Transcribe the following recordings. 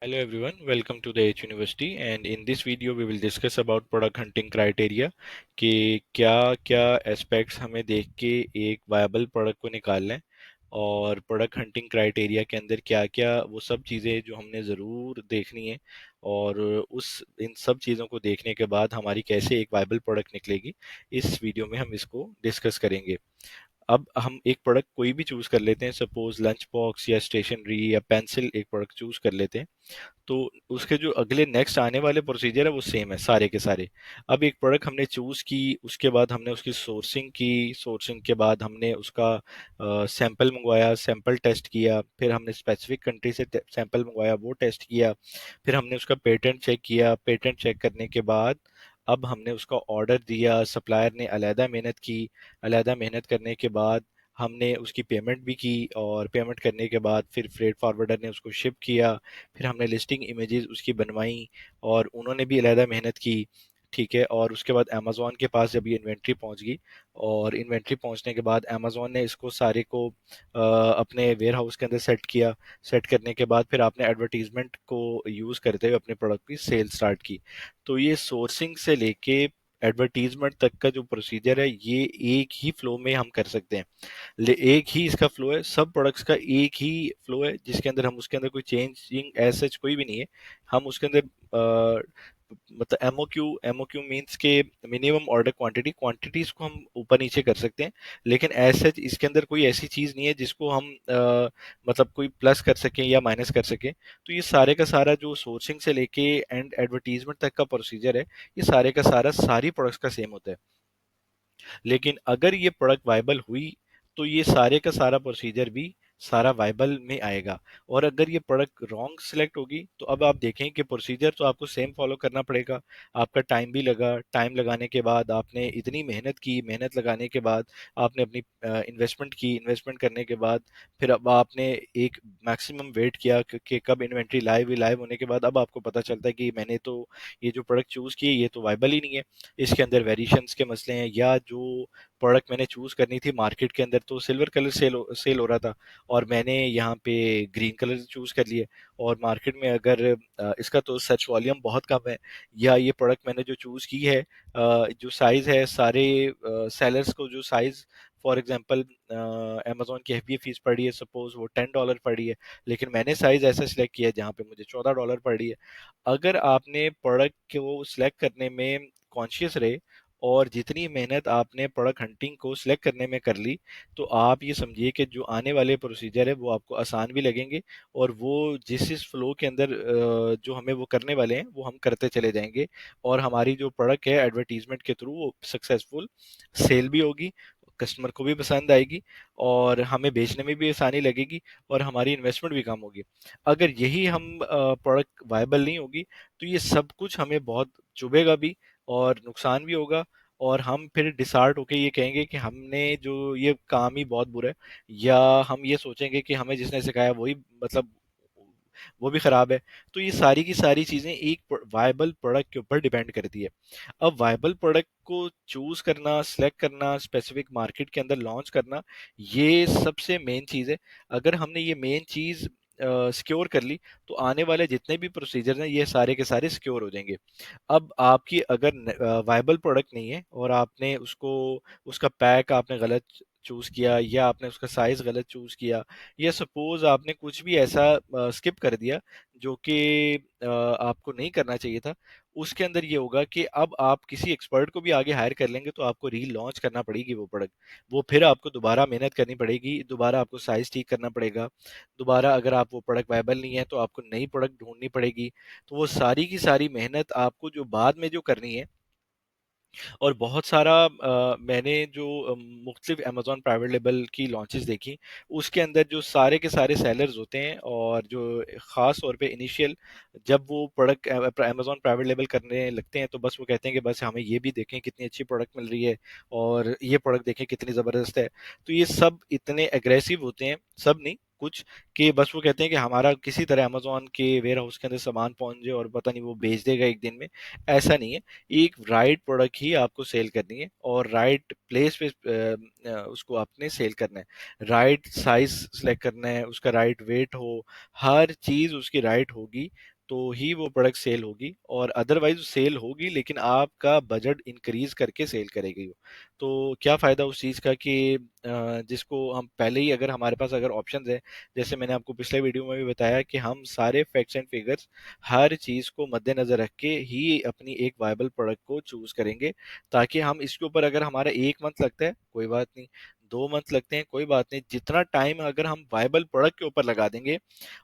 Hello everyone, welcome to the H University and in this video we will discuss about product hunting criteria कि क्या क्या aspects हमें देख के एक वायबल प्रोडक्ट को निकालना है और प्रोडक्ट हंटिंग क्राइटेरिया के अंदर क्या क्या वो सब चीज़ें जो हमने ज़रूर देखनी है और उस इन सब चीज़ों को देखने के बाद हमारी कैसे एक वायबल प्रोडक्ट निकलेगी। इस वीडियो में हम इसको डिस्कस करेंगे। अब हम एक प्रोडक्ट कोई भी चूज़ कर लेते हैं, सपोज लंच बॉक्स या स्टेशनरी या पेंसिल एक प्रोडक्ट चूज़ कर लेते हैं। तो उसके जो अगले नेक्स्ट आने वाले प्रोसीजर है वो सेम है सारे के सारे। अब एक प्रोडक्ट हमने चूज की, उसके बाद हमने उसकी सोर्सिंग की, सोर्सिंग के बाद हमने उसका सैंपल मंगवाया, सैंपल टेस्ट किया, फिर हमने स्पेसिफिक कंट्री से सैंपल मंगवाया, वो टेस्ट किया, फिर हमने उसका पेटेंट चेक किया, पेटेंट चेक करने के बाद अब हमने उसका ऑर्डर दिया, सप्लायर ने अलहदा मेहनत की, अलहदा मेहनत करने के बाद हमने उसकी पेमेंट भी की और पेमेंट करने के बाद फिर फ्रेट फॉरवर्डर ने उसको शिप किया, फिर हमने लिस्टिंग इमेजेस उसकी बनवाई और उन्होंने भी अलहदा मेहनत की। ठीक है, और उसके बाद अमेज़ॉन के पास जब ये इन्वेंट्री पहुंच गई और इन्वेंट्री पहुंचने के बाद अमेज़ॉन ने इसको सारे को अपने वेयर हाउस के अंदर सेट किया। सेट करने के बाद फिर आपने एडवर्टीजमेंट को यूज़ करते हुए अपने प्रोडक्ट की सेल स्टार्ट की। तो ये सोर्सिंग से लेके एडवर्टीजमेंट तक का जो प्रोसीजर है ये एक ही फ्लो में हम कर सकते हैं। एक ही इसका फ्लो है, सब प्रोडक्ट्स का एक ही फ्लो है जिसके अंदर हम उसके अंदर कोई चेंजिंग एज सच कोई भी नहीं है। हम उसके अंदर मतलब एमओक्यू मींस के मिनिमम ऑर्डर क्वांटिटी, क्वांटिटीज को हम ऊपर नीचे कर सकते हैं, लेकिन एज सच इसके अंदर कोई ऐसी चीज नहीं है जिसको हम मतलब कोई प्लस कर सकें या माइनस कर सकें। तो ये सारे का सारा जो सोर्सिंग से लेके एंड एडवर्टीजमेंट तक का प्रोसीजर है, ये सारे का सारा सारी प्रोडक्ट्स का सेम होता है। लेकिन अगर ये प्रोडक्ट वायबल हुई तो ये सारे का सारा प्रोसीजर भी सारा वायबल में आएगा। और अगर ये प्रोडक्ट रॉन्ग सिलेक्ट होगी तो अब आप देखें कि प्रोसीजर तो आपको सेम फॉलो करना पड़ेगा। आपका टाइम भी लगा, टाइम लगाने के बाद आपने इतनी मेहनत की, मेहनत लगाने के बाद आपने अपनी इन्वेस्टमेंट की, इन्वेस्टमेंट करने के बाद फिर अब आपने एक मैक्सिमम वेट किया कि कब इन्वेंट्री लाइव हुई, लाइव होने के बाद अब आपको पता चलता है कि मैंने तो ये जो प्रोडक्ट चूज़ किए ये तो वायबल ही नहीं है, इसके अंदर वेरिएशंस के मसले हैं, या जो प्रोडक्ट मैंने चूज करनी थी मार्केट के अंदर तो सिल्वर कलर सेल हो रहा था और मैंने यहाँ पे ग्रीन कलर चूज कर लिया। और मार्केट में अगर इसका तो सच वॉल्यूम बहुत कम है, या ये प्रोडक्ट मैंने जो चूज की है जो साइज है सारे सेलर्स को जो साइज फॉर एग्जांपल अमेजोन की एफबीए फीस पड़ी है, सपोज वो $10 पड़ी है, लेकिन मैंने साइज ऐसा सिलेक्ट किया जहाँ पे मुझे $14 पड़ी है। अगर आपने प्रोडक्ट को सिलेक्ट करने में कॉन्शियस रहे और जितनी मेहनत आपने प्रोडक्ट हंटिंग को सिलेक्ट करने में कर ली, तो आप ये समझिए कि जो आने वाले प्रोसीजर है वो आपको आसान भी लगेंगे और वो जिस इस फ्लो के अंदर जो हमें वो करने वाले हैं वो हम करते चले जाएंगे और हमारी जो प्रोडक्ट है एडवर्टीजमेंट के थ्रू वो सक्सेसफुल सेल भी होगी, कस्टमर को भी पसंद आएगी और हमें बेचने में भी आसानी लगेगी और हमारी इन्वेस्टमेंट भी कम होगी। अगर यही हम प्रोडक्ट वायबल नहीं होगी तो ये सब कुछ हमें बहुत चुभेगा भी और नुकसान भी होगा और हम फिर डिसहार्ट होके ये कहेंगे कि हमने जो ये काम ही बहुत बुरा है, या हम ये सोचेंगे कि हमें जिसने सिखाया वही मतलब वो भी खराब है। तो ये सारी की सारी चीजें एक वायबल प्रोडक्ट के ऊपर डिपेंड करती है। अब वायबल प्रोडक्ट को चूज करना, सिलेक्ट करना, स्पेसिफिक मार्केट के अंदर लॉन्च करना, ये सबसे मेन चीज है। अगर हमने ये मेन चीज सिक्योर कर ली तो आने वाले जितने भी प्रोसीजर हैं ये सारे के सारे सिक्योर हो जाएंगे। अब आपकी अगर वायबल प्रोडक्ट नहीं है और आपने उसको, उसका पैक आपने गलत चूज किया या आपने उसका साइज गलत चूज किया या सपोज आपने कुछ भी ऐसा स्किप कर दिया जो कि आपको नहीं करना चाहिए था, उसके अंदर ये होगा कि अब आप किसी एक्सपर्ट को भी आगे हायर कर लेंगे तो आपको री लॉन्च करना पड़ेगी वो प्रोडक्ट। वो फिर आपको दोबारा मेहनत करनी पड़ेगी, दोबारा आपको साइज ठीक करना पड़ेगा, दोबारा अगर आप वो प्रोडक्ट वायबल नहीं है तो आपको नई प्रोडक्ट ढूंढनी पड़ेगी। तो वो सारी की सारी मेहनत आपको जो बाद में जो करनी है। और बहुत सारा मैंने जो मुख्तलिफ अमेज़न प्राइवेट लेबल की लॉन्चेस देखी, उसके अंदर जो सारे के सारे सेलर्स होते हैं और जो ख़ास तौर पे इनिशियल जब वो प्रोडक्ट अमेज़न प्राइवेट लेबल करने लगते हैं तो बस वो कहते हैं कि बस हमें ये भी देखें कितनी अच्छी प्रोडक्ट मिल रही है और ये प्रोडक्ट देखें कितनी ज़बरदस्त है। तो ये सब इतने एग्रेसिव होते हैं, सब नहीं कुछ, कि बस वो कहते हैं कि हमारा किसी तरह अमेज़न के वेयर हाउस के अंदर सामान पहुंच जाए और पता नहीं वो बेच देगा एक दिन में। ऐसा नहीं है। एक राइट प्रोडक्ट ही आपको सेल करनी है और राइट प्लेस पे उसको आपने सेल करना है, राइट साइज सेलेक्ट करना है, उसका राइट वेट हो, हर चीज उसकी राइट होगी तो ही वो प्रोडक्ट सेल होगी, और अदरवाइज सेल होगी लेकिन आपका बजट इंक्रीज करके सेल करेगी वो। तो क्या फायदा उस चीज़ का कि जिसको हम पहले ही, अगर हमारे पास अगर ऑप्शंस है, जैसे मैंने आपको पिछले वीडियो में भी बताया कि हम सारे फैक्ट्स एंड फिगर्स, हर चीज़ को मद्देनजर रख के ही अपनी एक वायबल प्रोडक्ट को चूज करेंगे, ताकि हम इसके ऊपर, अगर हमारा 1 मंथ लगता है कोई बात नहीं, 2 मंथ लगते हैं कोई बात नहीं, जितना टाइम अगर हम वायबल प्रोडक्ट के ऊपर लगा देंगे,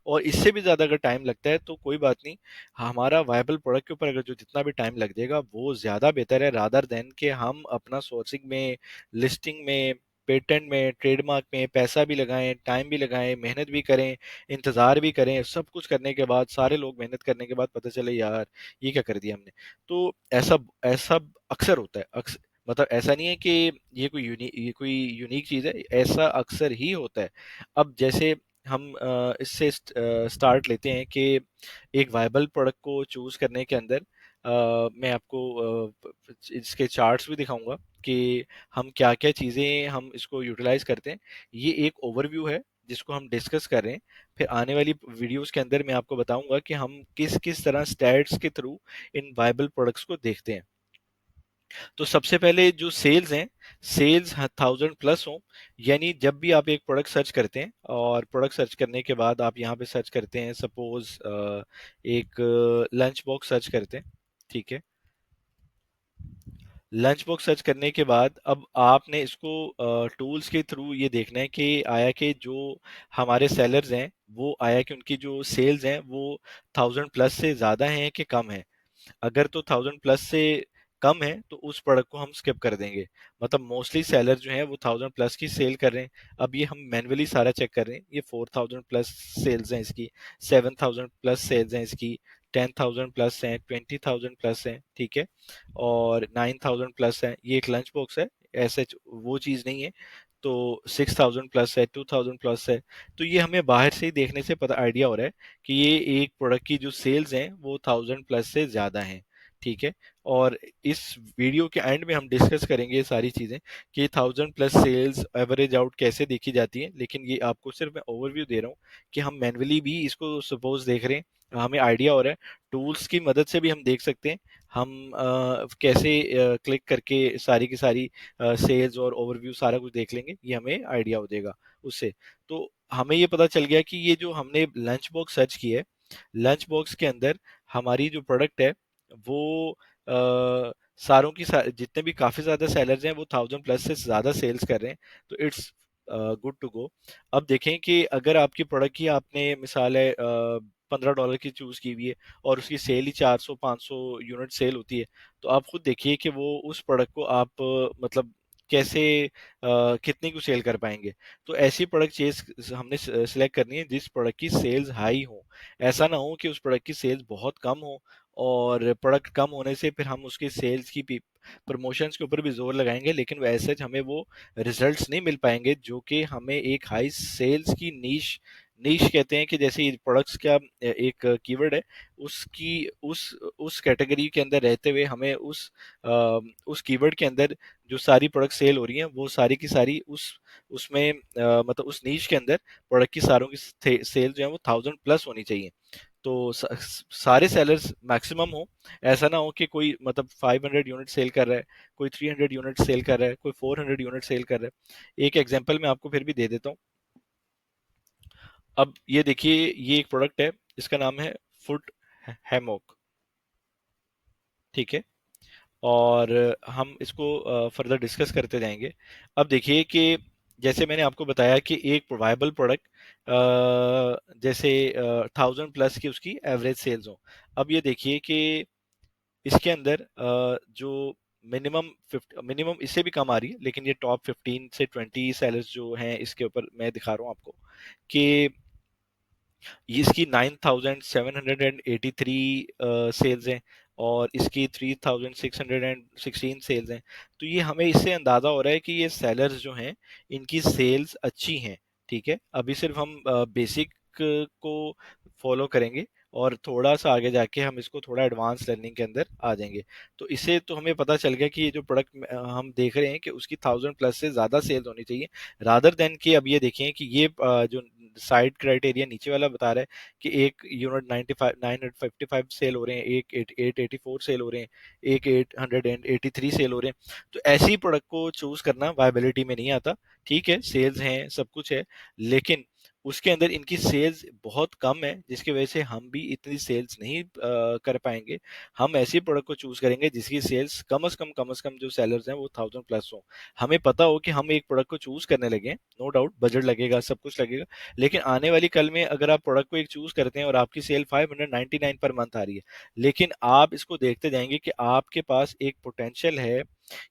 और इससे भी ज़्यादा अगर टाइम लगता है तो कोई बात नहीं, हमारा वायबल प्रोडक्ट के ऊपर अगर जो जितना भी टाइम लग जाएगा वो ज़्यादा बेहतर है, रादर देन कि हम अपना सोर्सिंग में, लिस्टिंग में, पेटेंट में, ट्रेडमार्क में पैसा भी लगाएं, टाइम भी लगाएं, मेहनत भी करें, इंतज़ार भी करें, सब कुछ करने के बाद, सारे लोग मेहनत करने के बाद पता चले यार ये क्या कर दिया हमने। तो ऐसा ऐसा अक्सर होता है, अक्सर, मतलब ऐसा नहीं है कि ये कोई यूनिक चीज़ है, ऐसा अक्सर ही होता है। अब जैसे हम इससे स्टार्ट लेते हैं कि एक वायबल प्रोडक्ट को चूज करने के अंदर मैं आपको इसके चार्ट्स भी दिखाऊंगा कि हम क्या क्या चीज़ें हम इसको यूटिलाइज करते हैं। ये एक ओवरव्यू है जिसको हम डिस्कस कर रहे हैं। फिर आने वाली वीडियोस के अंदर मैं आपको बताऊंगा कि हम किस किस तरह स्टैट्स के थ्रू इन वायबल प्रोडक्ट्स को देखते हैं। तो सबसे पहले जो सेल्स हैं, सेल्स 1000+ हो, यानी जब भी आप एक प्रोडक्ट सर्च करते हैं, और प्रोडक्ट सर्च करने के बाद आप यहाँ पे सर्च करते हैं, सपोज एक लंच बॉक्स सर्च करते हैं, ठीक है। लंच बॉक्स सर्च करने के बाद अब आपने इसको टूल्स के थ्रू ये देखना है कि आया कि जो हमारे सेलर्स हैं, वो आया कि उनकी जो सेल्स हैं वो 1000+ से ज़्यादा हैं कि कम है। अगर तो 1000+ से कम है तो उस प्रोडक्ट को हम स्किप कर देंगे। मतलब मोस्टली सेलर जो है वो 1000+ की सेल कर रहे हैं। अब ये हम मैन्युअली सारा चेक कर रहे हैं, ये 4000+ सेल्स हैं इसकी, 7000+ सेल्स हैं इसकी, 10,000+ हैं, 20,000+ हैं, ठीक है, और 9,000+ है। ये एक लंच बॉक्स है, ऐसे वो चीज़ नहीं है। तो 6,000+ है, 2,000+ है। तो ये हमें बाहर से ही देखने से पता आइडिया हो रहा है कि ये एक प्रोडक्ट की जो सेल्स हैं वो 1000+ से ज़्यादा हैं, ठीक है। और इस वीडियो के एंड में हम डिस्कस करेंगे ये सारी चीज़ें कि 1000+ सेल्स एवरेज आउट कैसे देखी जाती है, लेकिन ये आपको सिर्फ मैं ओवरव्यू दे रहा हूँ कि हम मैन्युअली भी इसको सपोज देख रहे हैं, हमें आइडिया हो रहा है। टूल्स की मदद से भी हम देख सकते हैं, हम कैसे क्लिक करके सारी की सारी सेल्स और ओवरव्यू सारा कुछ देख लेंगे, ये हमें आइडिया हो जाएगा उससे। तो हमें ये पता चल गया कि ये जो हमने लंच बॉक्स सर्च की है, लंच बॉक्स के अंदर हमारी जो प्रोडक्ट है वो सारों की जितने भी काफ़ी ज़्यादा सेलर्स हैं वो 1000+ से ज़्यादा सेल्स कर रहे हैं। तो इट्स गुड टू गो। अब देखें कि अगर आपकी प्रोडक्ट की आपने मिसाल है $15 की चूज़ की हुई है, और उसकी सेल ही 400-500 यूनिट सेल होती है, तो आप खुद देखिए कि वो उस प्रोडक्ट को आप मतलब कैसे कितने को सेल कर पाएंगे। तो ऐसी प्रोडक्ट चेज हमने सिलेक्ट करनी है जिस प्रोडक्ट की सेल्स हाई हो। ऐसा ना हो कि उस प्रोडक्ट की सेल्स बहुत कम हो, और प्रोडक्ट कम होने से फिर हम उसके सेल्स की प्रमोशंस के ऊपर भी जोर लगाएंगे, लेकिन वैसे हमें वो रिजल्ट्स नहीं मिल पाएंगे जो कि हमें एक हाई सेल्स की नीश, नीश कहते हैं कि जैसे ये प्रोडक्ट्स का एक कीवर्ड है, उसकी उस कैटेगरी के अंदर रहते हुए हमें उस कीवर्ड के अंदर जो सारी प्रोडक्ट सेल हो रही हैं वो सारी की सारी उसमें मतलब उस नीश के अंदर प्रोडक्ट की सारों की सेल जो है वो 1000+ होनी चाहिए। तो सारे सेलर्स मैक्सिमम हो, ऐसा ना हो कि कोई मतलब 500 यूनिट सेल कर रहा है, कोई 300 यूनिट सेल कर रहा है, कोई 400 यूनिट सेल कर रहा है। एक एग्जांपल मैं आपको फिर भी दे देता हूँ। अब ये देखिए, ये एक प्रोडक्ट है, इसका नाम है फुट हैमॉक, ठीक है। और हम इसको फर्दर डिस्कस करते जाएंगे। अब देखिए कि जैसे मैंने आपको बताया कि एक वायबल प्रोडक्ट जैसे 1000+ की उसकी एवरेज सेल्स हो। अब ये देखिए कि इसके अंदर जो मिनिमम इससे भी कम आ रही है, लेकिन ये टॉप 15 से 20 सेलर्स जो हैं इसके ऊपर मैं दिखा रहा हूँ आपको कि इसकी 9783 सेल्स हैं, और इसकी 3616 सेल्स हैं। तो ये हमें इससे अंदाज़ा हो रहा है कि ये सेलर्स जो हैं इनकी सेल्स अच्छी हैं, ठीक है। अभी सिर्फ हम बेसिक को फॉलो करेंगे, और थोड़ा सा आगे जाके हम इसको थोड़ा एडवांस लर्निंग के अंदर आ जाएंगे। तो इससे तो हमें पता चल गया कि ये जो प्रोडक्ट हम देख रहे हैं कि उसकी 1000+ से ज़्यादा सेल्स होनी चाहिए, रादर देन कि अब ये देखें कि ये जो साइड क्राइटेरिया नीचे वाला बता रहा है कि एक यूनिट 95 955 सेल हो रहे हैं, एक 884 सेल हो रहे हैं, एक 883 सेल हो रहे हैं। तो ऐसी प्रोडक्ट को चूज करना वायबिलिटी में नहीं आता। ठीक है, सेल्स हैं, सब कुछ है, लेकिन उसके अंदर इनकी सेल्स बहुत कम है, जिसकी वजह से हम भी इतनी सेल्स नहीं कर पाएंगे। हम ऐसी प्रोडक्ट को चूज करेंगे जिसकी सेल्स कम से कम जो सेलर्स हैं वो 1000+ हो। हमें पता हो कि हम एक प्रोडक्ट को चूज करने लगे, नो डाउट बजट लगेगा, सब कुछ लगेगा, लेकिन आने वाली कल में अगर आप प्रोडक्ट को एक चूज करते हैं और आपकी सेल 599 पर मंथ आ रही है, लेकिन आप इसको देखते जाएंगे कि आपके पास एक पोटेंशियल है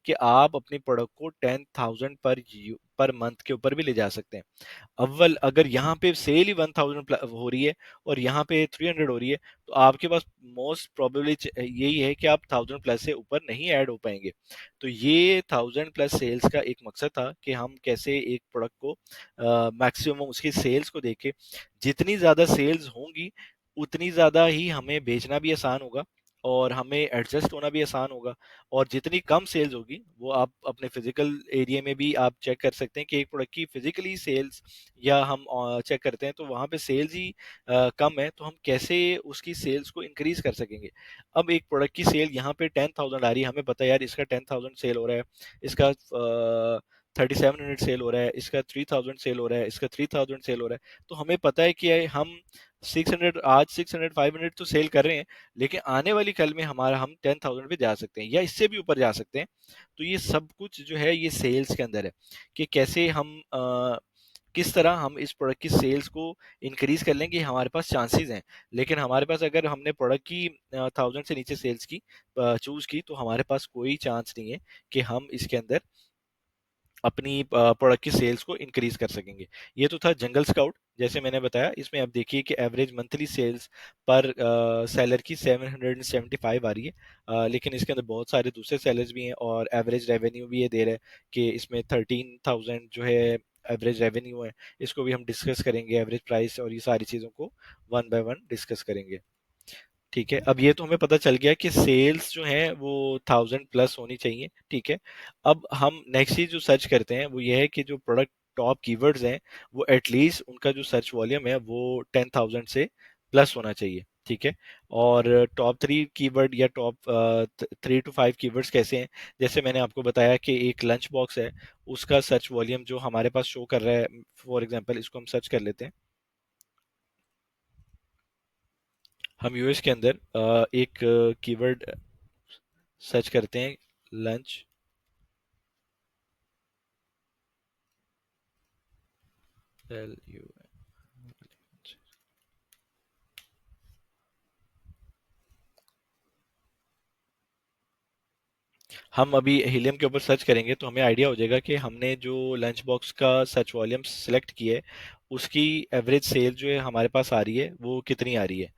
कि आप अपनी प्रोडक्ट को 10,000 पर मंथ के ऊपर भी ले जा सकते हैं। अव्वल अगर यहाँ पे सेल ही 1000 हो रही है और यहाँ पे 300 हो रही है, तो आपके पास मोस्ट प्रोबेबली यही है कि आप 1000+ से ऊपर नहीं ऐड हो पाएंगे। तो ये 1000+ सेल्स का एक मकसद था कि हम कैसे एक प्रोडक्ट को मैक्सिमम उसकी सेल्स को देखे। जितनी ज़्यादा सेल्स होंगी उतनी ज़्यादा ही हमें बेचना भी आसान होगा और हमें एडजस्ट होना भी आसान होगा। और जितनी कम सेल्स होगी वो आप अपने फिजिकल एरिया में भी आप चेक कर सकते हैं कि एक प्रोडक्ट की फिजिकली सेल्स, या हम चेक करते हैं तो वहाँ पे सेल्स ही कम है, तो हम कैसे उसकी सेल्स को इंक्रीज कर सकेंगे। अब एक प्रोडक्ट की सेल यहाँ पे 10,000 आ रही है, हमें पता है यार इसका 10,000 सेल हो रहा है, इसका 3700 सेल हो रहा है, इसका 3000 सेल हो रहा है, इसका 3000 सेल हो रहा है। तो हमें पता है कि हम 600, आज 600 500 तो सेल कर रहे हैं, लेकिन आने वाली कल में हमारा हम 10,000 पे जा सकते हैं या इससे भी ऊपर जा सकते हैं। तो ये सब कुछ जो है ये सेल्स के अंदर है कि कैसे हम किस तरह हम इस प्रोडक्ट की सेल्स को इंक्रीज कर लेंगे, हमारे पास चांसेस हैं। लेकिन हमारे पास अगर हमने प्रोडक्ट की 1000 से नीचे सेल्स की चूज की, तो हमारे पास कोई चांस नहीं है कि हम इसके अंदर अपनी प्रोडक्ट की सेल्स को इंक्रीज कर सकेंगे। ये तो था जंगल स्काउट, जैसे मैंने बताया। इसमें आप देखिए कि एवरेज मंथली सेल्स पर सेलर की 775 आ रही है, लेकिन इसके अंदर बहुत सारे दूसरे सेलर्स भी हैं और एवरेज रेवेन्यू भी ये दे रहा है कि इसमें 13,000 जो है एवरेज रेवेन्यू है। इसको भी हम डिस्कस करेंगे, एवरेज प्राइस और ये सारी चीज़ों को वन बाय वन डिस्कस करेंगे। ठीक है, अब ये तो हमें पता चल गया कि सेल्स जो है वो 1000+ होनी चाहिए। ठीक है, अब हम नेक्स्ट चीज जो सर्च करते हैं वो ये है कि जो प्रोडक्ट टॉप कीवर्ड्स हैं वो एटलीस्ट उनका जो सर्च वॉल्यूम है वो 10,000 से प्लस होना चाहिए। ठीक है, और टॉप 3 कीवर्ड या टॉप 3 to 5 कीवर्ड्स कैसे हैं, जैसे मैंने आपको बताया कि एक लंच बॉक्स है, उसका सर्च वॉल्यूम जो हमारे पास शो कर रहा है, फॉर एग्जांपल इसको हम सर्च कर लेते हैं। हम यूएस के अंदर एक कीवर्ड सर्च करते हैं, लंच। एल यू, हम अभी हीलियम के ऊपर सर्च करेंगे तो हमें आइडिया हो जाएगा कि हमने जो लंच बॉक्स का सर्च वॉल्यूम सेलेक्ट किया है उसकी एवरेज सेल जो है हमारे पास आ रही है वो कितनी आ रही है।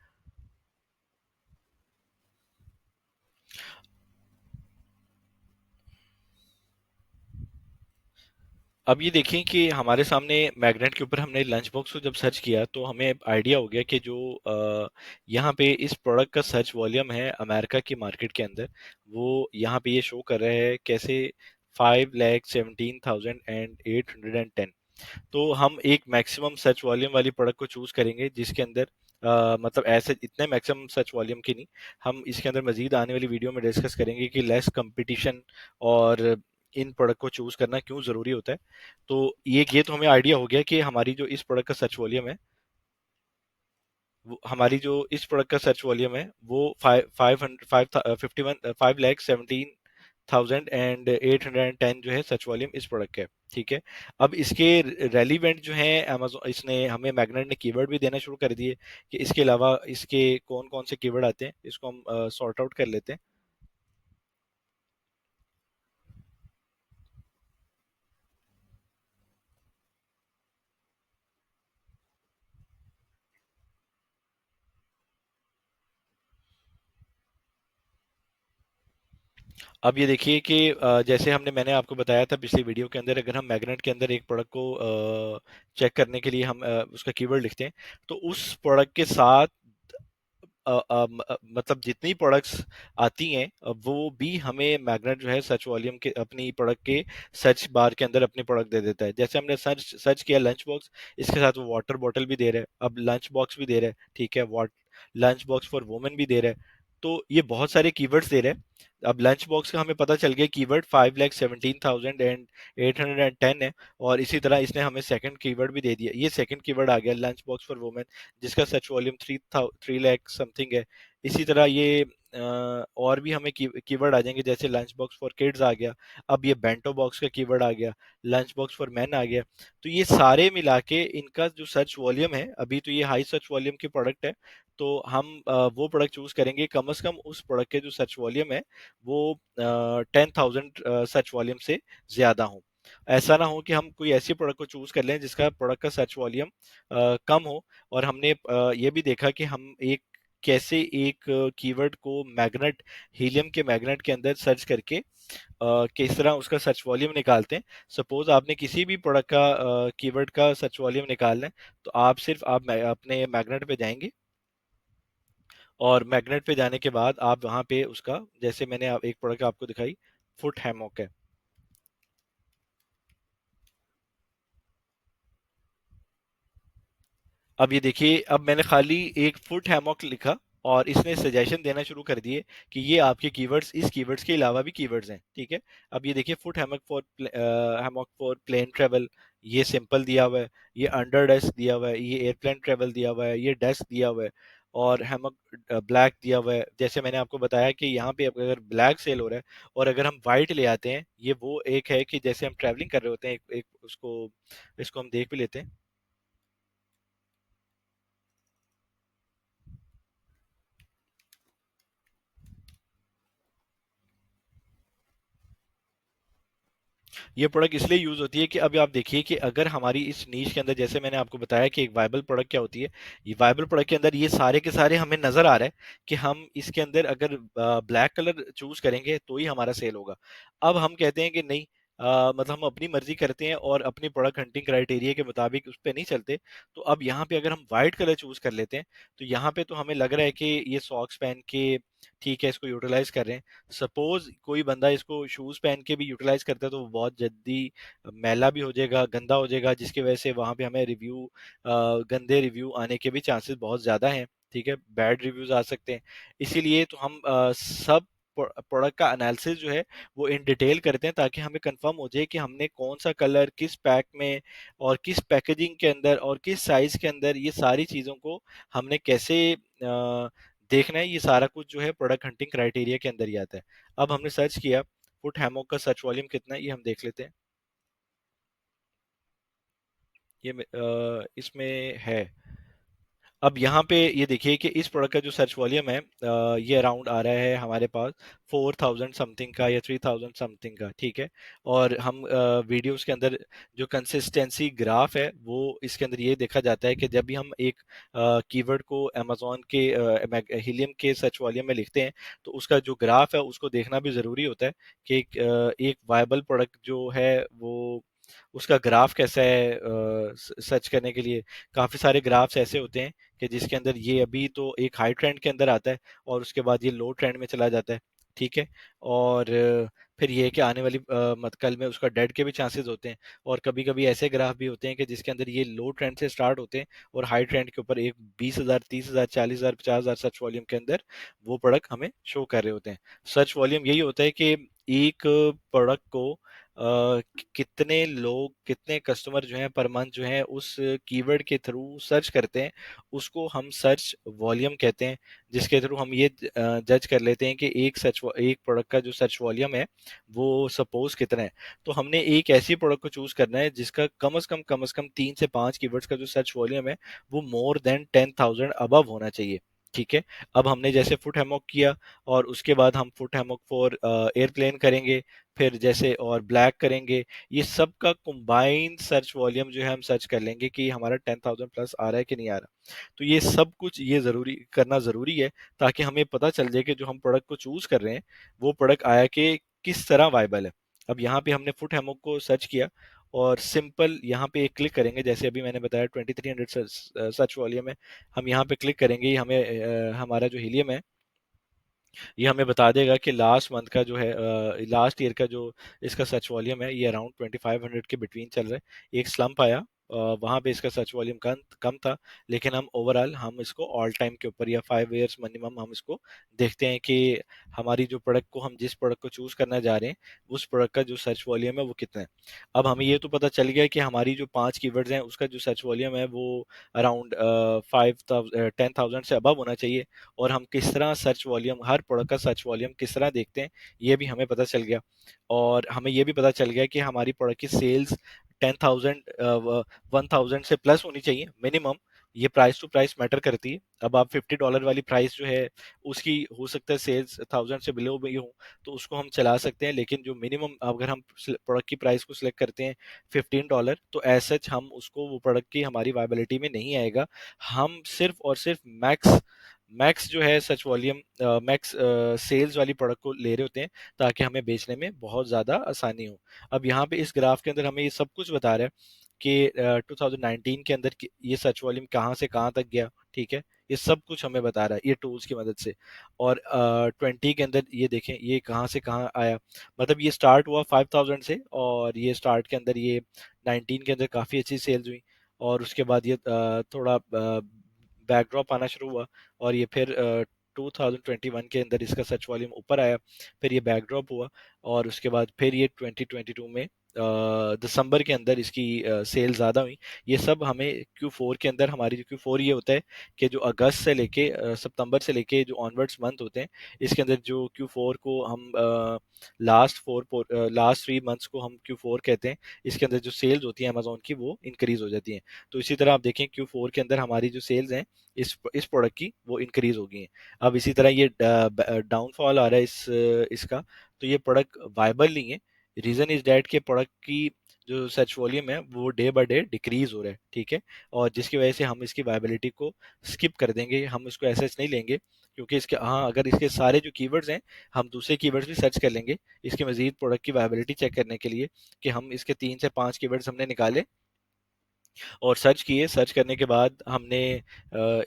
अब ये देखें कि हमारे सामने मैग्नेट के ऊपर हमने लंच बॉक्स को जब सर्च किया तो हमें आइडिया हो गया कि जो यहाँ पे इस प्रोडक्ट का सर्च वॉल्यूम है अमेरिका की मार्केट के अंदर, वो यहाँ पे ये शो कर रहा है कैसे 5,17,810। तो हम एक मैक्सिमम सर्च वॉल्यूम वाली प्रोडक्ट को चूज करेंगे जिसके अंदर मतलब ऐसे इतने मैक्सिमम सर्च वॉल्यूम की नहीं, हम इसके अंदर मजीद आने वाली वीडियो में डिस्कस करेंगे कि लेस कंपटीशन और इन प्रोडक्ट को चूज करना क्यों जरूरी होता है। तो ये तो हमें आइडिया हो गया कि हमारी जो इस प्रोडक्ट का सर्च वॉल्यूम है, हमारी जो इस प्रोडक्ट का सर्च वॉल्यूम है वो 5,51,810 जो है सर्च वॉल्यूम इस प्रोडक्ट का है। ठीक है, अब इसके रेलिवेंट जो है अमेजोन, इसने हमें मैग्नेट ने कीवर्ड भी देना शुरू कर दिए कि इसके अलावा इसके कौन कौन से कीवर्ड आते हैं, इसको हम सॉर्ट आउट कर लेते हैं। अब ये देखिए कि जैसे मैंने आपको बताया था पिछली वीडियो के अंदर, अगर हम मैग्नेट के अंदर एक प्रोडक्ट को चेक करने के लिए हम उसका कीवर्ड लिखते हैं, तो उस प्रोडक्ट के साथ मतलब जितनी प्रोडक्ट्स आती हैं वो भी हमें मैग्नेट जो है सर्च वॉल्यूम के अपनी प्रोडक्ट के सर्च बार के अंदर अपनी प्रोडक्ट दे देता है। जैसे हमने सर्च सर्च किया लंच बॉक्स, इसके साथ वो वाटर बॉटल भी दे रहा है, अब लंच बॉक्स भी दे रहा है, ठीक है, what lunch box for women भी दे रहा है। तो ये बहुत सारे कीवर्ड्स दे रहे हैं। अब लंच बॉक्स का हमें पता चल गया कीवर्ड 5,17,810 है, और इसी तरह इसने हमें सेकंड कीवर्ड भी दे दिया, ये सेकंड कीवर्ड आ गया लंच बॉक्स फॉर वुमेन, जिसका सर्च वॉल्यूम 3 लाख समथिंग है। इसी तरह ये और भी हमें कीवर्ड आ जाएंगे, जैसे लंच बॉक्स फॉर किड्स आ गया, अब ये बेंटो बॉक्स का कीवर्ड आ गया, लंच बॉक्स फॉर मैन आ गया। तो ये सारे मिला के इनका जो सर्च वॉल्यूम है, अभी तो ये हाई सर्च वॉल्यूम की प्रोडक्ट है, तो हम वो प्रोडक्ट चूज करेंगे कम से कम उस प्रोडक्ट के जो सर्च वॉल्यूम है वो 10,000 सर्च वॉल्यूम से ज्यादा हो। ऐसा ना हो कि हम कोई ऐसी प्रोडक्ट को चूज कर लें जिसका प्रोडक्ट का सर्च वॉल्यूम कम हो। और हमने ये भी देखा कि हम एक कैसे एक कीवर्ड को मैग्नेट हीलियम के मैग्नेट के अंदर सर्च करके किस तरह उसका सर्च वॉल्यूम निकालते हैं। सपोज आपने किसी भी प्रोडक्ट का कीवर्ड का सर्च वॉल्यूम निकालना है, तो आप सिर्फ अपने मैग्नेट पे जाएंगे, और मैग्नेट पे जाने के बाद आप वहां पे उसका, जैसे मैंने एक प्रोडक्ट आपको दिखाई, फुट हैमॉक है। अब ये देखिए, अब मैंने खाली एक फुट हैमॉक लिखा और इसने सजेशन देना शुरू कर दिए कि ये आपके कीवर्ड्स, इस कीवर्ड्स के अलावा भी कीवर्ड्स हैं, ठीक है। अब ये देखिए, foot hammock for hammock for plane travel, ये सिंपल दिया हुआ है, ये अंडर डेस्क दिया हुआ है, ये एयरप्लेन ट्रेवल दिया हुआ है, ये डेस्क दिया हुआ है, और हैमॉक ब्लैक दिया हुआ है। जैसे मैंने आपको बताया कि यहाँ पे अगर ब्लैक सेल हो रहा है और अगर हम वाइट ले आते हैं, ये वो एक है कि जैसे हम ट्रैवलिंग कर रहे होते हैं, एक उसको, इसको हम देख भी लेते हैं। ये प्रोडक्ट इसलिए यूज होती है कि अभी आप देखिए कि अगर हमारी इस नीश के अंदर, जैसे मैंने आपको बताया कि एक वायबल प्रोडक्ट क्या होती है, ये वायबल प्रोडक्ट के अंदर ये सारे के सारे हमें नजर आ रहा है कि हम इसके अंदर अगर ब्लैक कलर चूज करेंगे तो ही हमारा सेल होगा। अब हम कहते हैं कि नहीं, मतलब हम अपनी मर्जी करते हैं और अपनी प्रोडक्ट हंटिंग क्राइटेरिया के मुताबिक उस पर नहीं चलते। तो अब यहाँ पे अगर हम व्हाइट कलर चूज कर लेते हैं, तो यहाँ पे तो हमें लग रहा है कि ये सॉक्स पहन के ठीक है इसको यूटिलाइज कर रहे हैं। सपोज कोई बंदा इसको शूज पहन के भी यूटिलाइज करता है तो वो बहुत जल्दी मैला भी हो जाएगा, गंदा हो जाएगा, जिसकी वजह से वहां पे हमें गंदे रिव्यू आने के भी चांसेस बहुत ज्यादा हैं, ठीक है, बैड रिव्यूज आ सकते हैं। इसीलिए तो हम सब प्रोडक्ट का एनालिसिस जो है वो इन डिटेल करते हैं, ताकि हमें कंफर्म हो जाए कि हमने कौन सा कलर किस पैक में और किस पैकेजिंग के अंदर और किस साइज के अंदर, ये सारी चीजों को हमने कैसे देखना है। ये सारा कुछ जो है प्रोडक्ट हंटिंग क्राइटेरिया के अंदर ही आता है। अब हमने सर्च किया फुट हैमॉक का सर्च वॉल्यूम कितना है, ये हम देख लेते हैं। इसमें है। अब यहाँ पे ये देखिए कि इस प्रोडक्ट का जो सर्च वॉल्यूम है, ये अराउंड आ रहा है हमारे पास 4,000 समथिंग का या 3,000 समथिंग का, ठीक है। और हम वीडियोस के अंदर जो कंसिस्टेंसी ग्राफ है वो इसके अंदर ये देखा जाता है कि जब भी हम एक कीवर्ड को अमेजोन के हीलियम के सर्च वॉल्यूम में लिखते हैं, तो उसका जो ग्राफ है उसको देखना भी ज़रूरी होता है कि एक वायबल प्रोडक्ट जो है वो उसका ग्राफ कैसा है। सर्च करने के लिए काफ़ी सारे ग्राफ्स ऐसे होते हैं कि जिसके अंदर ये अभी तो एक हाई ट्रेंड के अंदर आता है और उसके बाद ये लो ट्रेंड में चला जाता है, ठीक है। और फिर ये है कि आने वाली कल में उसका डेड के भी चांसेस होते हैं। और कभी कभी ऐसे ग्राफ भी होते हैं कि जिसके अंदर ये लो ट्रेंड से स्टार्ट होते हैं और हाई ट्रेंड के ऊपर एक 20,000, 30,000, 40,000, 50,000 सर्च वॉल्यूम के अंदर वो प्रोडक्ट हमें शो कर रहे होते हैं। सर्च वॉल्यूम यही होता है कि एक प्रोडक्ट को कितने लोग, कितने कस्टमर जो हैं पर मंथ जो हैं उस कीवर्ड के थ्रू सर्च करते हैं, उसको हम सर्च वॉल्यूम कहते हैं। जिसके थ्रू हम ये जज कर लेते हैं कि एक प्रोडक्ट का जो सर्च वॉल्यूम है वो सपोज कितना है। तो हमने एक ऐसी प्रोडक्ट को चूज करना है जिसका कम से कम 3 से 5 कीवर्ड्स का जो सर्च वॉल्यूम है वो मोर देन 10,000 अबव होना चाहिए, ठीक है। अब हमने जैसे फुट हैमॉक किया और उसके बाद हम फुट हैमॉक फॉर एयरप्लेन करेंगे, फिर जैसे और ब्लैक करेंगे, ये सब का कंबाइंड सर्च वॉल्यूम जो है हम सर्च कर लेंगे कि हमारा 10,000 प्लस आ रहा है कि नहीं आ रहा। तो ये सब कुछ ये जरूरी करना जरूरी है, ताकि हमें पता चल जाए कि जो हम प्रोडक्ट को चूज कर रहे हैं वो प्रोडक्ट आया कि किस तरह वाइबल है। अब यहाँ पे हमने फुट हैमॉक को सर्च किया और सिंपल यहाँ पे एक क्लिक करेंगे, जैसे अभी मैंने बताया 2300 सर्च वॉल्यूम है, हम यहाँ पे क्लिक करेंगे, ये हमें हमारा जो हीलियम है ये हमें बता देगा कि लास्ट मंथ का जो है, लास्ट ईयर का जो इसका सर्च वॉल्यूम है ये अराउंड 2500 के बिटवीन चल रहा है। एक स्लम्प आया, वहाँ पे इसका सर्च वॉल्यूम कम कम था, लेकिन हम इसको ऑल टाइम के ऊपर या 5 ईयर्स मिनिमम हम इसको देखते हैं कि हमारी जो प्रोडक्ट को, हम जिस प्रोडक्ट को चूज करना जा रहे हैं उस प्रोडक्ट का जो सर्च वॉल्यूम है वो कितना है। अब हमें ये तो पता चल गया कि हमारी जो 5 कीवर्ड्स हैं उसका जो सर्च वॉल्यूम है वो अराउंड 10,000 से अबव होना चाहिए। और हम किस तरह सर्च वॉल्यूम, हर प्रोडक्ट का सर्च वॉल्यूम किस तरह देखते हैं ये भी हमें पता चल गया। और हमें ये भी पता चल गया कि हमारी प्रोडक्ट की सेल्स 10,000 1,000 से प्लस होनी चाहिए मिनिमम। ये प्राइस टू प्राइस मैटर करती है। अब आप $50 वाली प्राइस जो है उसकी हो सकता है सेल्स 1,000 से बिलो भी हो, तो उसको हम चला सकते हैं। लेकिन जो मिनिमम अगर हम प्रोडक्ट की प्राइस को सिलेक्ट करते हैं $15, तो एज सच हम उसको, वो प्रोडक्ट की हमारी वायबिलिटी में नहीं आएगा। हम सिर्फ और सिर्फ मैक्स मैक्स जो है सच वॉल्यूम, मैक्स सेल्स वाली प्रोडक्ट को ले रहे होते हैं, ताकि हमें बेचने में बहुत ज़्यादा आसानी हो। अब यहाँ पे इस ग्राफ के अंदर हमें ये सब कुछ बता रहा है कि 2019 के अंदर ये सच वॉल्यूम कहाँ से कहाँ तक गया, ठीक है। ये सब कुछ हमें बता रहा है ये टूल्स की मदद से। और 20 के अंदर ये देखें ये कहाँ से कहाँ आया, मतलब ये स्टार्ट हुआ 5,000 से, और ये स्टार्ट के अंदर ये 19 के अंदर काफ़ी अच्छी सेल्स हुई। और उसके बाद ये थोड़ा बैकड्रॉप आना शुरू हुआ, और ये फिर 2021 के अंदर इसका सर्च वॉल्यूम ऊपर आया, फिर ये बैकड्रॉप हुआ। और उसके बाद फिर ये 2022 में दिसंबर के अंदर इसकी सेल ज़्यादा हुई। ये सब हमें Q4 के अंदर, हमारी जो Q4 ये होता है कि जो अगस्त से लेके सितंबर से लेके जो ऑनवर्ड्स मंथ होते हैं, इसके अंदर जो Q4 को हम लास्ट 3 मंथ्स को हम Q4 कहते हैं। इसके अंदर जो सेल्स होती हैं अमेजोन की वो इंक्रीज हो जाती हैं। तो इसी तरह आप देखें Q4 के अंदर हमारी जो सेल्स हैं इस प्रोडक्ट की वो इंक्रीज हो गई हैं। अब इसी तरह ये डाउनफॉल आ रहा है इसका, तो ये प्रोडक्ट वायबल नहीं है। रीजन इज डैट के प्रोडक्ट की जो सर्च वॉल्यूम है वो डे बाय डे डिक्रीज हो रहा है, ठीक है। और जिसकी वजह से हम इसकी वायबिलिटी को स्किप कर देंगे, हम इसको ऐसा नहीं लेंगे, क्योंकि इसके, हाँ, अगर इसके सारे जो कीवर्ड्स हैं हम दूसरे कीवर्ड्स भी सर्च कर लेंगे इसके मजीद प्रोडक्ट की वायबिलिटी चेक करने के लिए, कि हम इसके 3 से 5 कीवर्ड्स हमने निकाले और सर्च किए। सर्च करने के बाद हमने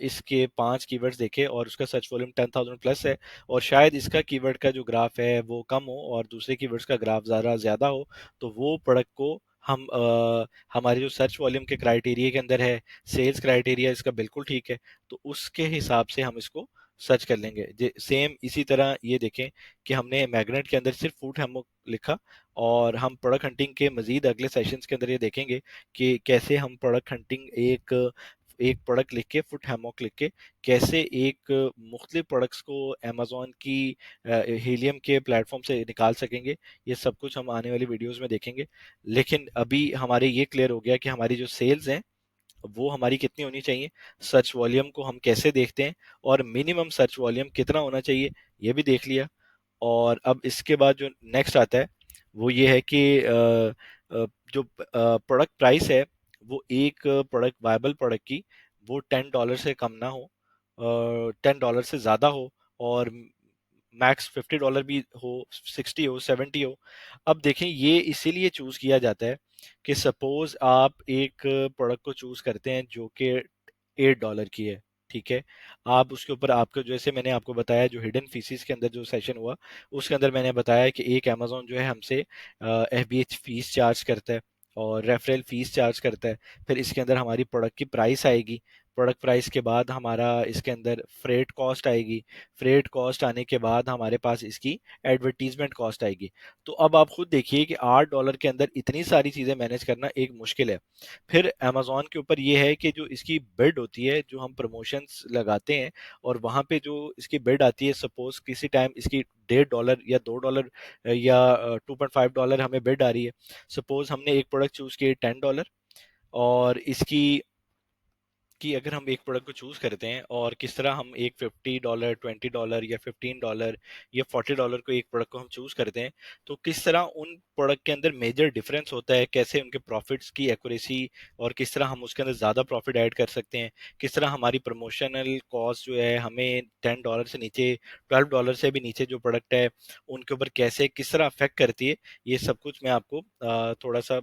इसके 5 कीवर्ड्स देखे और उसका सर्च वॉल्यूम 10,000 प्लस है, और शायद इसका कीवर्ड का जो ग्राफ है वो कम हो और दूसरे कीवर्ड्स का ग्राफ ज़्यादा ज़्यादा हो, तो वो प्रोडक्ट को हम हमारे जो सर्च वॉल्यूम के क्राइटेरिया के अंदर है, सेल्स क्राइटेरिया इसका बिल्कुल ठीक है, तो उसके हिसाब से हम इसको सर्च कर लेंगे। सेम इसी तरह ये देखें कि हमने मैग्नेट के अंदर सिर्फ फूड हैमॉक लिखा, और हम प्रोडक्ट हंटिंग के मजीद अगले सेशंस के अंदर ये देखेंगे कि कैसे हम प्रोडक्ट हंटिंग, एक एक प्रोडक्ट लिख के, फुट हैमॉक लिख के, कैसे एक मुख्तलिफ प्रोडक्ट्स को अमेजोन की हीलियम के प्लेटफॉर्म से निकाल सकेंगे। ये सब कुछ हम आने वाली वीडियोस में देखेंगे। लेकिन अभी हमारे ये क्लियर हो गया कि हमारी जो सेल्स हैं वो हमारी कितनी होनी चाहिए, सर्च वॉल्यूम को हम कैसे देखते हैं, और मिनिमम सर्च वॉल्यूम कितना होना चाहिए ये भी देख लिया। और अब इसके बाद जो नेक्स्ट आता है वो ये है कि जो प्रोडक्ट प्राइस है वो एक प्रोडक्ट, वायबल प्रोडक्ट की, वो $10 से कम ना हो, $10 से ज़्यादा हो, और मैक्स $50 भी हो, 60 हो, 70 हो। अब देखें ये इसीलिए चूज़ किया जाता है कि सपोज आप एक प्रोडक्ट को चूज़ करते हैं जो कि $8 की है, ठीक है। आप उसके ऊपर, आपको जैसे मैंने आपको बताया जो हिडन फीसिस के अंदर जो सेशन हुआ उसके अंदर मैंने बताया कि एक अमेजोन जो है हमसे FBH फीस चार्ज करता है और रेफरल फीस चार्ज करता है। फिर इसके अंदर हमारी प्रोडक्ट की प्राइस आएगी, प्रोडक्ट प्राइस के बाद हमारा इसके अंदर फ्रेट कॉस्ट आएगी, फ्रेट कॉस्ट आने के बाद हमारे पास इसकी एडवर्टीजमेंट कॉस्ट आएगी। तो अब आप खुद देखिए कि $8 के अंदर इतनी सारी चीज़ें मैनेज करना एक मुश्किल है। फिर अमेजोन के ऊपर ये है कि जो इसकी बिड होती है, जो हम प्रमोशंस लगाते हैं, और वहाँ पे जो इसकी बिड आती है, सपोज किसी टाइम इसकी $1.5 या $2 या $2.5 हमें बिड आ रही है। सपोज हमने एक प्रोडक्ट चूज किया $10, और इसकी कि अगर हम एक प्रोडक्ट को चूज करते हैं और किस तरह हम एक $50, $20 या $15 या $40 को एक प्रोडक्ट को हम चूज करते हैं, तो किस तरह उन प्रोडक्ट के अंदर मेजर डिफरेंस होता है, कैसे उनके प्रॉफिट्स की एक्यूरेसी और किस तरह हम उसके अंदर ज़्यादा प्रॉफिट ऐड कर सकते हैं, किस तरह हमारी प्रमोशनल कॉस्ट जो है हमें $10 से नीचे, $12 से भी नीचे जो प्रोडक्ट है उनके ऊपर कैसे किस तरह अफेक्ट करती है, ये सब कुछ मैं आपको थोड़ा सा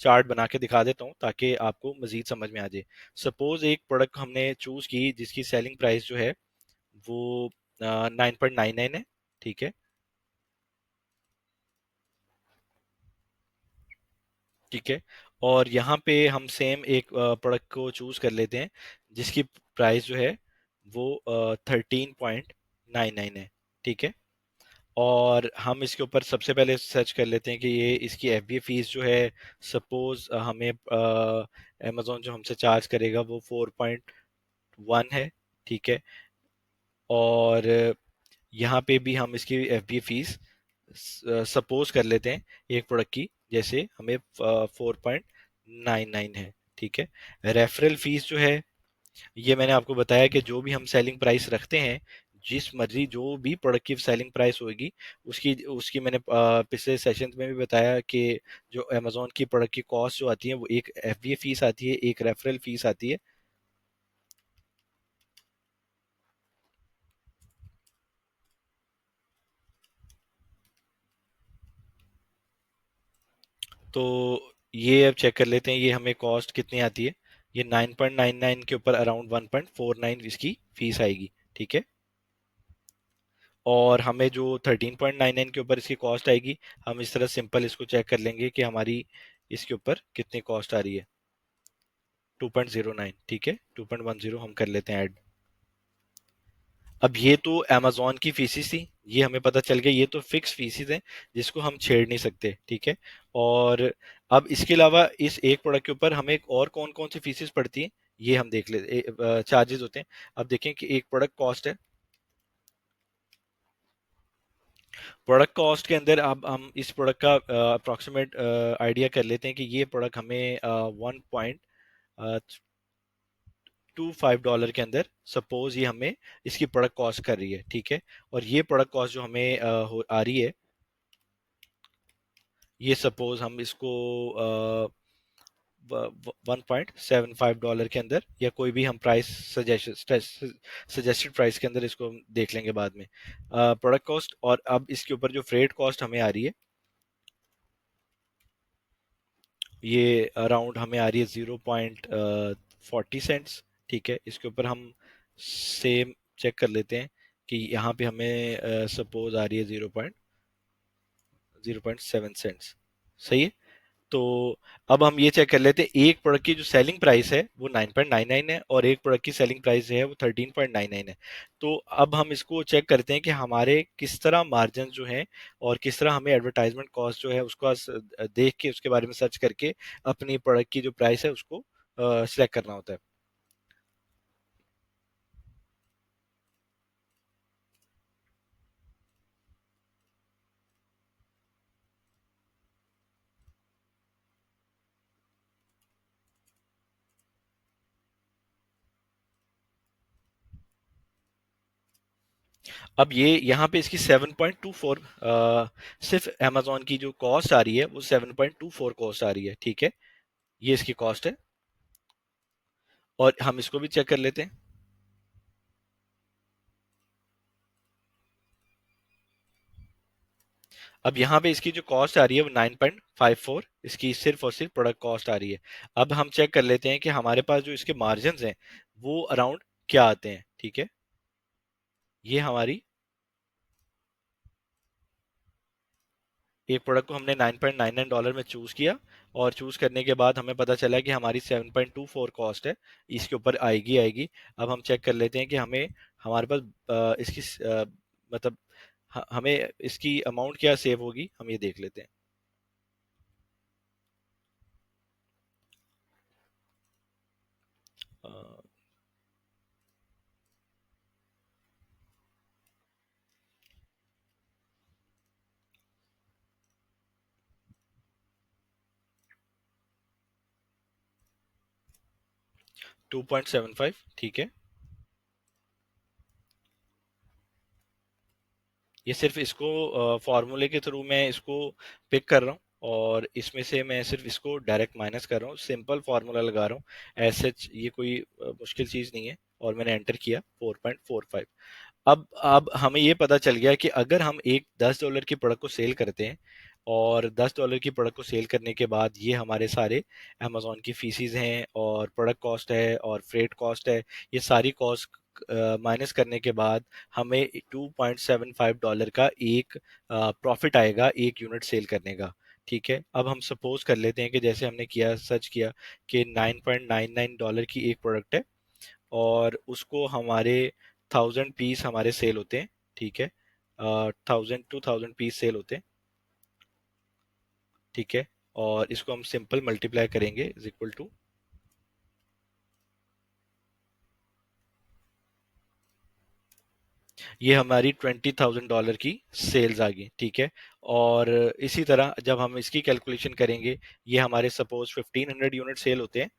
चार्ट बना के दिखा देता हूँ ताकि आपको मजीद समझ में आ जाए। सपोज एक प्रोडक्ट हमने चूज की जिसकी सेलिंग प्राइस जो है वो 9.99 है, ठीक है। ठीक है, और यहाँ पे हम सेम एक प्रोडक्ट को चूज कर लेते हैं जिसकी प्राइस जो है वो 13.99 है, ठीक है। और हम इसके ऊपर सबसे पहले सर्च कर लेते हैं कि ये इसकी एफबीए फीस जो है, सपोज हमें अमेजोन जो हमसे चार्ज करेगा वो 4.1 है, ठीक है। और यहाँ पे भी हम इसकी एफबीए फीस सपोज कर लेते हैं एक प्रोडक्ट की, जैसे हमें 4.99 है, ठीक है। रेफरल फीस जो है, ये मैंने आपको बताया कि जो भी हम सेलिंग प्राइस रखते हैं, जिस मर्जी जो भी प्रोडक्ट की सेलिंग प्राइस होगी, उसकी उसकी मैंने पिछले सेशन में भी बताया कि जो अमेजोन की प्रोडक्ट की कॉस्ट जो आती है वो एक एफबीए फीस आती है, एक रेफरल फीस आती है। तो ये अब चेक कर लेते हैं ये हमें कॉस्ट कितनी आती है। ये 9.99 के ऊपर अराउंड 1.49 इसकी फीस आएगी, ठीक है। और हमें जो 13.99 के ऊपर इसकी कॉस्ट आएगी, हम इस तरह सिंपल इसको चेक कर लेंगे कि हमारी इसके ऊपर कितनी कॉस्ट आ रही है। 2.09, ठीक है, 2.10 हम कर लेते हैं ऐड। अब ये तो अमेजोन की फीसिस थी, ये हमें पता चल गया, ये तो फिक्स फीसिस है जिसको हम छेड़ नहीं सकते, ठीक है। और अब इसके अलावा इस एक प्रोडक्ट के ऊपर हमें और कौन कौन सी फीसिस पड़ती हैं, ये हम देख ले, चार्जेस होते हैं। अब देखें कि एक प्रोडक्ट कॉस्ट है, प्रोडक्ट कॉस्ट के अंदर अब हम इस प्रोडक्ट का अप्रोक्सीमेट आइडिया कर लेते हैं कि ये प्रोडक्ट हमें 1.25 डॉलर के अंदर, सपोज ये हमें इसकी प्रोडक्ट कॉस्ट कर रही है, ठीक है। और ये प्रोडक्ट कॉस्ट जो हमें आ रही है, ये सपोज हम इसको 1.75 डॉलर के अंदर या कोई भी हम प्राइस सजेस्टेड प्राइस के अंदर इसको हम देख लेंगे बाद में, प्रोडक्ट कॉस्ट। और अब इसके ऊपर जो फ्रेट कॉस्ट हमें आ रही है, ये अराउंड हमें आ रही है 0.40 सेंट्स, ठीक है। इसके ऊपर हम सेम चेक कर लेते हैं कि यहाँ पे हमें सपोज आ रही है 0.7 सेंट्स, सही है। तो अब हम ये चेक कर लेते हैं, एक प्रोडक्ट की जो सेलिंग प्राइस है वो 9.99 है और एक प्रोडक्ट की सेलिंग प्राइस है वो 13.99 है। तो अब हम इसको चेक करते हैं कि हमारे किस तरह मार्जिन जो है और किस तरह हमें एडवर्टाइजमेंट कॉस्ट जो है उसको देख के उसके बारे में सर्च करके अपनी प्रोडक्ट की जो प्राइस है उसको सिलेक्ट करना होता है। अब ये यहाँ पे इसकी 7.24, सिर्फ अमेजोन की जो कॉस्ट आ रही है वो 7.24 कॉस्ट आ रही है, ठीक है। ये इसकी कॉस्ट है, और हम इसको भी चेक कर लेते हैं। अब यहाँ पे इसकी जो कॉस्ट आ रही है वो 9.54, इसकी सिर्फ और सिर्फ प्रोडक्ट कॉस्ट आ रही है। अब हम चेक कर लेते हैं कि हमारे पास जो इसके मार्जिन हैं वो अराउंड क्या आते हैं, ठीक है। ये हमारी एक प्रोडक्ट को हमने 9.99 डॉलर में चूज किया, और चूज करने के बाद हमें पता चला कि हमारी 7.24 कॉस्ट है, इसके ऊपर आएगी आएगी। अब हम चेक कर लेते हैं कि हमें हमारे पास इसकी मतलब हमें इसकी अमाउंट क्या सेव होगी, हम ये देख लेते हैं। अ, 2.75, ठीक है। ये सिर्फ इसको फॉर्मूले के थ्रू मैं इसको पिक कर रहा हूँ, और इसमें से मैं सिर्फ इसको डायरेक्ट माइनस कर रहा हूँ, सिंपल फार्मूला लगा रहा हूँ। ऐसे ये कोई मुश्किल चीज़ नहीं है, और मैंने एंटर किया 4.45। अब हमें ये पता चल गया कि अगर हम एक $10 की प्रोडक्ट को सेल करते हैं, और $10 की प्रोडक्ट को सेल करने के बाद ये हमारे सारे अमेजोन की फीसीज हैं, और प्रोडक्ट कॉस्ट है, और फ्रेट कॉस्ट है, ये सारी कॉस्ट माइनस करने के बाद हमें $2.75 का एक प्रॉफिट आएगा एक यूनिट सेल करने का। ठीक है, अब हम सपोज कर लेते हैं कि जैसे हमने किया, सर्च किया कि $9.99 की एक प्रोडक्ट है, और उसको हमारे 1000 पीस हमारे सेल होते हैं। ठीक है, 1000 to 1000 पीस सेल होते हैं। ठीक है, और इसको हम सिंपल मल्टीप्लाई करेंगे इज इक्वल टू, ये हमारी $20,000 की सेल्स आ गई। ठीक है, और इसी तरह जब हम इसकी कैलकुलेशन करेंगे, ये हमारे सपोज 1500 यूनिट सेल होते हैं।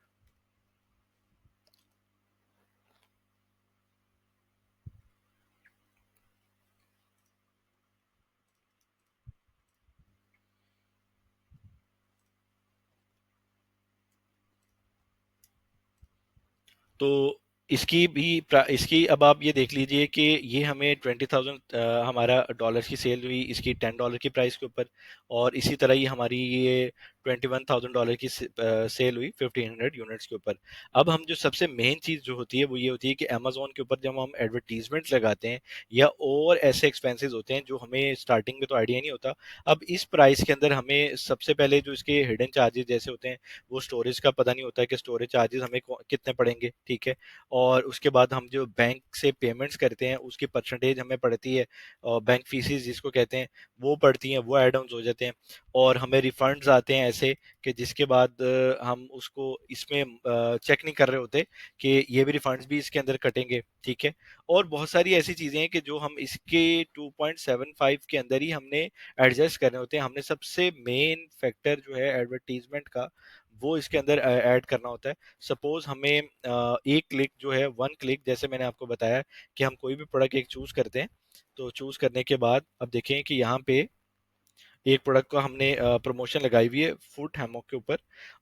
तो इसकी अब आप ये देख लीजिए कि ये हमें 20,000 हमारा डॉलर की सेल हुई इसकी $10 की प्राइस के ऊपर, और इसी तरह ही हमारी ये $21,000 की सेल हुई 1500 यूनिट्स के ऊपर। अब हम जो सबसे मेन चीज़ जो होती है वो ये होती है कि अमेजोन के ऊपर जब हम एडवर्टीजमेंट लगाते हैं, या और ऐसे एक्सपेंसेस होते हैं जो हमें स्टार्टिंग में तो आइडिया नहीं होता। अब इस प्राइस के अंदर हमें सबसे पहले जो इसके हिडन चार्जेस जैसे होते हैं, वो स्टोरेज का पता नहीं होता है कि स्टोरेज चार्जेस हमें कितने पड़ेंगे। ठीक है, और उसके बाद हम जो बैंक से पेमेंट्स करते हैं उसकी परसेंटेज हमें पड़ती है, और बैंक फीसिस जिसको कहते हैं वो पड़ती हैं, वो एड ऑन हो जाते हैं, और हमें रिफंड्स आते हैं ऐसे कि जिसके बाद हम उसको इसमें चेक नहीं कर रहे होते कि ये भी रिफंड्स भी इसके अंदर कटेंगे। ठीक है, और बहुत सारी ऐसी चीजें हैं कि जो हम इसके 2.75 के अंदर ही हमने एडजस्ट करने होते हैं। हमने सबसे मेन फैक्टर जो है एडवर्टीजमेंट का, वो इसके अंदर ऐड करना होता है। सपोज हमें एक क्लिक जो है, वन क्लिक, जैसे मैंने आपको बताया कि हम कोई भी प्रोडक्ट एक चूज करते हैं, तो चूज करने के बाद अब देखें कि यहाँ पे एक प्रोडक्ट का हमने प्रमोशन लगाई हुई है फुट हैमॉक के ऊपर,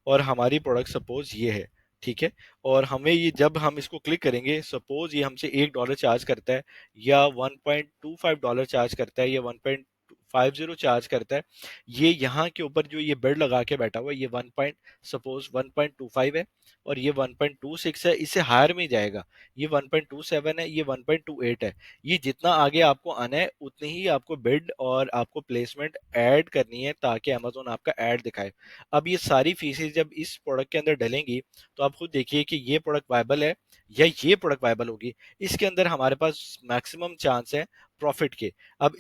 और हमारी प्रोडक्ट सपोज ये है। ठीक है, और हमें ये जब हम इसको क्लिक करेंगे, सपोज ये हमसे $1 चार्ज करता है, या $1.25 चार्ज करता है, या 1.50 चार्ज करता है, ये यहाँ के ऊपर जो ये बेड लगा के बैठा हुआ है, ये सपोज 1.25 है, और ये 1.26 है, इससे हायर में ही जाएगा। ये 1.27 है, ये 1.28 है। ये जितना आगे आपको आना है उतनी ही आपको बिड और आपको प्लेसमेंट ऐड करनी है, ताकि अमेजोन आपका ऐड दिखाए। अब ये सारी फीसेस जब इस प्रोडक्ट के अंदर डलेंगी, तो आप खुद देखिए कि ये प्रोडक्ट वायबल है या ये प्रोडक्ट वायबल होगी। इसके अंदर हमारे पास मैक्सिमम चांस है प्रॉफिट के। अब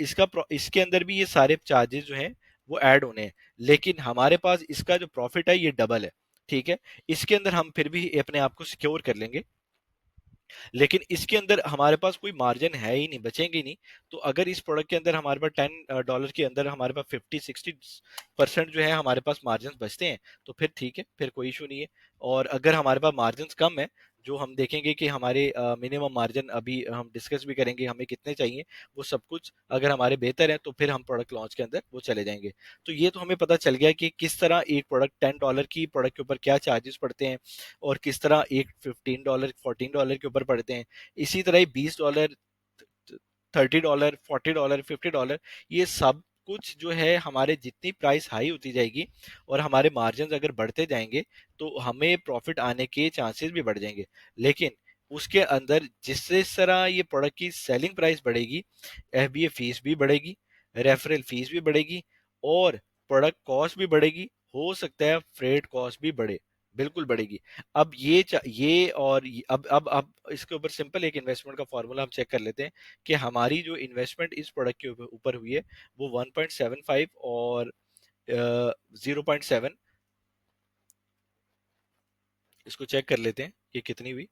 इसके अंदर भी ये सारे चार्जेस जो हैं वो ऐड होने हैं, लेकिन हमारे पास इसका जो प्रॉफिट है ये डबल है। ठीक है, इसके अंदर हम फिर भी अपने आप को सिक्योर कर लेंगे, लेकिन इसके अंदर हमारे पास कोई मार्जिन है ही नहीं, बचेंगे नहीं। तो अगर इस प्रोडक्ट के अंदर हमारे पास $10 के अंदर हमारे पास 50-60% जो है हमारे पास मार्जिन बचते हैं, तो फिर ठीक है, फिर कोई इशू नहीं है। और अगर हमारे पास मार्जिन कम है, जो हम देखेंगे कि हमारे मिनिमम मार्जिन अभी हम डिस्कस भी करेंगे हमें कितने चाहिए, वो सब कुछ अगर हमारे बेहतर है तो फिर हम प्रोडक्ट लॉन्च के अंदर वो चले जाएंगे। तो ये तो हमें पता चल गया कि किस तरह एक प्रोडक्ट $10 की प्रोडक्ट के ऊपर क्या चार्जेस पड़ते हैं, और किस तरह एक $15 $14 के ऊपर पड़ते हैं। इसी तरह ही $20, $30, $40, $50, ये सब कुछ जो है हमारे जितनी प्राइस हाई होती जाएगी और हमारे मार्जिन अगर बढ़ते जाएंगे, तो हमें प्रॉफिट आने के चांसेस भी बढ़ जाएंगे। लेकिन उसके अंदर जिस तरह ये प्रोडक्ट की सेलिंग प्राइस बढ़ेगी, एफबीए फीस भी बढ़ेगी, रेफरल फीस भी बढ़ेगी, और प्रोडक्ट कॉस्ट भी बढ़ेगी। हो सकता है फ्रेट कॉस्ट भी बढ़े, बिल्कुल बढ़ेगी। अब अब इसके ऊपर सिंपल एक इन्वेस्टमेंट का फॉर्मूला हम चेक कर लेते हैं कि हमारी जो इन्वेस्टमेंट इस प्रोडक्ट के ऊपर हुई है वो 1.75 और 0.7, इसको चेक कर लेते हैं कि कितनी हुई।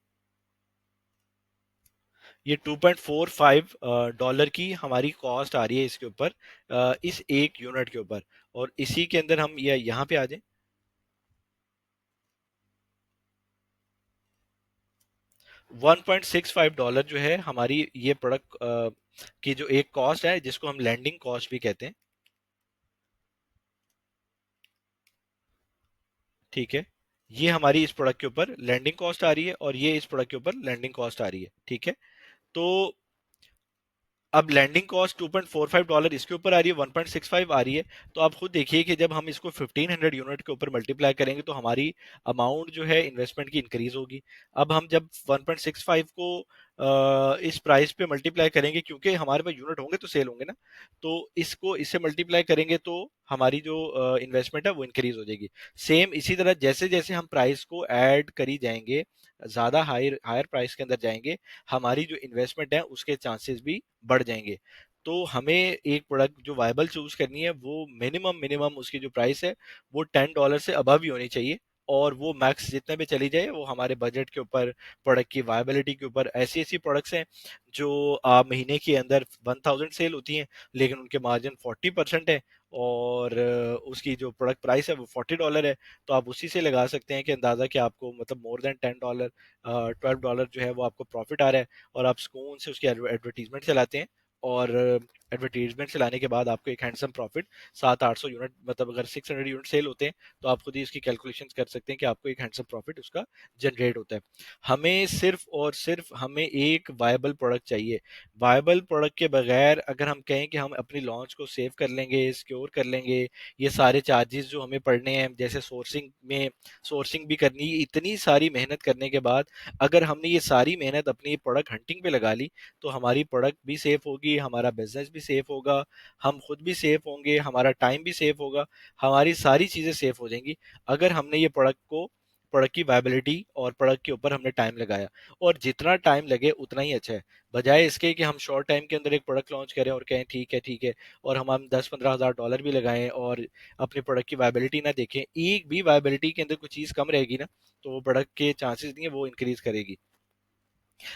ये $2.45 की हमारी कॉस्ट आ रही है इसके ऊपर, इस एक यूनिट के ऊपर। और इसी के अंदर हम ये यहाँ पे आ जाएं। $1.65 जो है हमारी ये प्रोडक्ट की जो एक कॉस्ट है, जिसको हम लैंडिंग कॉस्ट भी कहते हैं। ठीक है, ये हमारी इस प्रोडक्ट के ऊपर लैंडिंग कॉस्ट आ रही है और ये इस प्रोडक्ट के ऊपर लैंडिंग कॉस्ट आ रही है। ठीक है, तो अब लैंडिंग कॉस्ट $2.45 इसके ऊपर आ रही है, 1.65 आ रही है। तो आप खुद देखिए कि जब हम इसको 1500 यूनिट के ऊपर मल्टीप्लाई करेंगे तो हमारी अमाउंट जो है इन्वेस्टमेंट की इंक्रीज होगी। अब हम जब 1.65 को इस प्राइस पे मल्टीप्लाई करेंगे, क्योंकि हमारे पास यूनिट होंगे तो सेल होंगे ना, तो इसको इससे मल्टीप्लाई करेंगे तो हमारी जो इन्वेस्टमेंट है वो इंक्रीज हो जाएगी। सेम इसी तरह जैसे जैसे हम प्राइस को ऐड करी जाएंगे, ज्यादा हायर हायर प्राइस के अंदर जाएंगे, हमारी जो इन्वेस्टमेंट है उसके चांसेस भी बढ़ जाएंगे। तो हमें एक प्रोडक्ट जो वायबल चूज करनी है, वो मिनिमम मिनिमम उसकी जो प्राइस है वो $10 से अबव ही होनी चाहिए। और वो मैक्स जितने भी चली जाए वो हमारे बजट के ऊपर, प्रोडक्ट की वायबिलिटी के ऊपर। ऐसी ऐसी प्रोडक्ट्स हैं जो महीने के अंदर 1000 सेल होती हैं, लेकिन उनके मार्जिन 40% है, और उसकी जो प्रोडक्ट प्राइस है वो $40 है। तो आप उसी से लगा सकते हैं कि अंदाजा कि आपको मतलब मोर देन $10, $12 जो है वो आपको प्रॉफिट आ रहा है। और आप सुकून से उसकी एडवर्टीजमेंट चलाते हैं, और एडवर्टीजमेंट चलाने के बाद आपको एक हैंडसम प्रॉफिट 700-800 यूनिट, मतलब अगर 600 यूनिट सेल होते हैं तो आप खुद ही इसकी कैलकुलेशन कर सकते हैं कि आपको एक हैंडसम प्रॉफिट उसका जनरेट होता है। हमें सिर्फ और सिर्फ हमें एक वायबल प्रोडक्ट चाहिए। वायबल प्रोडक्ट के बगैर अगर हम कहें कि हम अपनी लॉन्च को सेव कर लेंगे, सिक्योर कर लेंगे, ये सारे चार्जेस जो हमें पड़ने हैं, जैसे सोर्सिंग भी करनी, इतनी सारी मेहनत करने के बाद अगर हमने ये सारी मेहनत अपनी प्रोडक्ट हंटिंग पे लगा ली, तो हमारी प्रोडक्ट भी सेफ होगी, हमारा बिजनेस भी सेफ होगा, हम खुद भी सेफ होंगे, हमारा टाइम भी सेफ होगा, हमारी सारी चीजें सेफ हो जाएंगी अगर हमने ये प्रोडक्ट की वायबिलिटी और प्रोडक्ट के ऊपर हमने टाइम लगाया। और जितना टाइम लगे उतना ही अच्छा है, बजाय इसके कि हम शॉर्ट टाइम के अंदर एक प्रोडक्ट लॉन्च करें और कहें ठीक है ठीक है, और हम 10-15 हज़ार डॉलर भी लगाएं और अपने प्रोडक्ट की वायबिलिटी ना देखें, एक भी वायबिलिटी के अंदर कुछ चीज़ कम रहेगी ना, तो वो प्रोडक्ट के चांसेस नहीं है वो इंक्रीज करेगी।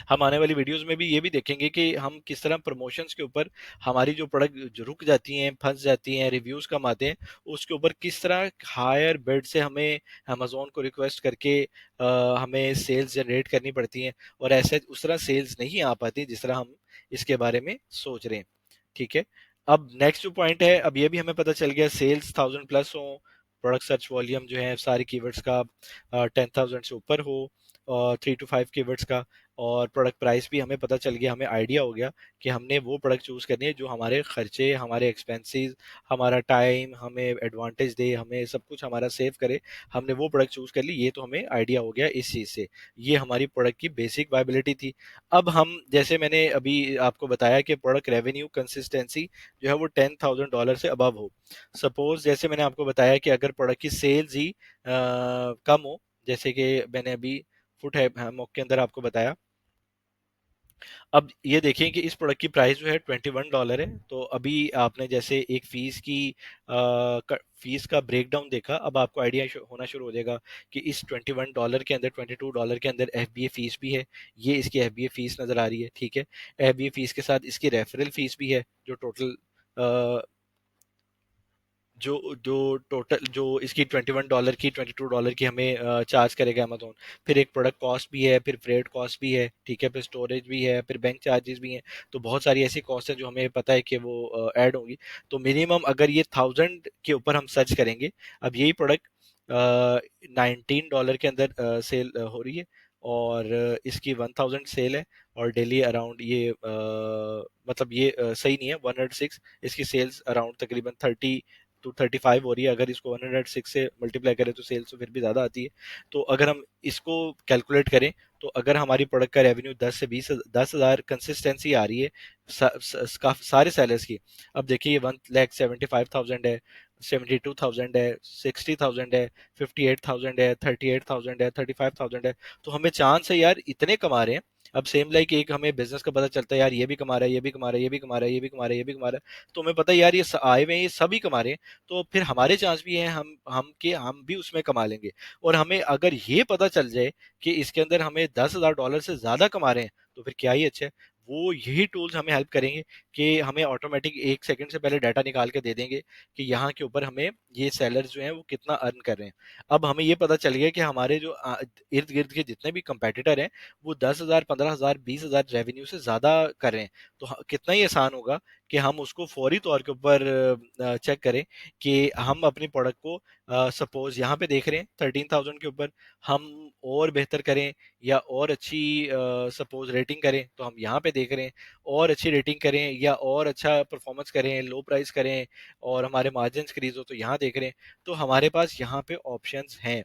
हम आने वाली वीडियोस में भी ये भी देखेंगे कि हम किस तरह प्रमोशंस के ऊपर हमारी जो प्रोडक्ट जो रुक जाती हैं, फंस जाती हैं, रिव्यूज कम आते हैं, उसके ऊपर किस तरह हायर बिड से हमें अमेजोन को रिक्वेस्ट करके हमें सेल्स जनरेट करनी पड़ती हैं, और ऐसे उस तरह सेल्स नहीं आ पाती जिस तरह हम इसके बारे में सोच रहे हैं। ठीक है, अब नेक्स्ट जो पॉइंट है, अब ये भी हमें पता चल गया सेल्स 1000+ हो, प्रोडक्ट सर्च वॉल्यूम जो है सारी कीवर्ड्स का 10,000 से ऊपर हो, और 3 to 5 कीवर्ड्स का, और प्रोडक्ट प्राइस भी हमें पता चल गया, हमें आइडिया हो गया कि हमने वो प्रोडक्ट चूज करनी है जो हमारे खर्चे, हमारे एक्सपेंसेस, हमारा टाइम हमें एडवांटेज दे, हमें सब कुछ हमारा सेव करे। हमने वो प्रोडक्ट चूज कर ली, ये तो हमें आइडिया हो गया इस चीज से। ये हमारी प्रोडक्ट की बेसिक वायबिलिटी थी। अब हम, जैसे मैंने अभी आपको बताया कि प्रोडक्ट रेवेन्यू कंसिस्टेंसी जो है वो $10,000 से अबव हो। सपोज जैसे मैंने आपको बताया कि अगर प्रोडक्ट की सेल्स ही कम हो, जैसे कि मैंने अभी फुट है मॉक के अंदर आपको बताया। अब ये देखिए कि इस प्रोडक्ट की प्राइस जो है $21 है। तो अभी आपने जैसे एक फीस का ब्रेकडाउन देखा, अब आपको आइडिया होना शुरू हो जाएगा कि इस $21 के अंदर, $22 के अंदर एफबीए फीस भी है। ये इसकी एफबीए फीस नजर आ रही है। ठीक है, एफबीए फीस के साथ इसकी रेफरल फीस भी है, जो टोटल जो जो टोटल जो इसकी $21 की, $22 की हमें चार्ज करेगा अमेजोन। फिर एक प्रोडक्ट कॉस्ट भी है, फिर फ्रेट कॉस्ट भी है, ठीक है, फिर स्टोरेज भी है, फिर बैंक चार्जेस भी हैं। तो बहुत सारी ऐसी कॉस्ट है जो हमें पता है कि वो ऐड होंगी। तो मिनिमम अगर ये 1000 के ऊपर हम सर्च करेंगे, अब यही प्रोडक्ट $19 के अंदर सेल हो रही है, और इसकी 1000 सेल है, और डेली अराउंड ये मतलब ये सही नहीं है, 106 इसकी सेल्स अराउंड तकरीबन 30 to 35 हो रही है। अगर इसको 106 से मल्टीप्लाई करें तो सेल्स तो फिर भी ज़्यादा आती है। तो अगर हम इसको कैलकुलेट करें, तो अगर हमारी प्रोडक्ट का रेवेन्यू 10 कंसिस्टेंसी आ रही है सारे सेलर्स की। अब देखिए 1,75,000 है, 72,000 है, 60,000 है, 58,000 है, 38,000 है, 35,000 है। तो हमें चांस है यार, इतने कमा रहे हैं। अब सेम लाइक एक हमें बिजनेस का पता चलता है यार, ये भी कमा रहा है, ये भी कमा रहा है, ये भी कमा रहा है, ये भी कमा रहा है, ये भी कमा रहा है, तो हमें पता है यार ये आए हुए हैं, ये सभी कमा रहे हैं। तो फिर हमारे चांस भी हैं हम भी उसमें कमा लेंगे। और हमें अगर ये पता चल जाए कि इसके अंदर हमें $10,000 से ज्यादा कमा रहे हैं, तो फिर क्या ही अच्छा है। वो यही टूल्स हमें हेल्प करेंगे कि हमें ऑटोमेटिक 1 सेकंड से पहले डाटा निकाल के दे देंगे कि यहाँ के ऊपर हमें ये सेलर्स जो हैं वो कितना अर्न कर रहे हैं। अब हमें ये पता चल गया कि हमारे जो इर्द गिर्द के जितने भी कंपेटिटर हैं वो 10,000, 15,000, 20,000 रेवेन्यू से ज़्यादा कर रहे हैं। तो कितना ही आसान होगा कि हम उसको फौरी तौर के ऊपर चेक करें कि हम अपनी प्रोडक्ट को सपोज यहाँ पे देख रहे हैं 13,000 के ऊपर, हम और बेहतर करें या और अच्छी सपोज रेटिंग करें तो हम यहाँ पे देख रहे हैं, और अच्छी रेटिंग करें या और अच्छा परफॉर्मेंस करें, लो प्राइस करें और हमारे मार्जिन क्रीज हो तो यहाँ देख रहे हैं। तो हमारे पास यहाँ पे ऑप्शंस हैं।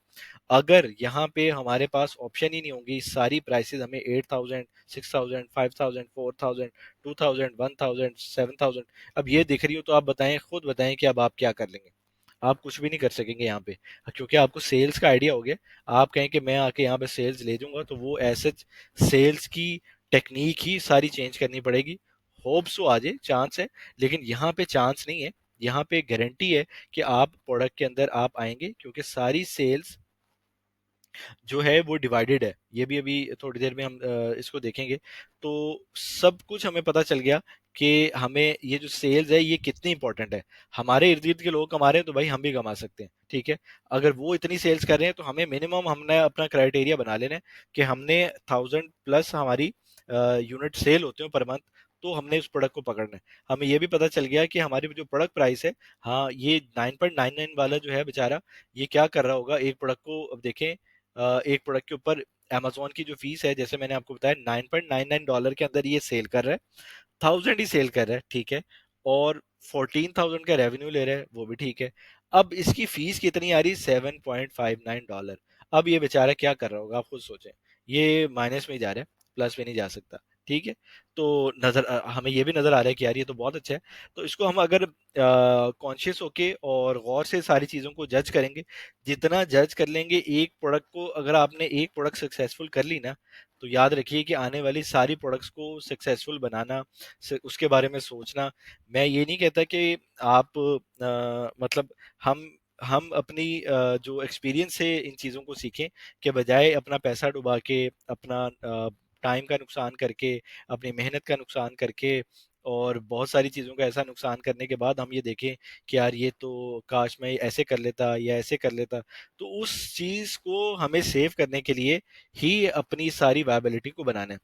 अगर यहाँ पे हमारे पास ऑप्शन ही नहीं होंगी, सारी प्राइसेस हमें 8,000, 6,000, 5,000, 4,000, 2,000, 1,000, 7,000 अब ये दिख रही हो, तो आप बताएं, खुद बताएं कि अब आप क्या कर लेंगे। आप कुछ भी नहीं कर सकेंगे यहाँ पे, क्योंकि आपको सेल्स का आइडिया हो गया। आप कहें कि मैं आके यहाँ पे सेल्स ले जाऊंगा, तो वो ऐसे सेल्स की टेक्निक ही सारी चेंज करनी पड़ेगी। होप्स आ जाए, चांस है, लेकिन यहाँ पे चांस नहीं है। यहाँ पे गारंटी है कि आप प्रोडक्ट के अंदर आप आएंगे, क्योंकि सारी सेल्स जो है वो डिवाइडेड है। ये भी अभी थोड़ी देर में हम इसको देखेंगे। तो सब कुछ हमें पता चल गया कि हमें ये जो सेल्स है ये कितनी इंपॉर्टेंट है। हमारे इर्द गिर्द के लोग कमा रहे हैं तो भाई हम भी कमा सकते हैं, ठीक है। अगर वो इतनी सेल्स कर रहे हैं तो हमें मिनिमम, हमने अपना क्राइटेरिया बना लेना है कि हमने 1,000+ हमारी यूनिट सेल होते हो पर मंथ, तो हमने उस प्रोडक्ट को पकड़ना है। हमें ये भी पता चल गया कि हमारी जो प्रोडक्ट प्राइस है, हाँ, ये 9.99 वाला जो है बेचारा, ये क्या कर रहा होगा एक प्रोडक्ट को। अब देखें, एक प्रोडक्ट के ऊपर अमेजोन की जो फीस है, जैसे मैंने आपको बताया, $9.99 के अंदर ये सेल कर रहा है, 1,000 ही सेल कर रहा है, ठीक है। और 14,000 का रेवेन्यू ले रहा है, वो भी ठीक है। अब इसकी फीस कितनी आ रही है? $7.59। अब ये बेचारा क्या कर रहा होगा, आप खुद सोचें। ये माइनस में ही जा रहा है, प्लस में नहीं जा सकता, ठीक है। तो हमें ये भी नजर आ रहा है कि यार ये तो बहुत अच्छा है। तो इसको हम अगर कॉन्शियस होके और गौर से सारी चीजों को जज करेंगे, जितना जज कर लेंगे एक प्रोडक्ट को, अगर आपने एक प्रोडक्ट सक्सेसफुल कर ली ना, तो याद रखिए कि आने वाली सारी प्रोडक्ट्स को सक्सेसफुल बनाना, उसके बारे में सोचना। मैं ये नहीं कहता कि आप मतलब हम अपनी जो एक्सपीरियंस से इन चीज़ों को सीखें, के बजाय अपना पैसा डुबा के, अपना टाइम का नुकसान करके, अपनी मेहनत का नुकसान करके और बहुत सारी चीज़ों का ऐसा नुकसान करने के बाद हम ये देखें कि यार ये तो काश मैं ऐसे कर लेता या ऐसे कर लेता। तो उस चीज़ को हमें सेव करने के लिए ही अपनी सारी वायबिलिटी को बनाना है।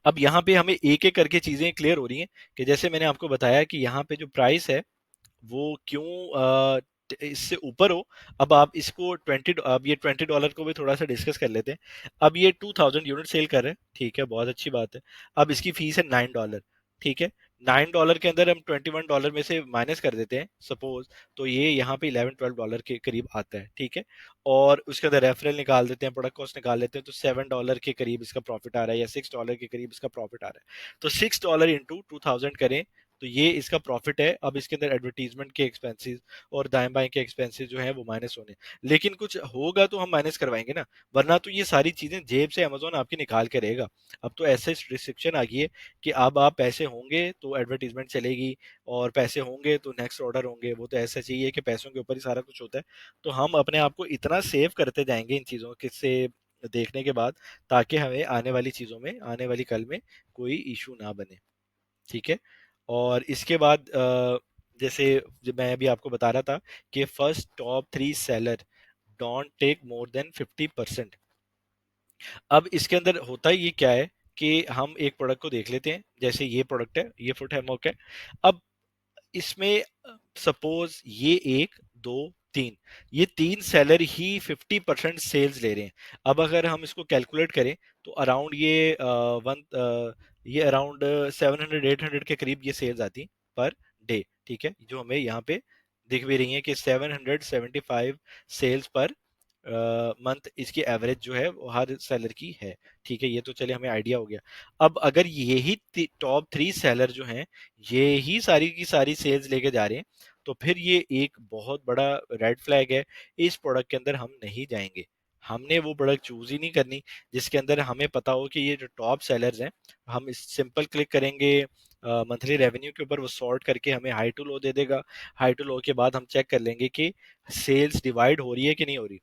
अब यहाँ पे हमें एक एक करके चीजें क्लियर हो रही हैं कि जैसे मैंने आपको बताया कि यहाँ पे जो प्राइस है वो क्यों इससे ऊपर हो। अब आप इसको 20, अब ये $20 को भी थोड़ा सा डिस्कस कर लेते हैं। अब ये 2,000 यूनिट सेल कर रहे हैं, ठीक है, बहुत अच्छी बात है। अब इसकी फीस है $9, ठीक है। $9 के अंदर हम $21 में से माइनस कर देते हैं सपोज, तो ये यहाँ पे $11-12 के करीब आता है, ठीक है। और उसके अंदर रेफरल निकाल देते हैं, प्रोडक्ट कॉस्ट निकाल लेते हैं, तो $7 के करीब इसका प्रॉफिट आ रहा है या $6 के करीब इसका प्रॉफिट आ रहा है। तो $6 इंटू 2,000 करें तो ये इसका प्रॉफिट है। अब इसके अंदर एडवर्टीजमेंट के एक्सपेंसेस और दाएं बाएं के एक्सपेंसेस जो है वो माइनस होने, लेकिन कुछ होगा तो हम माइनस करवाएंगे ना, वरना तो ये सारी चीजें जेब से अमेजोन आपकी निकाल के रहेगा। अब तो ऐसे रिस्ट्रिक्शन आ गई है कि अब आप पैसे होंगे तो एडवर्टीजमेंट चलेगी, और पैसे होंगे तो नेक्स्ट ऑर्डर होंगे। वो तो ऐसा चाहिए कि पैसों के ऊपर ही सारा कुछ होता है। तो हम अपने आप को इतना सेव करते जाएंगे इन चीजों के से देखने के बाद, ताकि हमें आने वाली चीजों में, आने वाली कल में कोई इशू ना बने, ठीक है। और इसके बाद जैसे जब मैं अभी आपको बता रहा था कि first top 3 seller don't take more than 50%। अब इसके अंदर होता ही ये क्या है कि हम एक प्रोडक्ट को देख लेते हैं, जैसे ये प्रोडक्ट है, ये फुट हैमॉक है। अब इसमें सपोज ये 1, 2, 3, ये 3 सेलर ही 50% सेल्स ले रहे हैं। अब अगर हम इसको कैलकुलेट करें तो अराउंड ये अराउंड 700-800 के करीब ये सेल्स आती पर डे, ठीक है। जो हमें यहाँ पे दिख भी रही है कि 775 सेल्स पर मंथ इसकी एवरेज जो है वो हर सेलर की है, ठीक है। ये तो चले हमें आइडिया हो गया। अब अगर यही टॉप 3 सेलर जो हैं ये ही सारी की सारी सेल्स लेके जा रहे हैं, तो फिर ये एक बहुत बड़ा रेड फ्लैग है। इस प्रोडक्ट के अंदर हम नहीं जाएंगे। हमने वो प्रोडक्ट चूज ही नहीं करनी जिसके अंदर हमें पता हो कि ये जो टॉप सेलर्स हैं, हम इस सिंपल क्लिक करेंगे मंथली रेवेन्यू के ऊपर, वो सॉर्ट करके हमें हाई टू लो दे देगा। हाई टू लो के बाद हम चेक कर लेंगे कि सेल्स डिवाइड हो रही है कि नहीं हो रही।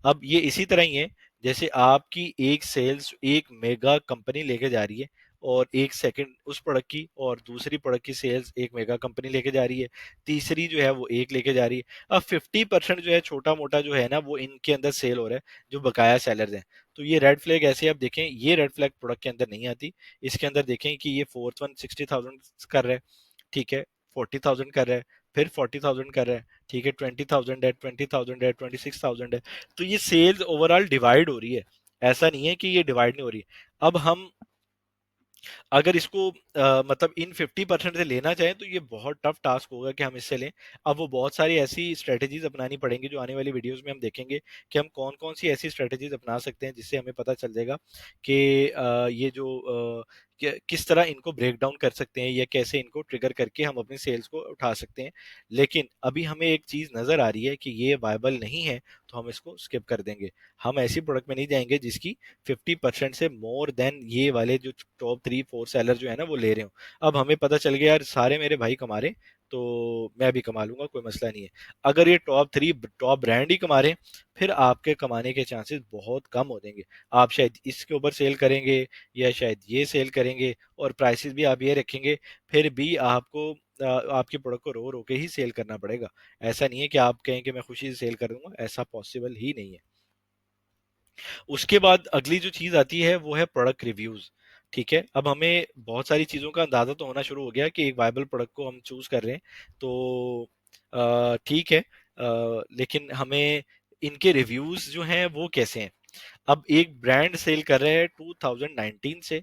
अब ये इसी तरह ही है जैसे आपकी एक सेल्स एक मेगा कंपनी लेके जा रही है, और एक सेकंड उस प्रोडक्ट की, और दूसरी प्रोडक्ट की सेल्स एक मेगा कंपनी लेके जा रही है, तीसरी जो है वो एक लेके जा रही है। अब 50% जो है छोटा मोटा जो है ना वो इनके अंदर सेल हो रहा है, जो बकाया सेलर्स हैं। तो ये रेड फ्लैग ऐसे आप देखें, ये रेड फ्लैग प्रोडक्ट के अंदर नहीं आती। इसके अंदर देखें कि ये फोर्थ वन 60,000 कर रहा है, ठीक है, 40,000 कर रहा है, फिर 40,000 कर रहा है, ठीक है, 20,000 है, 20,000 है, 26,000 है। तो ये सेल्स ओवरऑल डिवाइड हो रही है, ऐसा नहीं है कि ये डिवाइड नहीं हो रही। अब हम अगर इसको मतलब इन 50% से लेना चाहें तो ये बहुत टफ टास्क होगा कि हम इससे लें। अब वो बहुत सारी ऐसी स्ट्रेटेजीज अपनानी पड़ेंगी जो आने वाली वीडियोस में हम देखेंगे कि हम कौन कौन सी ऐसी स्ट्रेटेजीज अपना सकते हैं जिससे हमें पता चल जाएगा कि ये जो किस तरह इनको ब्रेक डाउन कर सकते हैं या कैसे इनको ट्रिगर करके हम अपनी सेल्स को उठा सकते हैं। लेकिन अभी हमें एक चीज नजर आ रही है कि ये वायबल नहीं है, तो हम इसको स्किप कर देंगे। हम ऐसी प्रोडक्ट में नहीं जाएंगे जिसकी 50% से मोर देन ये वाले जो टॉप 3 4 सेलर जो है ना वो ले रहे हो। अब हमें पता चल गया यार सारे मेरे भाई कमा रहे हैं, तो मैं भी कमा लूंगा, कोई मसला नहीं है। अगर ये टॉप ब्रांड ही कमा रहे हैं, फिर आपके कमाने के चांसेस बहुत कम हो जाएंगे। आप शायद इसके ऊपर सेल करेंगे या शायद ये सेल करेंगे और प्राइसेस भी आप ये रखेंगे, फिर भी आपको आपकी प्रोडक्ट को रो रो के ही सेल करना पड़ेगा। ऐसा नहीं है कि आप कहें कि मैं खुशी से सेल कर दूंगा, ऐसा पॉसिबल ही नहीं है। उसके बाद अगली जो चीज आती है वो है प्रोडक्ट रिव्यूज। ठीक है, अब हमें बहुत सारी चीजों का अंदाजा तो होना शुरू हो गया कि एक वायबल प्रोडक्ट को हम चूज कर रहे हैं, तो ठीक है, लेकिन हमें इनके रिव्यूज जो हैं वो कैसे हैं। अब एक ब्रांड सेल कर रहे हैं 2019 से,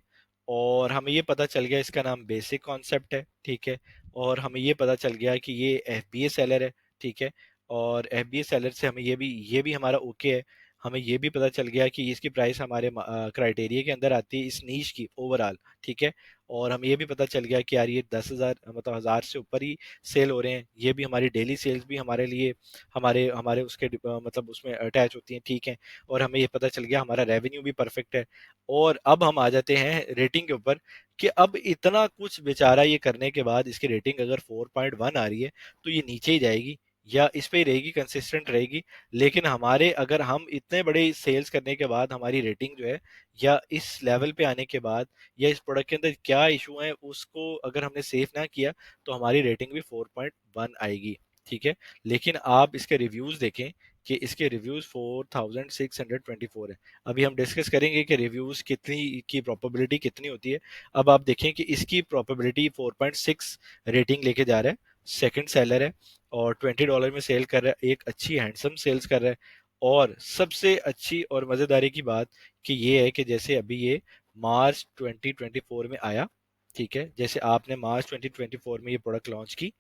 और हमें ये पता चल गया इसका नाम बेसिक कॉन्सेप्ट है, ठीक है, और हमें ये पता चल गया कि ये एफबीए सेलर है, ठीक है, और एफबीए सेलर से हमें ये भी हमारा ओके है। हमें ये भी पता चल गया कि इसकी प्राइस हमारे क्राइटेरिया के अंदर आती है इस नीश की ओवरऑल, ठीक है, और हमें ये भी पता चल गया कि यार ये 10,000 मतलब 1,000 से ऊपर ही सेल हो रहे हैं, ये भी हमारी डेली सेल्स भी हमारे लिए हमारे हमारे उसके मतलब उसमें अटैच होती हैं, ठीक है, और हमें ये पता चल गया हमारा रेवेन्यू भी परफेक्ट है। और अब हम आ जाते हैं रेटिंग के ऊपर, कि अब इतना कुछ बेचारा ये करने के बाद इसकी रेटिंग अगर 4.1 आ रही है, तो ये नीचे ही जाएगी या इस पे ही रहेगी, कंसिस्टेंट रहेगी। लेकिन हमारे अगर हम इतने बड़े सेल्स करने के बाद हमारी रेटिंग जो है, या इस लेवल पे आने के बाद, या इस प्रोडक्ट के अंदर क्या इशू है उसको अगर हमने सेफ ना किया, तो हमारी रेटिंग भी 4.1 आएगी, ठीक है। लेकिन आप इसके रिव्यूज देखें कि इसके रिव्यूज 4,624 है। अभी हम डिस्कस करेंगे कि रिव्यूज कितनी की प्रोबेबिलिटी कितनी होती है। अब आप देखें कि इसकी प्रोबेबिलिटी 4.6 रेटिंग लेके जा रहा है, सेकंड सेलर है, और $20 में सेल कर रहा है, एक अच्छी हैंडसम सेल्स कर रहा है। और सबसे अच्छी और मजेदारी की बात कि ये है कि जैसे अभी ये मार्च 2024 में आया, ठीक है, जैसे आपने मार्च 2024 में ये प्रोडक्ट लॉन्च की,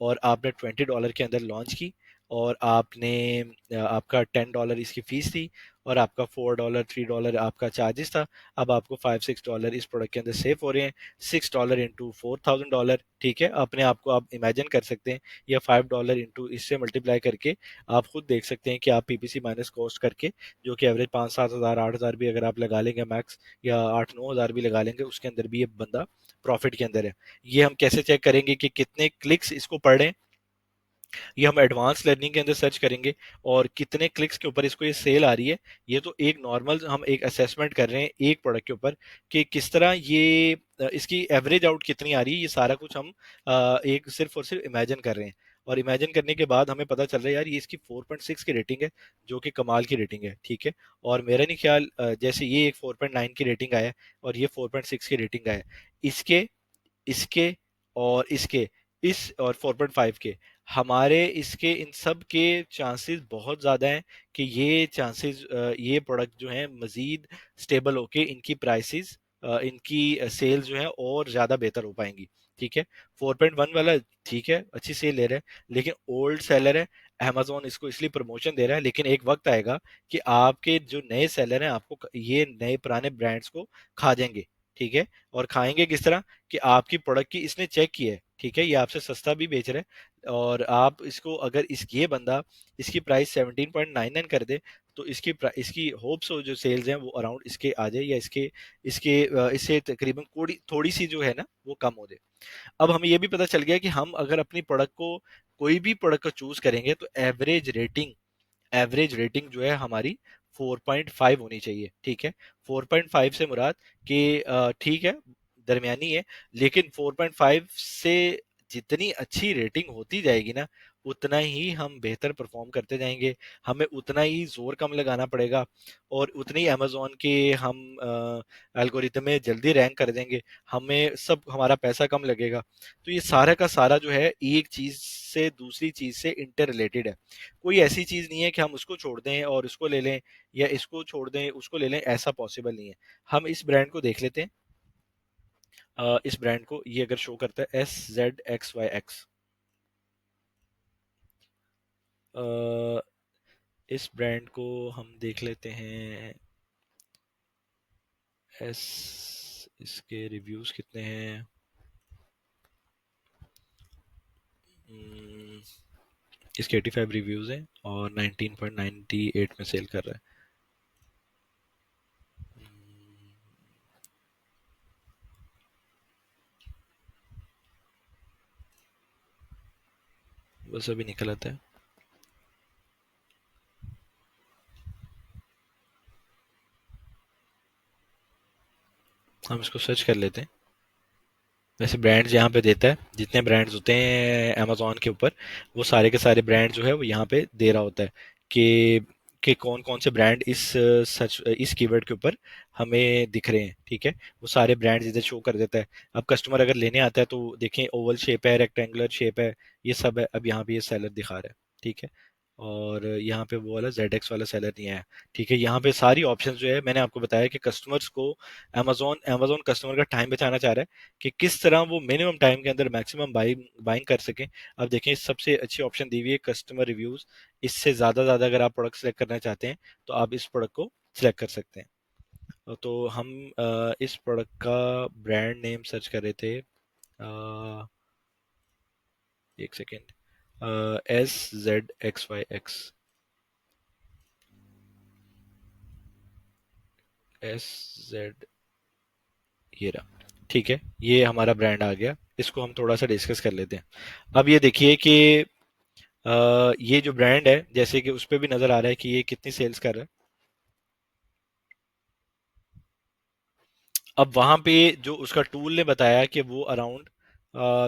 और आपने $20 के अंदर लॉन्च की, और आपने आपका $10 इसकी फीस थी, और आपका $4 $3 आपका चार्जेस था। अब आपको $5 6 इस प्रोडक्ट के अंदर सेव हो रहे हैं, $6 इंटू $4,000, ठीक है, अपने आप को आप इमेजिन कर सकते हैं, या $5 इंटू इससे मल्टीप्लाई करके आप खुद देख सकते हैं कि आप पीपीसी माइनस कॉस्ट करके, जो कि एवरेज 5 7 हज़ार 8 हज़ार भी अगर आप लगा लेंगे मैक्स, या 8 9 हज़ार भी लगा लेंगे, उसके अंदर भी ये बंदा प्रॉफिट के अंदर है। ये हम कैसे चेक करेंगे कि कितने क्लिक्स इसको पढ़ रहे हैं? ये हम एडवांस लर्निंग के अंदर सर्च करेंगे, और कितने क्लिक्स के ऊपर इसको ये सेल आ रही है। ये तो एक नॉर्मल हम एक असेसमेंट कर रहे हैं एक प्रोडक्ट के ऊपर, कि किस तरह ये इसकी एवरेज आउट कितनी आ रही है, ये सारा कुछ हम एक सिर्फ और सिर्फ इमेजिन कर रहे हैं। और इमेजिन करने के बाद हमें पता चल रहा है यार ये इसकी 4.6 की रेटिंग है, जो कि कमाल की रेटिंग है, ठीक है। और मेरा नहीं ख्याल जैसे ये एक 4.9 की रेटिंग आया है, और ये 4.6 की रेटिंग आया है, इसके इसके और इसके इस और 4.5 के, हमारे इसके इन सब के चांसेस बहुत ज़्यादा हैं कि ये चांसेस ये प्रोडक्ट जो हैं मज़ीद स्टेबल होके इनकी प्राइसेस इनकी सेल जो है और ज़्यादा बेहतर हो पाएंगी, ठीक है। 4.1 वाला ठीक है, अच्छी सेल ले रहा है, लेकिन ओल्ड सेलर है। अमेजोन इसको इसलिए प्रमोशन दे रहा है, लेकिन एक वक्त आएगा कि आपके जो नए सेलर हैं आपको ये नए पुराने ब्रांड्स को खा जाएंगे, ठीक है। और खाएंगे किस तरह, कि आपकी प्रोडक्ट की इसने चेक की है, ठीक है, ये आपसे सस्ता भी बेच रहा है, और आप इसको अगर इस ये बंदा इसकी प्राइस 17.99 कर दे, तो इसकी होप्स जो सेल्स हैं वो अराउंड इसके आ जाए, या इसके इसके इससे तकरीबन थोड़ी थोड़ी सी जो है ना वो कम हो जाए। अब हमें ये भी पता चल गया कि हम अगर अपनी प्रोडक्ट को कोई भी प्रोडक्ट को चूज करेंगे, तो एवरेज रेटिंग जो है हमारी 4.5 होनी चाहिए, ठीक है। 4.5 से मुराद कि ठीक है, दरमियानी है, लेकिन 4.5 से जितनी अच्छी रेटिंग होती जाएगी ना, उतना ही हम बेहतर परफॉर्म करते जाएंगे, हमें उतना ही जोर कम लगाना पड़ेगा, और उतनी अमेजोन के हम एल्गोरिथम में जल्दी रैंक कर देंगे, हमें सब हमारा पैसा कम लगेगा। तो ये सारा का सारा जो है एक चीज से दूसरी चीज से इंटर रिलेटेड है। कोई ऐसी चीज नहीं है कि हम उसको छोड़ दें और उसको ले लें, या इसको छोड़ दें उसको ले लें, ऐसा पॉसिबल नहीं है। हम इस ब्रांड को देख लेते हैं। इस ब्रांड को ये अगर शो करता है SZXYX, इस ब्रांड को हम देख लेते हैं। एस इसके रिव्यूज कितने हैं? हम्म, इसके 85 रिव्यूज हैं और 19.98 में सेल कर रहा है। बस अभी निकल आता है। हम इसको सर्च कर लेते हैं। वैसे ब्रांड्स यहाँ पे देता है, जितने ब्रांड्स होते हैं अमेजोन के ऊपर, वो सारे के सारे ब्रांड जो है वो यहाँ पे दे रहा होता है कि कौन कौन से ब्रांड इस सर्च इस कीवर्ड के ऊपर हमें दिख रहे हैं। ठीक है, वो सारे ब्रांड्स इधर शो कर देता है। अब कस्टमर अगर लेने आता है तो देखें, ओवल शेप है, रेक्टेंगुलर शेप है, ये सब है। अब यहाँ पे ये सेलर दिखा रहा है। ठीक है, और यहाँ पे वो वाला ZX वाला सेलर नहीं आया। ठीक है, यहाँ पे सारी ऑप्शंस जो है मैंने आपको बताया कि कस्टमर्स को अमेजोन अमेजोन कस्टमर का टाइम बचाना चाह रहा है कि किस तरह वो मिनिमम टाइम के अंदर मैक्सिमम बाइंग बाइंग कर सकें। अब देखें, सबसे अच्छी ऑप्शन दी हुई है कस्टमर रिव्यूज। इससे ज़्यादा अगर आप प्रोडक्ट सेलेक्ट करना चाहते हैं तो आप इस प्रोडक्ट को सिलेक्ट कर सकते हैं। तो हम इस प्रोडक्ट का ब्रांड नेम सर्च कर रहे थे। एक सेकेंड। SZXYX, SZ, ये रहा। ठीक है, ये हमारा ब्रांड आ गया। इसको हम थोड़ा सा डिस्कस कर लेते हैं। अब ये देखिए कि ये जो ब्रांड है, जैसे कि उस पे भी नजर आ रहा है कि ये कितनी सेल्स कर रहा है। अब वहां पे जो उसका टूल ने बताया कि वो अराउंड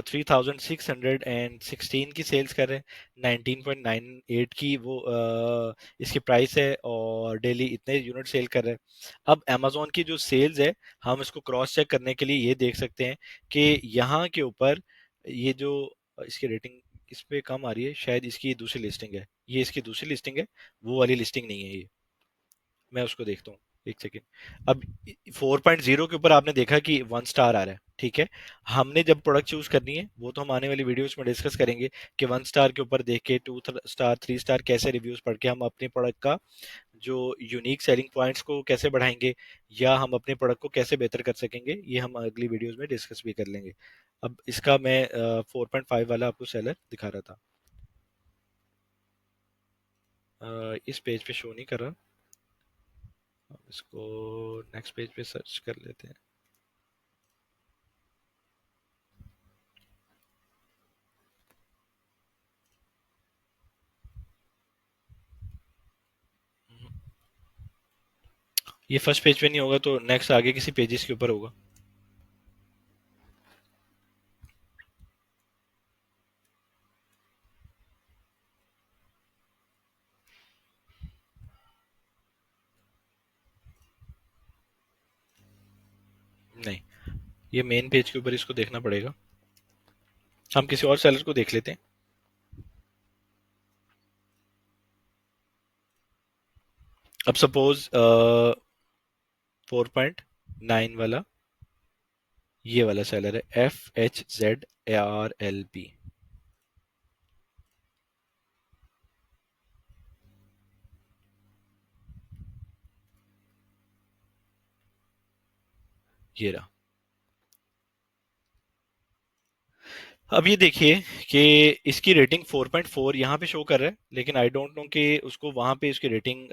3616 की सेल्स कर रहे हैं। 19.98 की वो इसकी प्राइस है, और डेली इतने यूनिट सेल कर रहे हैं। अब अमेजोन की जो सेल्स है, हम इसको क्रॉस चेक करने के लिए ये देख सकते हैं कि यहाँ के ऊपर ये जो इसकी रेटिंग इस पे कम आ रही है, शायद इसकी दूसरी लिस्टिंग है। ये इसकी दूसरी लिस्टिंग है, वो वाली लिस्टिंग नहीं है ये। मैं उसको देखता हूँ, एक सेकेंड। अब 4.0 के ऊपर आपने देखा कि 1 स्टार आ रहा है। ठीक है, हमने जब प्रोडक्ट चूज करनी है वो तो हम आने वाली वीडियोस में डिस्कस करेंगे कि 1 स्टार के ऊपर देख के 2 स्टार 3 स्टार कैसे रिव्यूज पढ़ के हम अपने प्रोडक्ट का जो यूनिक सेलिंग पॉइंट्स को कैसे बढ़ाएंगे, या हम अपने प्रोडक्ट को कैसे बेहतर कर सकेंगे, ये हम अगली वीडियोस में डिस्कस भी कर लेंगे। अब इसका मैं 4.5 वाला आपको सेलर दिखा रहा था। इस पेज पे शो नहीं कर रहा। अब इसको नेक्स्ट पेज पे सर्च कर लेते हैं। ये फर्स्ट पेज पे नहीं होगा तो नेक्स्ट आगे किसी पेजेस के ऊपर होगा। नहीं, ये मेन पेज के ऊपर इसको देखना पड़ेगा। हम किसी और सेलर को देख लेते हैं। अब सपोज 4.9 वाला ये वाला सेलर है, FHZARLP। ये रहा। अब ये देखिए कि इसकी रेटिंग 4.4 यहाँ पे शो कर रहा है, लेकिन आई डोंट नो कि उसको वहां पे इसकी रेटिंग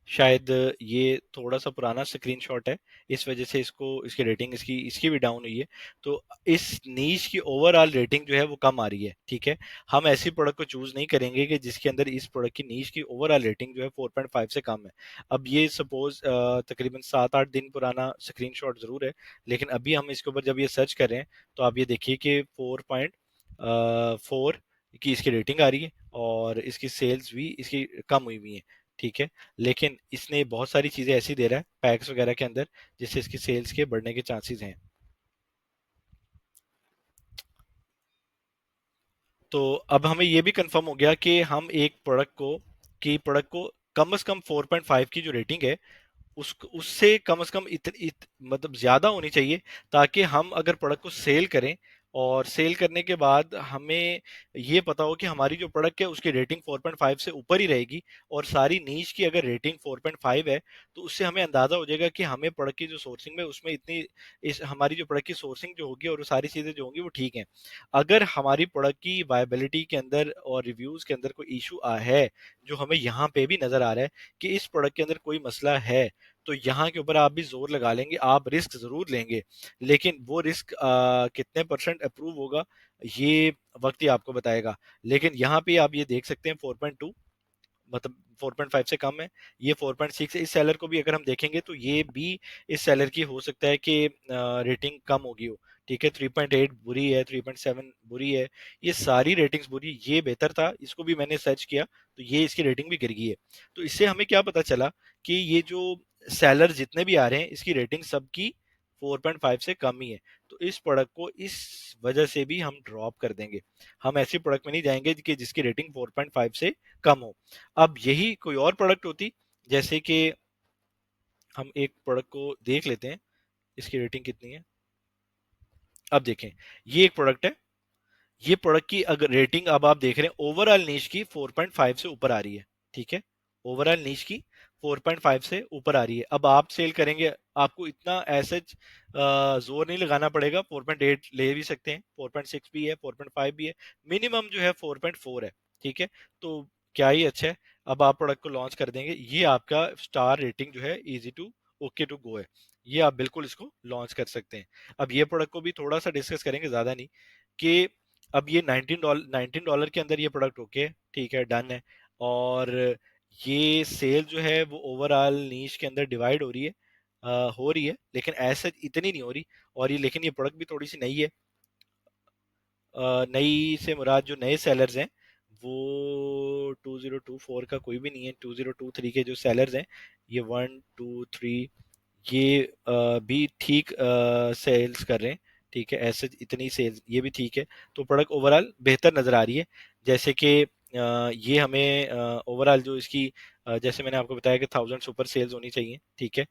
शायद ये थोड़ा सा पुराना स्क्रीनशॉट है, इस वजह से इसको इसकी रेटिंग इसकी इसकी भी डाउन हुई है। तो इस नीश की ओवरऑल रेटिंग जो है वो कम आ रही है। ठीक है, हम ऐसी प्रोडक्ट को चूज नहीं करेंगे कि जिसके अंदर इस प्रोडक्ट की नीश की ओवरऑल रेटिंग जो है 4.5 से कम है। अब ये सपोज तकरीबन 7-8 दिन पुराना स्क्रीनशॉट जरूर है, लेकिन अभी हम इसके ऊपर जब ये सर्च कर रहे हैं तो आप ये देखिए कि 4.4 की इसकी रेटिंग आ रही है और इसकी सेल्स भी इसकी कम हुई हुई है। ठीक है, लेकिन इसने बहुत सारी चीजें ऐसी दे रहा है पैक्स वगैरह के अंदर जिससे इसकी सेल्स के बढ़ने के चांसेस हैं। तो अब हमें ये भी कंफर्म हो गया कि हम एक प्रोडक्ट को कम से कम 4.5 की जो रेटिंग है उससे कम से कम मतलब ज्यादा होनी चाहिए, ताकि हम अगर प्रोडक्ट को सेल करें और सेल करने के बाद हमें ये पता हो कि हमारी जो प्रोडक्ट है उसकी रेटिंग 4.5 से ऊपर ही रहेगी। और सारी नीच की अगर रेटिंग 4.5 है तो उससे हमें अंदाजा हो जाएगा कि हमें प्रोडक्ट की जो सोर्सिंग में उसमें इतनी इस हमारी जो प्रोडक्ट की सोर्सिंग जो होगी और वो सारी चीजें जो होंगी वो ठीक हैं। अगर हमारी प्रोडक्ट की वायबिलिटी के अंदर और रिव्यूज के अंदर कोई इशू है, जो हमें यहाँ पे भी नजर आ रहा है कि इस प्रोडक्ट के अंदर कोई मसला है, तो यहाँ के ऊपर आप भी जोर लगा लेंगे, आप रिस्क जरूर लेंगे, लेकिन वो रिस्क कितने परसेंट अप्रूव होगा ये वक्त ही आपको बताएगा। लेकिन यहाँ पे आप ये देख सकते हैं 4.2 मतलब 4.5 से कम है, ये 4.6 है। इस सेलर को भी अगर हम देखेंगे तो ये भी इस सेलर की हो सकता है कि रेटिंग कम होगी हो। ठीक है, 3.8 बुरी है, 3.7 बुरी है, ये सारी रेटिंग्स बुरी। ये बेहतर था, इसको भी मैंने सर्च किया तो ये इसकी रेटिंग भी गिर गई है। तो इससे हमें क्या पता चला कि ये जो सेलर जितने भी आ रहे हैं इसकी रेटिंग सबकी 4.5 से कम ही है। तो इस प्रोडक्ट को इस वजह से भी हम ड्रॉप कर देंगे। हम ऐसी प्रोडक्ट में नहीं जाएंगे कि जिसकी रेटिंग 4.5 से कम हो। अब यही कोई और प्रोडक्ट होती, जैसे कि हम एक प्रोडक्ट को देख लेते हैं इसकी रेटिंग कितनी है। अब देखें, ये एक प्रोडक्ट है, ये प्रोडक्ट की अगर रेटिंग अब आप देख रहे हैं ओवरऑल नीश की 4.5 से ऊपर आ रही है। ठीक है, ओवरऑल नीश की 4.5 से ऊपर आ रही है। अब आप सेल करेंगे, आपको इतना ऐसे जोर नहीं लगाना पड़ेगा, 4.8 ले भी सकते हैं, 4.6 भी है, 4.5 भी है, मिनिमम जो है 4.4 है। ठीक है, तो क्या ही अच्छा है। अब आप प्रोडक्ट को लॉन्च कर देंगे, ये आपका स्टार रेटिंग जो है easy to okay to go है, ये आप बिल्कुल इसको लॉन्च कर सकते हैं। अब ये प्रोडक्ट को भी थोड़ा सा डिस्कस करेंगे, ज्यादा नहीं, कि अब ये $19 के अंदर ये प्रोडक्ट ओके, ठीक है, डन है। और ये सेल जो है वो ओवरऑल नीश के अंदर डिवाइड हो रही है, हो रही है, लेकिन ऐसे इतनी नहीं हो रही। और ये लेकिन ये प्रोडक्ट भी थोड़ी सी नई है। नई से मुराद जो नए सेलर्स हैं वो 2024 का कोई भी नहीं है, 2023 के जो सेलर्स हैं, ये 1 2 3 ये भी ठीक सेल्स कर रहे हैं। ठीक है, ऐसे इतनी सेल्स ये भी ठीक है। तो प्रोडक्ट ओवरऑल बेहतर नज़र आ रही है। जैसे कि ये हमें ओवरऑल जो इसकी जैसे मैंने आपको बताया कि 1000 सुपर सेल्स होनी चाहिए। ठीक है,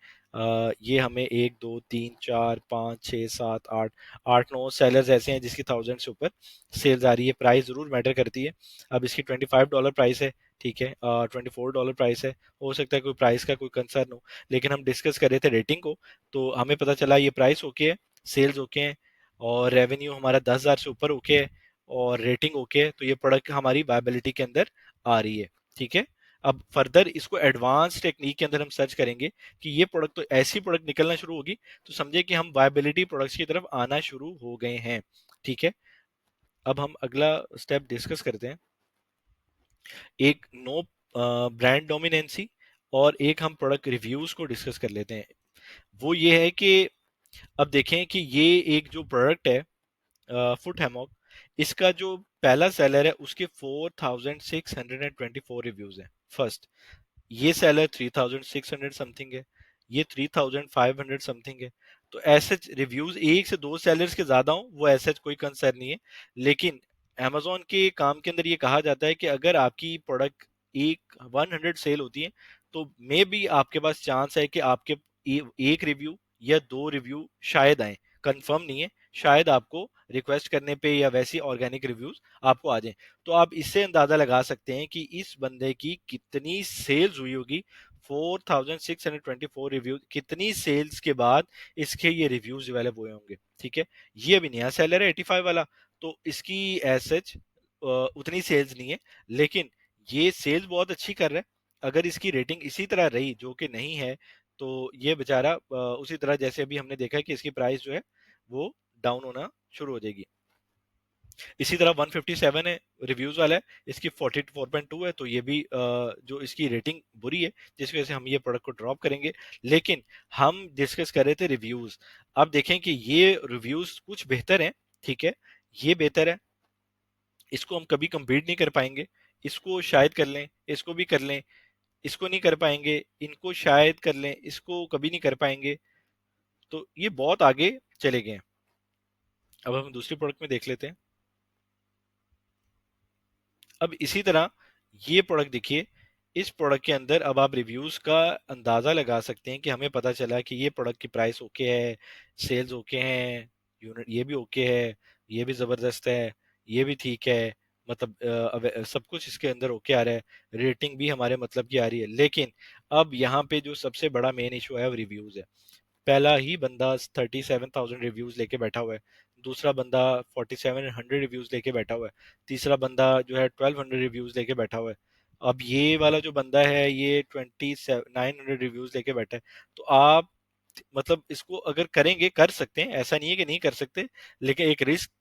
ये हमें 1 2 3 4 5 6 7 8 8 9 सेलर्स ऐसे हैं जिसकी 1000 से ऊपर सेल्स आ रही है। प्राइस जरूर मैटर करती है। अब इसकी $25 प्राइस है। ठीक है, $24 प्राइस है। हो सकता है कोई प्राइस का कोई कंसर्न हो, लेकिन हम डिस्कस कर रहे थे रेटिंग को, तो हमें पता चला ये प्राइस ओके है, सेल्स ओके है, और रेवेन्यू हमारा 10,000 से ऊपर ओके है, और रेटिंग ओके है। तो ये प्रोडक्ट हमारी वायबिलिटी के अंदर आ रही है। ठीक है, अब फर्दर इसको एडवांस टेक्निक के अंदर हम सर्च करेंगे कि ये प्रोडक्ट तो ऐसी प्रोडक्ट निकलना शुरू होगी तो समझे कि हम वायबिलिटी प्रोडक्ट्स की तरफ आना शुरू हो गए हैं। ठीक है, अब हम अगला स्टेप डिस्कस करते हैं। एक नो ब्रांड डोमिनेंसी और एक हम प्रोडक्ट रिव्यूज को डिस्कस कर लेते हैं। वो ये है कि अब देखें कि ये एक जो प्रोडक्ट है फुट हैमॉक, इसका जो पहला सेलर है उसके 4624 रिव्यूज हैं फर्स्ट। ये सेलर 3600 समथिंग है, ये 3500 समथिंग है। तो ऐसे रिव्यूज एक से दो सेलर्स के ज्यादा हो वो ऐसा कोई कंसर्न नहीं है। लेकिन amazon के काम के अंदर ये कहा जाता है कि अगर आपकी प्रोडक्ट एक 100 सेल होती है तो मे बी आपके पास चांस है कि आपके एक रिव्यू या दो रिव्यू शायद आए, कंफर्म नहीं है, शायद आपको रिक्वेस्ट करने पे या वैसी ऑर्गेनिक रिव्यूज आपको आ जाए। तो आप इससे अंदाजा लगा सकते हैं कि इस बंदे की कितनी सेल्स हुई होगी। 4624 रिव्यूज, कितनी सेल्स के बाद इसके ये रिव्यूज डेवलप हुए होंगे। ठीक है, ये अभी नया सेलर है 85 वाला, तो इसकी एज सच उतनी सेल्स नहीं है, लेकिन ये सेल्स बहुत अच्छी कर रहा है। अगर इसकी रेटिंग इसी तरह रही जो कि नहीं है, तो ये बेचारा उसी तरह जैसे अभी हमने देखा है कि इसकी प्राइस जो है वो डाउन होना शुरू हो जाएगी। इसी तरह 157 है, रिव्यूज वाला है, इसकी 44.2 है, तो ये भी जो इसकी रेटिंग बुरी है, जिसकी वजह से हम ये प्रोडक्ट को ड्रॉप करेंगे। लेकिन हम डिस्कस कर रहे थे रिव्यूज। अब देखें कि ये रिव्यूज कुछ बेहतर हैं, ठीक है, ये बेहतर है, इसको हम कभी compete नहीं कर पाएंगे, इसको शायद कर लें, इसको भी कर लें, इसको नहीं कर पाएंगे, इनको शायद कर लें, इसको कभी नहीं कर पाएंगे, तो ये बहुत आगे चले गए हैं। अब हम दूसरी प्रोडक्ट में देख लेते हैं। अब इसी तरह ये प्रोडक्ट देखिए, इस प्रोडक्ट के अंदर अब आप रिव्यूज का अंदाजा लगा सकते हैं कि हमें पता चला कि ये प्रोडक्ट की प्राइस ओके है, सेल्स ओके हैं, यूनिट ये भी ओके है, ये भी जबरदस्त है, ये भी ठीक है, मतलब सब कुछ इसके अंदर ओके आ रहा है, रेटिंग भी हमारे मतलब की आ रही है। लेकिन अब यहाँ पे जो सबसे बड़ा मेन इशू है वो रिव्यूज है। पहला ही बंदा 37,000 रिव्यूज लेके बैठा हुआ है, दूसरा बंदा 4700 रिव्यूज लेके बैठा हुआ है, तीसरा बंदा जो है 1200 रिव्यूज लेके बैठा हुआ है। अब ये वाला जो बंदा है ये 900 रिव्यूज लेके बैठा है। तो आप मतलब इसको अगर करेंगे, कर सकते हैं, ऐसा नहीं है कि नहीं कर सकते, लेकिन एक रिस्क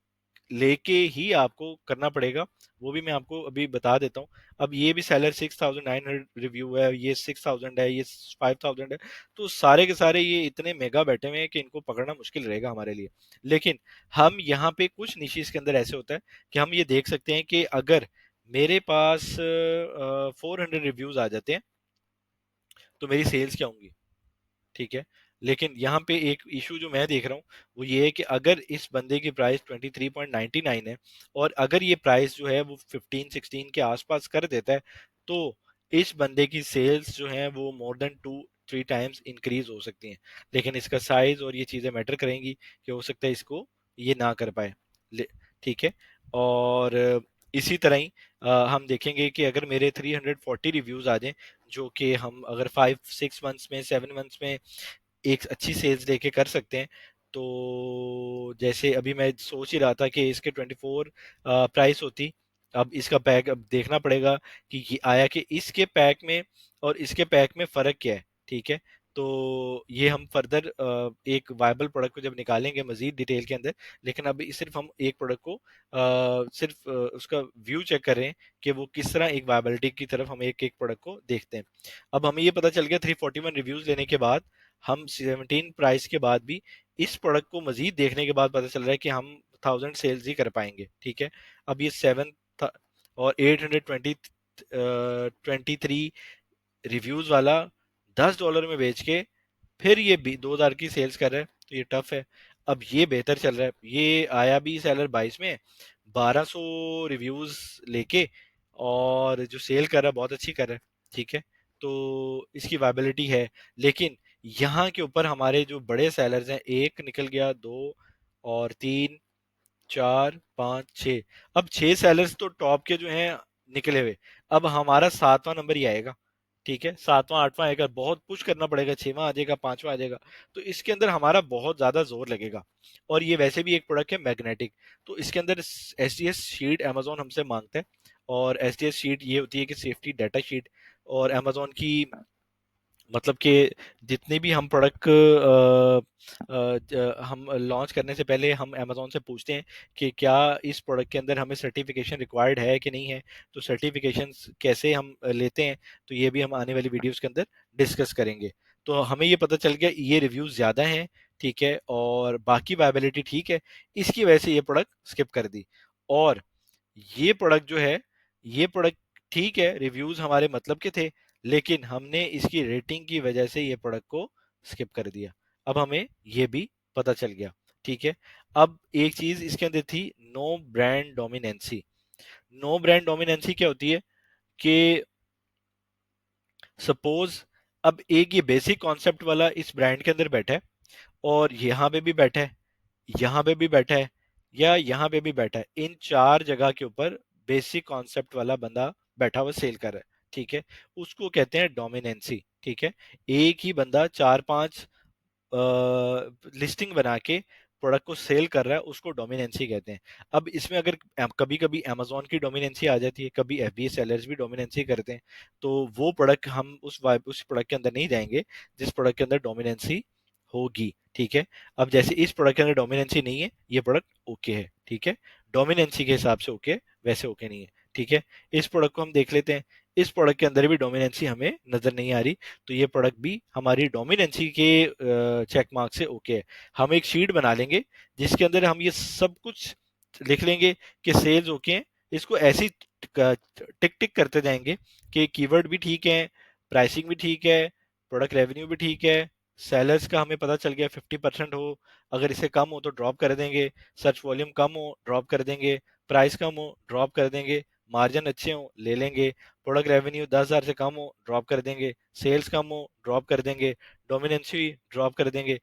लेके ही आपको करना पड़ेगा। वो भी मैं आपको अभी बता देता हूँ। अब ये भी सेलर 6,900 रिव्यू है, ये 6,000 है, ये 5,000 है, तो सारे के सारे ये इतने मेगा बैठे हुए हैं कि इनको पकड़ना मुश्किल रहेगा हमारे लिए। लेकिन हम यहाँ पे कुछ निशीज के अंदर ऐसे होता है कि हम ये देख सकते हैं कि अगर मेरे पास 400 रिव्यूज आ जाते हैं तो मेरी सेल्स क्या होंगी, ठीक है। लेकिन यहाँ पे एक इशू जो मैं देख रहा हूँ वो ये है कि अगर इस बंदे की प्राइस 23.99 है और अगर ये प्राइस जो है वो 15-16 के आसपास कर देता है, तो इस बंदे की सेल्स जो है वो मोर देन 2-3 टाइम्स इंक्रीज हो सकती हैं। लेकिन इसका साइज और ये चीज़ें मैटर करेंगी कि हो सकता है इसको ये ना कर पाए, ठीक है। और इसी तरह ही हम देखेंगे कि अगर मेरे 340 रिव्यूज आ जाएं, जो कि हम अगर 5-6 मंथ्स में 7 मंथ्स में एक अच्छी सेल्स लेके कर सकते हैं, तो जैसे अभी मैं सोच ही रहा था कि इसके 24 प्राइस होती। अब इसका पैक अब देखना पड़ेगा कि ये आया कि इसके पैक में और इसके पैक में फ़र्क क्या है, ठीक है। तो ये हम फर्दर एक वायबल प्रोडक्ट को जब निकालेंगे मजीद डिटेल के अंदर। लेकिन अभी सिर्फ हम एक प्रोडक्ट को सिर्फ उसका व्यू चेक कर रहे हैं कि वो किस तरह एक वायबिलिटी की तरफ हम एक एक प्रोडक्ट को देखते हैं। अब हमें ये पता चल गया 341 रिव्यूज लेने के बाद, हम 17 प्राइस के बाद भी इस प्रोडक्ट को मजीद देखने के बाद पता चल रहा है कि हम 1000 सेल्स ही कर पाएंगे, ठीक है। अब ये और 823 रिव्यूज वाला $10 में बेच के फिर ये भी 2000 की सेल्स कर रहा है, तो ये टफ है। अब ये बेहतर चल रहा है, ये आया भी सेलर 22 में 1200 रिव्यूज लेके, और जो सेल कर रहा है बहुत अच्छी कर रहा है, ठीक है। तो इसकी वायबिलिटी है। लेकिन यहाँ के ऊपर हमारे जो बड़े सेलर्स हैं, एक निकल गया, दो और तीन, 4, 5, 6, अब 6 सेलर्स तो टॉप के जो हैं निकले हुए। अब हमारा 7वां नंबर ही आएगा, ठीक है, 7वां 8वां आएगा, बहुत पुश करना पड़ेगा, 6वां आ जाएगा, 5वां आ जाएगा। तो इसके अंदर हमारा बहुत ज्यादा जोर लगेगा। और ये वैसे भी एक प्रोडक्ट है मैग्नेटिक, तो इसके अंदर एसडीएस शीट अमेजोन हमसे मांगता है। और एसडीएस शीट ये होती है कि सेफ्टी डाटा शीट। और अमेजोन की मतलब कि जितने भी हम प्रोडक्ट हम लॉन्च करने से पहले हम अमेजोन से पूछते हैं कि क्या इस प्रोडक्ट के अंदर हमें सर्टिफिकेशन रिक्वायर्ड है कि नहीं है, तो सर्टिफिकेशन कैसे हम लेते हैं, तो ये भी हम आने वाली वीडियोस के अंदर डिस्कस करेंगे। तो हमें ये पता चल गया ये रिव्यूज ज़्यादा हैं, ठीक है, और बाकी वायबिलिटी ठीक है, इसकी वजह से ये प्रोडक्ट स्किप कर दी। और ये प्रोडक्ट जो है, ये प्रोडक्ट ठीक है, रिव्यूज हमारे मतलब के थे, लेकिन हमने इसकी रेटिंग की वजह से ये प्रोडक्ट को स्किप कर दिया। अब हमें ये भी पता चल गया, ठीक है। अब एक चीज इसके अंदर थी, no brand dominancy. No brand dominancy क्या होती है कि सपोज अब एक ये बेसिक कॉन्सेप्ट वाला इस ब्रांड के अंदर बैठा है, और यहाँ पे भी बैठा है, यहाँ पे भी बैठा है, या यहाँ पे भी बैठा है, इन 4 जगह के ऊपर बेसिक कॉन्सेप्ट वाला बंदा बैठा हुआ सेल कर रहा है, ठीक है। उसको कहते हैं डोमिनेंसी, ठीक है। एक ही बंदा 4-5 लिस्टिंग बना के प्रोडक्ट को सेल कर रहा है उसको डोमिनेंसी कहते हैं। अब इसमें अगर कभी कभी अमेजोन की डोमिनेंसी आ जाती है, कभी एफबीए सेलर्स भी डोमिनेंसी करते हैं, तो वो प्रोडक्ट हम उस प्रोडक्ट के अंदर नहीं जाएंगे जिस प्रोडक्ट के अंदर डोमिनेंसी होगी। ठीक है। अब जैसे इस प्रोडक्ट के अंदर डोमिनेंसी नहीं है, ये प्रोडक्ट ओके है। ठीक है, डोमिनेंसी के हिसाब से ओके, वैसे ओके नहीं है। ठीक है, इस प्रोडक्ट को हम देख लेते हैं। इस प्रोडक्ट के अंदर भी डोमिनेंसी हमें नजर नहीं आ रही, तो ये प्रोडक्ट भी हमारी डोमिनेंसी के चेक मार्क से ओके है। हम एक शीट बना लेंगे जिसके अंदर हम ये सब कुछ लिख लेंगे कि सेल्स ओके हैं। इसको ऐसी टिक टिक करते जाएंगे कि कीवर्ड भी ठीक है, प्राइसिंग भी ठीक है, प्रोडक्ट रेवेन्यू भी ठीक है, सेलर्स का हमें पता चल गया 50% हो, अगर इससे कम हो तो ड्रॉप कर देंगे, सर्च वॉल्यूम कम हो ड्रॉप कर देंगे, प्राइस कम हो ड्रॉप कर देंगे, मार्जिन अच्छे हो ले लेंगे, प्रोडक्ट रेवेन्यू 10,000 से कम हो ड्रॉप कर देंगे, सेल्स कम हो ड्रॉप कर देंगे, डोमिनेंसी ड्रॉप कर देंगे,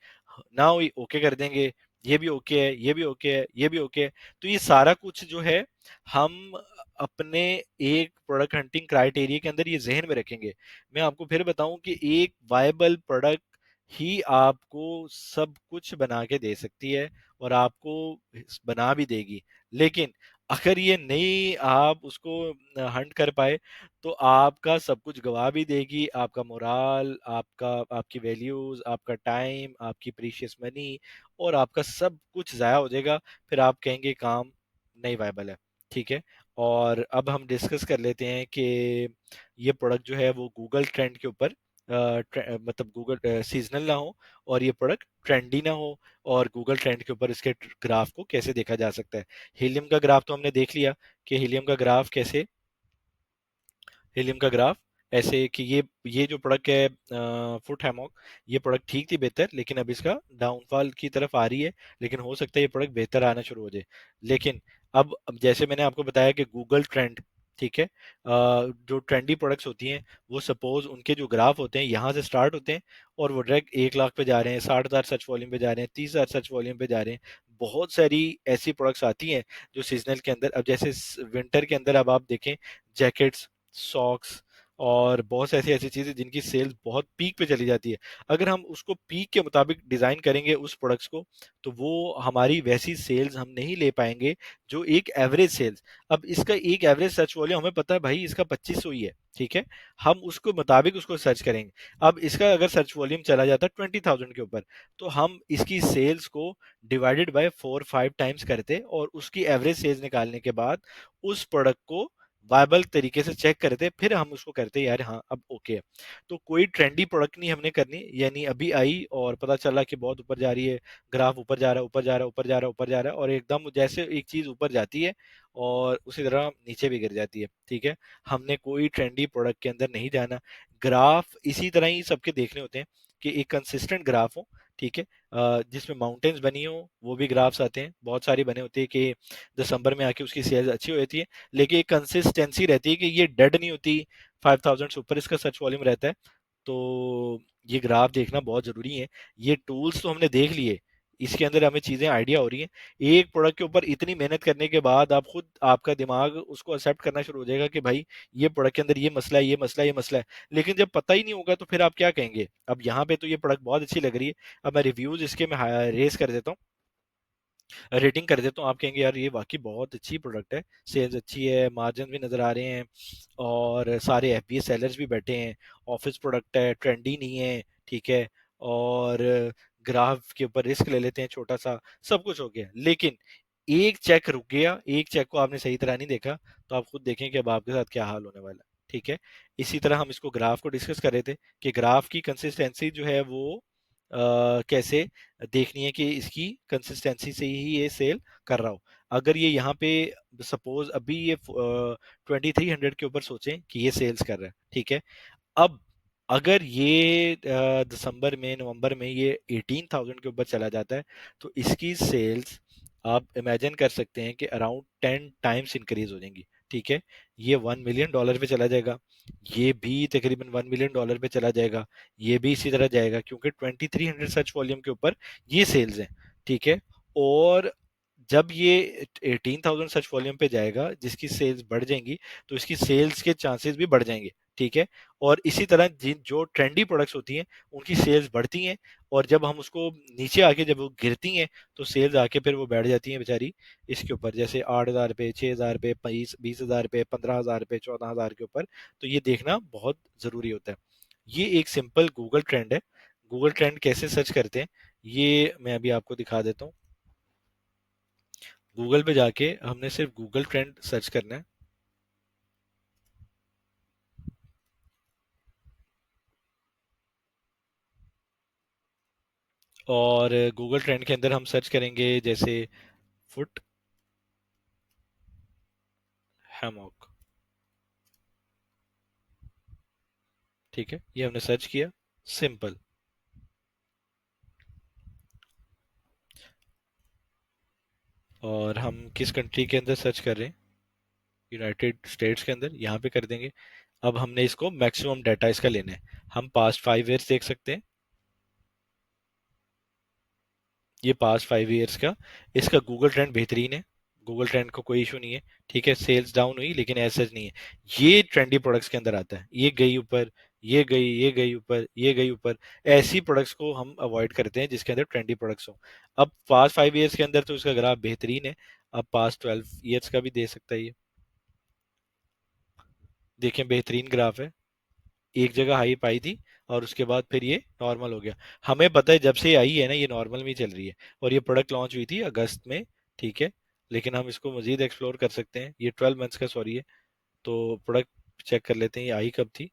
ना हुई ओके कर देंगे, ये भी ओके है, ये भी ओके है, ये भी ओके है। तो ये सारा कुछ जो है हम अपने एक प्रोडक्ट हंटिंग क्राइटेरिया के अंदर ये जहन में रखेंगे। मैं आपको फिर बताऊं कि एक वायबल प्रोडक्ट ही आपको सब कुछ बना के दे सकती है और आपको बना भी देगी। लेकिन अगर ये नहीं आप उसको हंट कर पाए तो आपका सब कुछ गवा भी देगी, आपका मोराल, आपका आपकी वैल्यूज, आपका टाइम, आपकी प्रीशियस मनी और आपका सब कुछ जाया हो जाएगा। फिर आप कहेंगे काम नहीं वायबल है। ठीक है। और अब हम डिस्कस कर लेते हैं कि ये प्रोडक्ट जो है वो गूगल ट्रेंड के ऊपर मतलब गूगल सीजनल ना हो और ये प्रोडक्ट ट्रेंडी ना हो, और गूगल ट्रेंड के ऊपर इसके ग्राफ को कैसे देखा जा सकता है। हीलियम का ग्राफ तो हमने देख लिया कि हीलियम का ग्राफ कैसे, हीलियम का ग्राफ ऐसे कि ये जो प्रोडक्ट है फुट हैमॉक, ये प्रोडक्ट ठीक थी बेहतर, लेकिन अब इसका डाउनफॉल की तरफ आ रही है। लेकिन हो सकता है ये प्रोडक्ट बेहतर आना शुरू हो जाए। लेकिन अब जैसे मैंने आपको बताया कि गूगल ट्रेंड, ठीक है, जो ट्रेंडी प्रोडक्ट्स होती हैं वो सपोज उनके जो ग्राफ होते हैं यहाँ से स्टार्ट होते हैं और वो डायरेक्ट 1 लाख पे जा रहे हैं, 60,000 सर्च वॉल्यूम पे जा रहे हैं, 30,000 सर्च वॉल्यूम पे जा रहे हैं। बहुत सारी ऐसी प्रोडक्ट्स आती हैं जो सीजनल के अंदर, अब जैसे विंटर के अंदर अब आप देखें जैकेट्स, सॉक्स और बहुत से ऐसी ऐसी चीजें जिनकी सेल्स बहुत पीक पे चली जाती है। अगर हम उसको पीक के मुताबिक डिजाइन करेंगे उस प्रोडक्ट्स को, तो वो हमारी वैसी सेल्स हम नहीं ले पाएंगे जो एक एवरेज सेल्स। अब इसका एक एवरेज सर्च वॉल्यूम हमें पता है भाई इसका 2500 ही है। ठीक है, हम उसको मुताबिक उसको सर्च करेंगे। अब इसका अगर सर्च वॉल्यूम चला जाता है 20,000 के ऊपर, तो हम इसकी सेल्स को डिवाइडेड बाय 4-5 टाइम्स करते और उसकी एवरेज सेल्स निकालने के बाद उस प्रोडक्ट को वायबल तरीके से चेक करते, फिर हम उसको करते यार हाँ अब ओके है। तो कोई ट्रेंडी प्रोडक्ट नहीं हमने करनी, यानी अभी आई और पता चला कि बहुत ऊपर जा रही है, ग्राफ ऊपर जा रहा है, ऊपर जा रहा है, ऊपर जा रहा है, ऊपर जा रहा है, और एकदम जैसे एक चीज ऊपर जाती है और उसी तरह नीचे भी गिर जाती है। ठीक है, हमने कोई ट्रेंडी प्रोडक्ट के अंदर नहीं जाना। ग्राफ इसी तरह ही सबके देखने होते हैं कि एक कंसिस्टेंट ग्राफ हो। ठीक है, जिसमें माउंटेन्स बनी हो वो भी ग्राफ्स आते हैं, बहुत सारी बने होते हैं कि दिसंबर में आके उसकी सेल्स अच्छी हो जाती है, लेकिन एक कंसिस्टेंसी रहती है कि ये डेड नहीं होती, 5,000 से ऊपर इसका सर्च वॉल्यूम रहता है। तो ये ग्राफ देखना बहुत जरूरी है। ये टूल्स तो हमने देख लिए, इसके अंदर हमें चीजें आइडिया हो रही हैं। एक प्रोडक्ट के ऊपर इतनी मेहनत करने के बाद आप खुद आपका दिमाग उसको एक्सेप्ट करना शुरू हो जाएगा कि भाई ये प्रोडक्ट के अंदर ये मसला है, ये मसला है, ये मसला है। लेकिन जब पता ही नहीं होगा तो फिर आप क्या कहेंगे। अब यहाँ पे तो ये प्रोडक्ट बहुत अच्छी लग रही है, अब मैं रिव्यूज इसके मैं रेस कर देता हूँ, रेटिंग कर देता हूँ। आप कहेंगे यार ये वाकई बहुत अच्छी प्रोडक्ट है, सेल्स अच्छी है, मार्जिन भी नज़र आ रहे हैं और सारे एफबीए सेलर्स भी बैठे हैं, ऑफिस प्रोडक्ट है, ट्रेंडी नहीं है। ठीक है, और ग्राफ के ऊपर रिस्क ले लेते हैं छोटा सा, सब कुछ हो गया। लेकिन एक चेक रुक गया, एक चेक को आपने सही तरह नहीं देखा, तो आप खुद देखें कि अब आपके साथ क्या हाल होने वाला है। ठीक है, इसी तरह हम इसको ग्राफ को डिस्कस कर रहे थे कि ग्राफ की कंसिस्टेंसी जो है वो कैसे देखनी है कि इसकी कंसिस्टेंसी से ही ये सेल कर रहा हो। अगर ये यहाँ पे सपोज अभी ये 2,300 के ऊपर सोचें कि ये सेल्स कर रहा है। ठीक है, अब अगर ये दिसंबर में, नवंबर में ये 18,000 के ऊपर चला जाता है, तो इसकी सेल्स आप इमेजिन कर सकते हैं कि अराउंड 10 टाइम्स इंक्रीज हो जाएंगी। ठीक है, ये $1 मिलियन पे चला जाएगा, ये भी तकरीबन $1 मिलियन पे चला जाएगा, ये भी इसी तरह जाएगा क्योंकि 2,300 सर्च वॉल्यूम के ऊपर ये सेल्स हैं। ठीक है, और जब ये 18,000 सर्च वॉल्यूम पे जाएगा जिसकी सेल्स बढ़ जाएंगी, तो इसकी सेल्स के चांसेस भी बढ़ जाएंगे। ठीक है। और इसी तरह जिन जो ट्रेंडी प्रोडक्ट्स होती हैं उनकी सेल्स बढ़ती हैं, और जब हम उसको नीचे आके जब वो गिरती हैं तो सेल्स आके फिर वो बैठ जाती हैं बेचारी इसके ऊपर, जैसे 8,000 रुपये, 6,000 रुपये, 20,000 रुपये, 15,000 रुपये, 14,000 के ऊपर। तो ये देखना बहुत ज़रूरी होता है। ये एक सिंपल गूगल ट्रेंड है। गूगल ट्रेंड कैसे सर्च करते हैं ये मैं अभी आपको दिखा देता हूँ। गूगल पे जाके हमने सिर्फ गूगल ट्रेंड सर्च करना है, और गूगल ट्रेंड के अंदर हम सर्च करेंगे जैसे फुट हैमॉक। ठीक है, ये हमने सर्च किया, सिंपल। और हम किस कंट्री के अंदर सर्च कर रहे हैं, यूनाइटेड स्टेट्स के अंदर, यहाँ पे कर देंगे। अब हमने इसको मैक्सिमम डाटा इसका लेना है। हम पास्ट 5 ईयर्स देख सकते हैं, ये पास्ट 5 ईयर्स का इसका गूगल ट्रेंड बेहतरीन है। गूगल ट्रेंड को कोई इशू नहीं है, ठीक है। सेल्स डाउन हुई लेकिन ऐसा नहीं है। ये ट्रेंडी प्रोडक्ट्स के अंदर आता है, ये गई ऊपर, ये गई, ये गई ऊपर, ये गई ऊपर। ऐसी प्रोडक्ट्स को हम अवॉइड करते हैं जिसके अंदर ट्रेंडी प्रोडक्ट्स हो। अब पास्ट 5 ईयर्स के अंदर तो इसका ग्राफ बेहतरीन है। अब पास्ट 12 ईयर्स का भी दे सकता है ये, देखें बेहतरीन ग्राफ है। एक जगह हाई पाई थी और उसके बाद फिर ये नॉर्मल हो गया। हमें पता है जब से ये आई है ना ये नॉर्मल में ही चल रही है, और ये प्रोडक्ट लॉन्च हुई थी अगस्त में, ठीक है। लेकिन हम इसको मजीद एक्सप्लोर कर सकते हैं, ये 12 मंथ्स का सॉरी है। तो प्रोडक्ट चेक कर लेते हैं ये आई कब थी।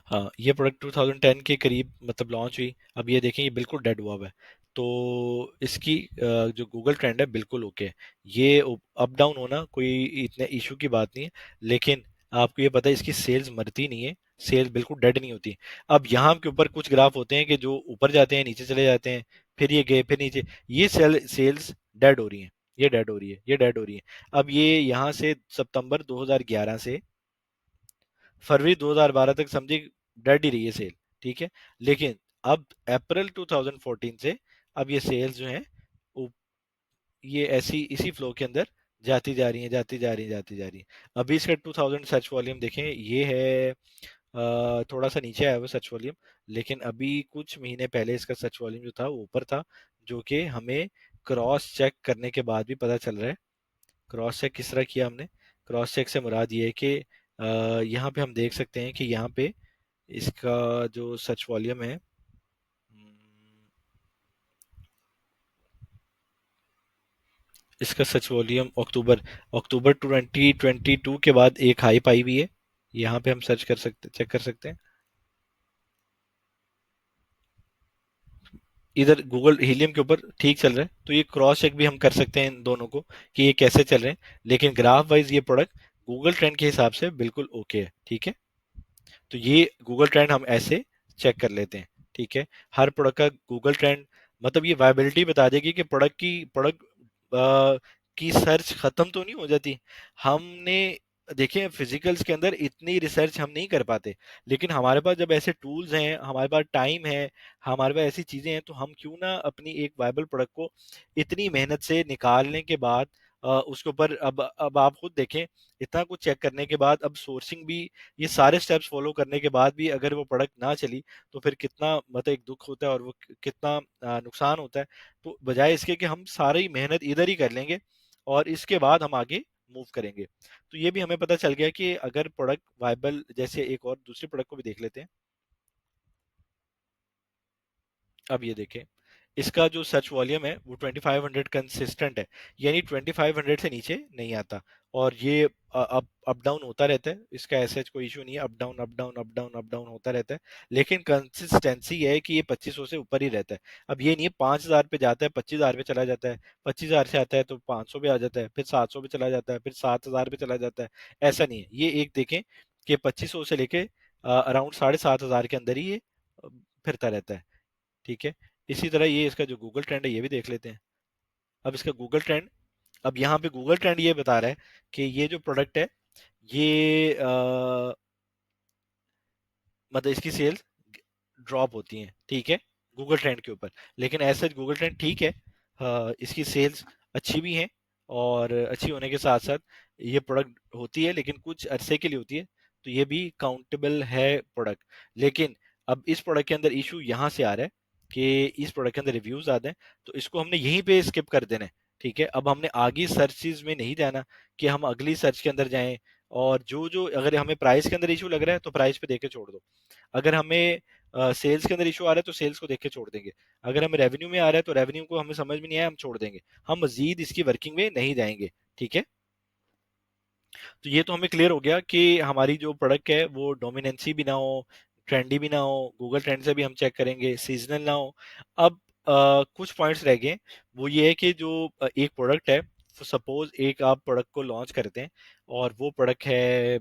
हाँ, ये प्रोडक्ट 2010 के करीब मतलब लॉन्च हुई। अब ये देखें ये बिल्कुल डेड हुआ हुआ है। तो इसकी जो गूगल ट्रेंड है बिल्कुल ओके है। ये अप डाउन होना कोई इतने इशू की बात नहीं है। लेकिन आपको ये पता है इसकी सेल्स मरती नहीं है, सेल्स बिल्कुल डेड नहीं होती। अब यहाँ के ऊपर कुछ ग्राफ होते हैं कि जो ऊपर जाते हैं नीचे चले जाते हैं, फिर ये गए फिर नीचे, ये सेल्स डेड हो रही हैं, ये डेड हो रही है, ये डेड हो रही है। अब ये यहाँ से सितंबर 2011 से फरवरी 2012 तक समझी डेड ही रही है सेल, ठीक है। लेकिन अब अप्रैल 2014 से अब ये सेल्स जो हैं उ- ये ऐसी इसी फ्लो के अंदर जाती जा रही हैं, जाती जा रही हैं, जाती जा रही हैं। अभी इसका 2000 सर्च वॉल्यूम देखें, ये है थोड़ा सा नीचे आया हुआ सर्च वॉल्यूम। लेकिन अभी कुछ महीने पहले इसका सर्च वॉल्यूम जो था वो ऊपर था, जो कि हमें क्रॉस चेक करने के बाद भी पता चल रहा है। क्रॉस चेक किस तरह किया हमने, क्रॉस चेक से मुराद ये है कि यहाँ पे हम देख सकते हैं कि यहाँ पे इसका जो सर्च वॉल्यूम है, इसका सर्च वॉल्यूम अक्टूबर अक्टूबर 2022 के बाद एक हाई पाई भी है। यहाँ पे हम सर्च कर सकते, चेक कर सकते हैं। इधर गूगल हीलियम के ऊपर ठीक चल रहा है, तो ये क्रॉस चेक भी हम कर सकते हैं इन दोनों को कि ये कैसे चल रहे हैं। लेकिन ग्राफ वाइज ये प्रोडक्ट गूगल ट्रेंड के हिसाब से बिल्कुल ओके है, ठीक है। तो ये गूगल ट्रेंड हम ऐसे चेक कर लेते हैं, ठीक है। हर प्रोडक्ट का गूगल ट्रेंड मतलब ये वायबिलिटी बता देगी कि प्रोडक्ट की सर्च खत्म तो नहीं हो जाती। हमने देखें फिजिकल्स के अंदर इतनी रिसर्च हम नहीं कर पाते, लेकिन हमारे पास जब ऐसे टूल्स हैं, हमारे पास टाइम है, हमारे पास ऐसी चीजें हैं, तो हम क्यों ना अपनी एक वायबल प्रोडक्ट को इतनी मेहनत से निकालने के बाद उसके ऊपर अब आप खुद देखें, इतना कुछ चेक करने के बाद अब सोर्सिंग भी, ये सारे स्टेप्स फॉलो करने के बाद भी अगर वो प्रोडक्ट ना चली तो फिर कितना मतलब एक दुख होता है, और वो कितना नुकसान होता है। तो बजाय इसके कि हम सारी मेहनत इधर ही कर लेंगे और इसके बाद हम आगे मूव करेंगे। तो ये भी हमें पता चल गया कि अगर प्रोडक्ट वाइबल, जैसे एक और दूसरी प्रोडक्ट को भी देख लेते हैं। अब ये देखें, इसका जो सर्च वॉल्यूम है वो 2500 कंसिस्टेंट है, यानी 2500 से नीचे नहीं आता। और ये अप डाउन होता रहता है, इसका ऐसा कोई इशू नहीं है, up down, up down, up down, up down होता रहता है। लेकिन कंसिस्टेंसी है कि ये 2500 से ऊपर ही रहता है। अब ये नहीं है 5000 पे जाता है 25,000 पे चला जाता है, 25,000 से आता है तो 500 पे आ जाता है, फिर 700 पे चला जाता है, फिर 7,000 पे चला जाता है। ऐसा नहीं है, ये एक देखें कि 2500 से लेके अराउंड 7,500 के अंदर ही ये फिरता रहता है, ठीक है। इसी तरह ये इसका जो गूगल ट्रेंड है ये भी देख लेते हैं। अब इसका गूगल ट्रेंड, अब यहाँ पे गूगल ट्रेंड ये बता रहा है कि ये जो प्रोडक्ट है ये मतलब इसकी सेल्स ड्रॉप होती हैं, ठीक है, गूगल ट्रेंड के ऊपर। लेकिन ऐसा गूगल ट्रेंड ठीक है, इसकी सेल्स अच्छी भी हैं, और अच्छी होने के साथ साथ ये प्रोडक्ट होती है, लेकिन कुछ अरसे के लिए होती है, तो ये भी काउंटेबल है प्रोडक्ट। लेकिन अब इस प्रोडक्ट के अंदर इशू यहाँ से आ रहा है कि इस प्रोडक्ट के अंदर रिव्यूज आते हैं, तो इसको हमने यहीं पे स्किप कर देना है। ठीक है, अब हमने आगे सर्चेज में नहीं जाना कि हम अगली सर्च के अंदर जाएं, और जो जो अगर हमें प्राइस के अंदर इशू लग रहा है तो प्राइस पे देख के छोड़ दो। अगर हमें सेल्स के अंदर इशू आ रहा है तो सेल्स को देख के छोड़ देंगे। अगर हमें रेवेन्यू में आ रहा है तो रेवेन्यू को हमें समझ में नहीं आया, हम छोड़ देंगे। हम मजीद इसकी वर्किंग में नहीं जाएंगे। ठीक है, तो ये तो हमें क्लियर हो गया कि हमारी जो प्रोडक्ट है वो डोमिनेंसी भी ना हो, ट्रेंडी भी ना हो, गूगल ट्रेंड से भी हम चेक करेंगे, सीजनल ना हो। अब कुछ पॉइंट्स रह गए। वो ये है कि जो एक प्रोडक्ट है, सपोज एक आप प्रोडक्ट को लॉन्च करते हैं और वो प्रोडक्ट है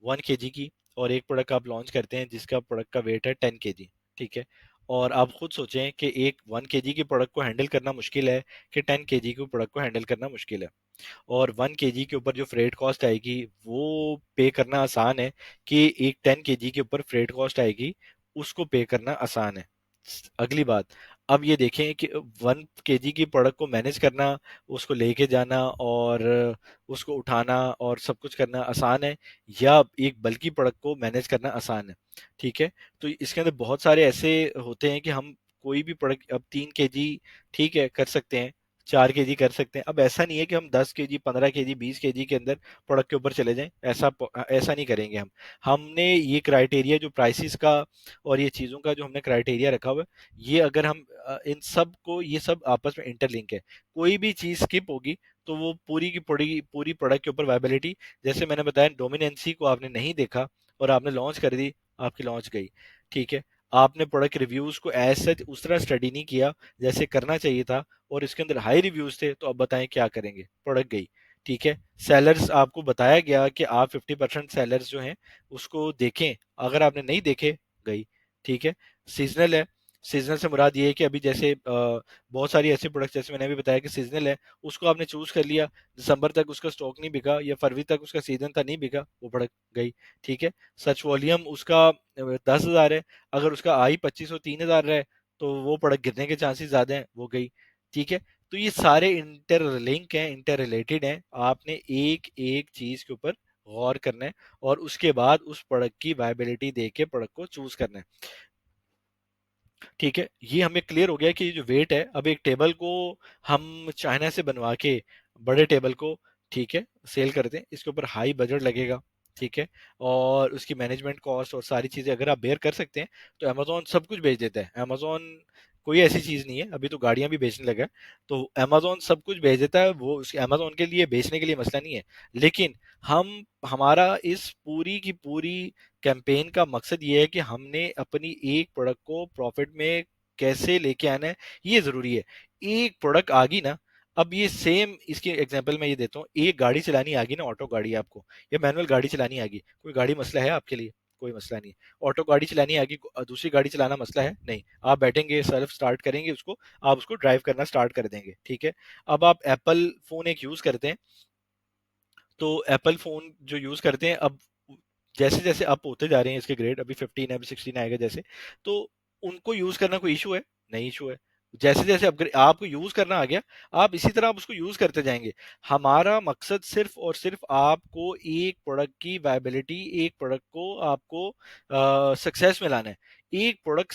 1 kg की, और एक प्रोडक्ट आप लॉन्च करते हैं जिसका प्रोडक्ट का वेट है 10 kg। ठीक है, और आप खुद सोचें कि एक 1 kg की प्रोडक्ट को हैंडल करना मुश्किल है कि 10 kg की प्रोडक्ट को हैंडल करना मुश्किल है। और 1 kg के ऊपर जो फ्रेट कॉस्ट आएगी वो पे करना आसान है कि एक 10 kg के ऊपर फ्रेट कॉस्ट आएगी उसको पे करना आसान है। अगली बात, अब ये देखें कि 1 kg की प्रोडक्ट को मैनेज करना, उसको लेके जाना और उसको उठाना और सब कुछ करना आसान है, या एक बल्कि प्रोडक्ट को मैनेज करना आसान है। ठीक है, तो इसके अंदर बहुत सारे ऐसे होते हैं कि हम कोई भी प्रोडक्ट, अब 3 kg ठीक है कर सकते हैं, 4 kg कर सकते हैं। अब ऐसा नहीं है कि हम 10 kg 15 kg 20 kg के अंदर प्रोडक्ट के ऊपर चले जाएं, ऐसा नहीं करेंगे हम। हमने ये क्राइटेरिया जो प्राइसेस का और ये चीज़ों का जो हमने क्राइटेरिया रखा हुआ है, ये अगर हम इन सब को, ये सब आपस में इंटरलिंक है। कोई भी चीज़ स्किप होगी तो वो पूरी की पूरी पूरी प्रोडक्ट के ऊपर वायबिलिटी, जैसे मैंने बताया डोमिनेंसी को आपने नहीं देखा और आपने लॉन्च कर दी, आपकी लॉन्च गई। ठीक है, आपने प्रोडक्ट रिव्यूज को एज सच उस तरह स्टडी नहीं किया जैसे करना चाहिए था, और इसके अंदर हाई रिव्यूज थे, तो अब बताएं क्या करेंगे, प्रोडक्ट गई। ठीक है, सेलर्स आपको बताया गया कि आप 50% सेलर्स जो हैं उसको देखें, अगर आपने नहीं देखे, गई। ठीक है, सीजनल है, सीजनल से मुराद ये है कि अभी जैसे बहुत सारी ऐसी प्रोडक्ट्स, जैसे मैंने अभी बताया कि सीजनल है, उसको आपने चूज कर लिया, दिसंबर तक उसका स्टॉक नहीं बिका या फरवरी तक उसका सीजन था नहीं बिका, वो प्रोडक्ट गई। ठीक है, सर्च वॉल्यूम उसका 10,000 है, अगर उसका आई 2500 3,000 है तो वो प्रोडक्ट गिरने के चांसेस ज्यादा हैं, वो गई। ठीक है, तो ये सारे इंटर लिंक हैं, इंटर रिलेटेड हैं, आपने एक एक चीज के ऊपर गौर करना है और उसके बाद उस प्रोडक्ट की वायबिलिटी देख के प्रोडक्ट को चूज करना है। ठीक है, ये हमें क्लियर हो गया कि ये जो वेट है, अब एक टेबल को हम चाइना से बनवा के बड़े टेबल को, ठीक है, सेल करते हैं, इसके ऊपर हाई बजट लगेगा। ठीक है, और उसकी मैनेजमेंट कॉस्ट और सारी चीजें अगर आप बेयर कर सकते हैं, तो अमेजोन सब कुछ बेच देता है। अमेजोन कोई ऐसी चीज नहीं है, अभी तो गाड़ियां भी बेचने लगा है, तो अमेजोन सब कुछ बेच देता है, वो अमेजोन के लिए बेचने के लिए मसला नहीं है। लेकिन हम हमारा इस पूरी की पूरी कैंपेन का मकसद ये है कि हमने अपनी एक प्रोडक्ट को प्रॉफिट में कैसे लेके आना है, ये जरूरी है। एक प्रोडक्ट आ गई ना, अब ये सेम इसकी एग्जांपल मैं ये देता हूँ, एक गाड़ी चलानी आ गई ना, ऑटो गाड़ी आपको, या मैनुअल गाड़ी चलानी आ गई, कोई गाड़ी मसला है आपके लिए? कोई मसला नहीं है। ऑटो गाड़ी चलानी आ गई, दूसरी गाड़ी चलाना मसला है? नहीं, आप बैठेंगे, सेल्फ स्टार्ट करेंगे उसको, आप उसको ड्राइव करना स्टार्ट कर देंगे। ठीक है, अब आप एप्पल फोन एक यूज करते हैं, तो एप्पल फोन जो यूज करते हैं, अब जैसे जैसे अप होते जा रहे हैं इसके ग्रेड, अभी 15 है, अभी 16 आएगा जैसे, तो उनको यूज करना कोई इशू है? नहीं इशू है। जैसे जैसे अपग्रेड आपको यूज करना आ गया, आप इसी तरह आप उसको यूज करते जाएंगे। हमारा मकसद सिर्फ और सिर्फ आपको एक प्रोडक्ट की वायबिलिटी, एक प्रोडक्ट को आपको सक्सेस में लाना है। एक प्रोडक्ट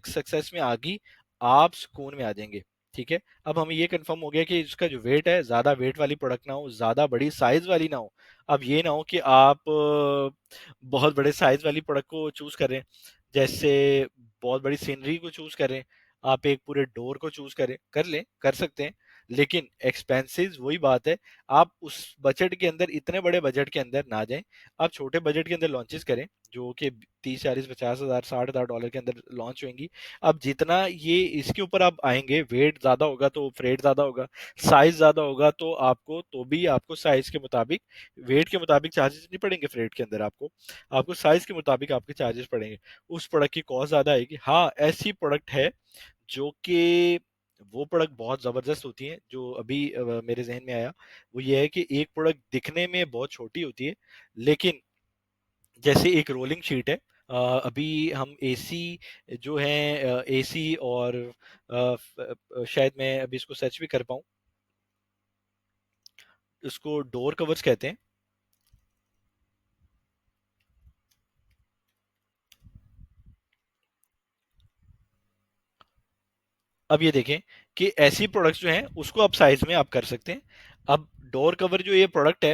सक्सेस में आ गई, आप सुकून में आ जाएंगे। ठीक है, अब हमें ये कंफर्म हो गया कि इसका जो वेट है, ज्यादा वेट वाली प्रोडक्ट ना हो, ज्यादा बड़ी साइज वाली ना हो। अब ये ना हो कि आप बहुत बड़े साइज वाली प्रोडक्ट को चूज कर रहे हैं, जैसे बहुत बड़ी सीनरी को चूज कर रहे हैं, आप एक पूरे डोर को चूज करें, कर लें, कर सकते हैं, लेकिन एक्सपेंसिव वही बात है। आप उस बजट के अंदर, इतने बड़े बजट के अंदर ना जाएं, आप छोटे बजट के अंदर लॉन्चेस करें, जो कि 30 40 50 हजार $60,000 के अंदर लॉन्च होंगी। अब जितना ये इसके ऊपर आप आएंगे, वेट ज्यादा होगा तो फ्रेट ज्यादा होगा, साइज ज्यादा होगा तो आपको, तो भी आपको साइज के मुताबिक, वेट के मुताबिक चार्जेस नहीं पड़ेंगे फ्रेट के अंदर, आपको आपको साइज के मुताबिक आपके चार्जेस पड़ेंगे। उस प्रोडक्ट की कॉस्ट ज्यादा आएगी। हाँ, ऐसी प्रोडक्ट है जो कि, वो प्रोडक्ट बहुत जबरदस्त होती है, जो अभी मेरे जहन में आया, वो ये है कि एक प्रोडक्ट दिखने में बहुत छोटी होती है, लेकिन जैसे एक रोलिंग शीट है, अभी हम एसी जो है, एसी और शायद मैं अभी इसको सर्च भी कर पाऊँ, उसको डोर कवर्स कहते हैं। अब ये देखें कि ऐसी प्रोडक्ट्स जो हैं उसको आप साइज में आप कर सकते हैं। अब डोर कवर जो ये प्रोडक्ट है,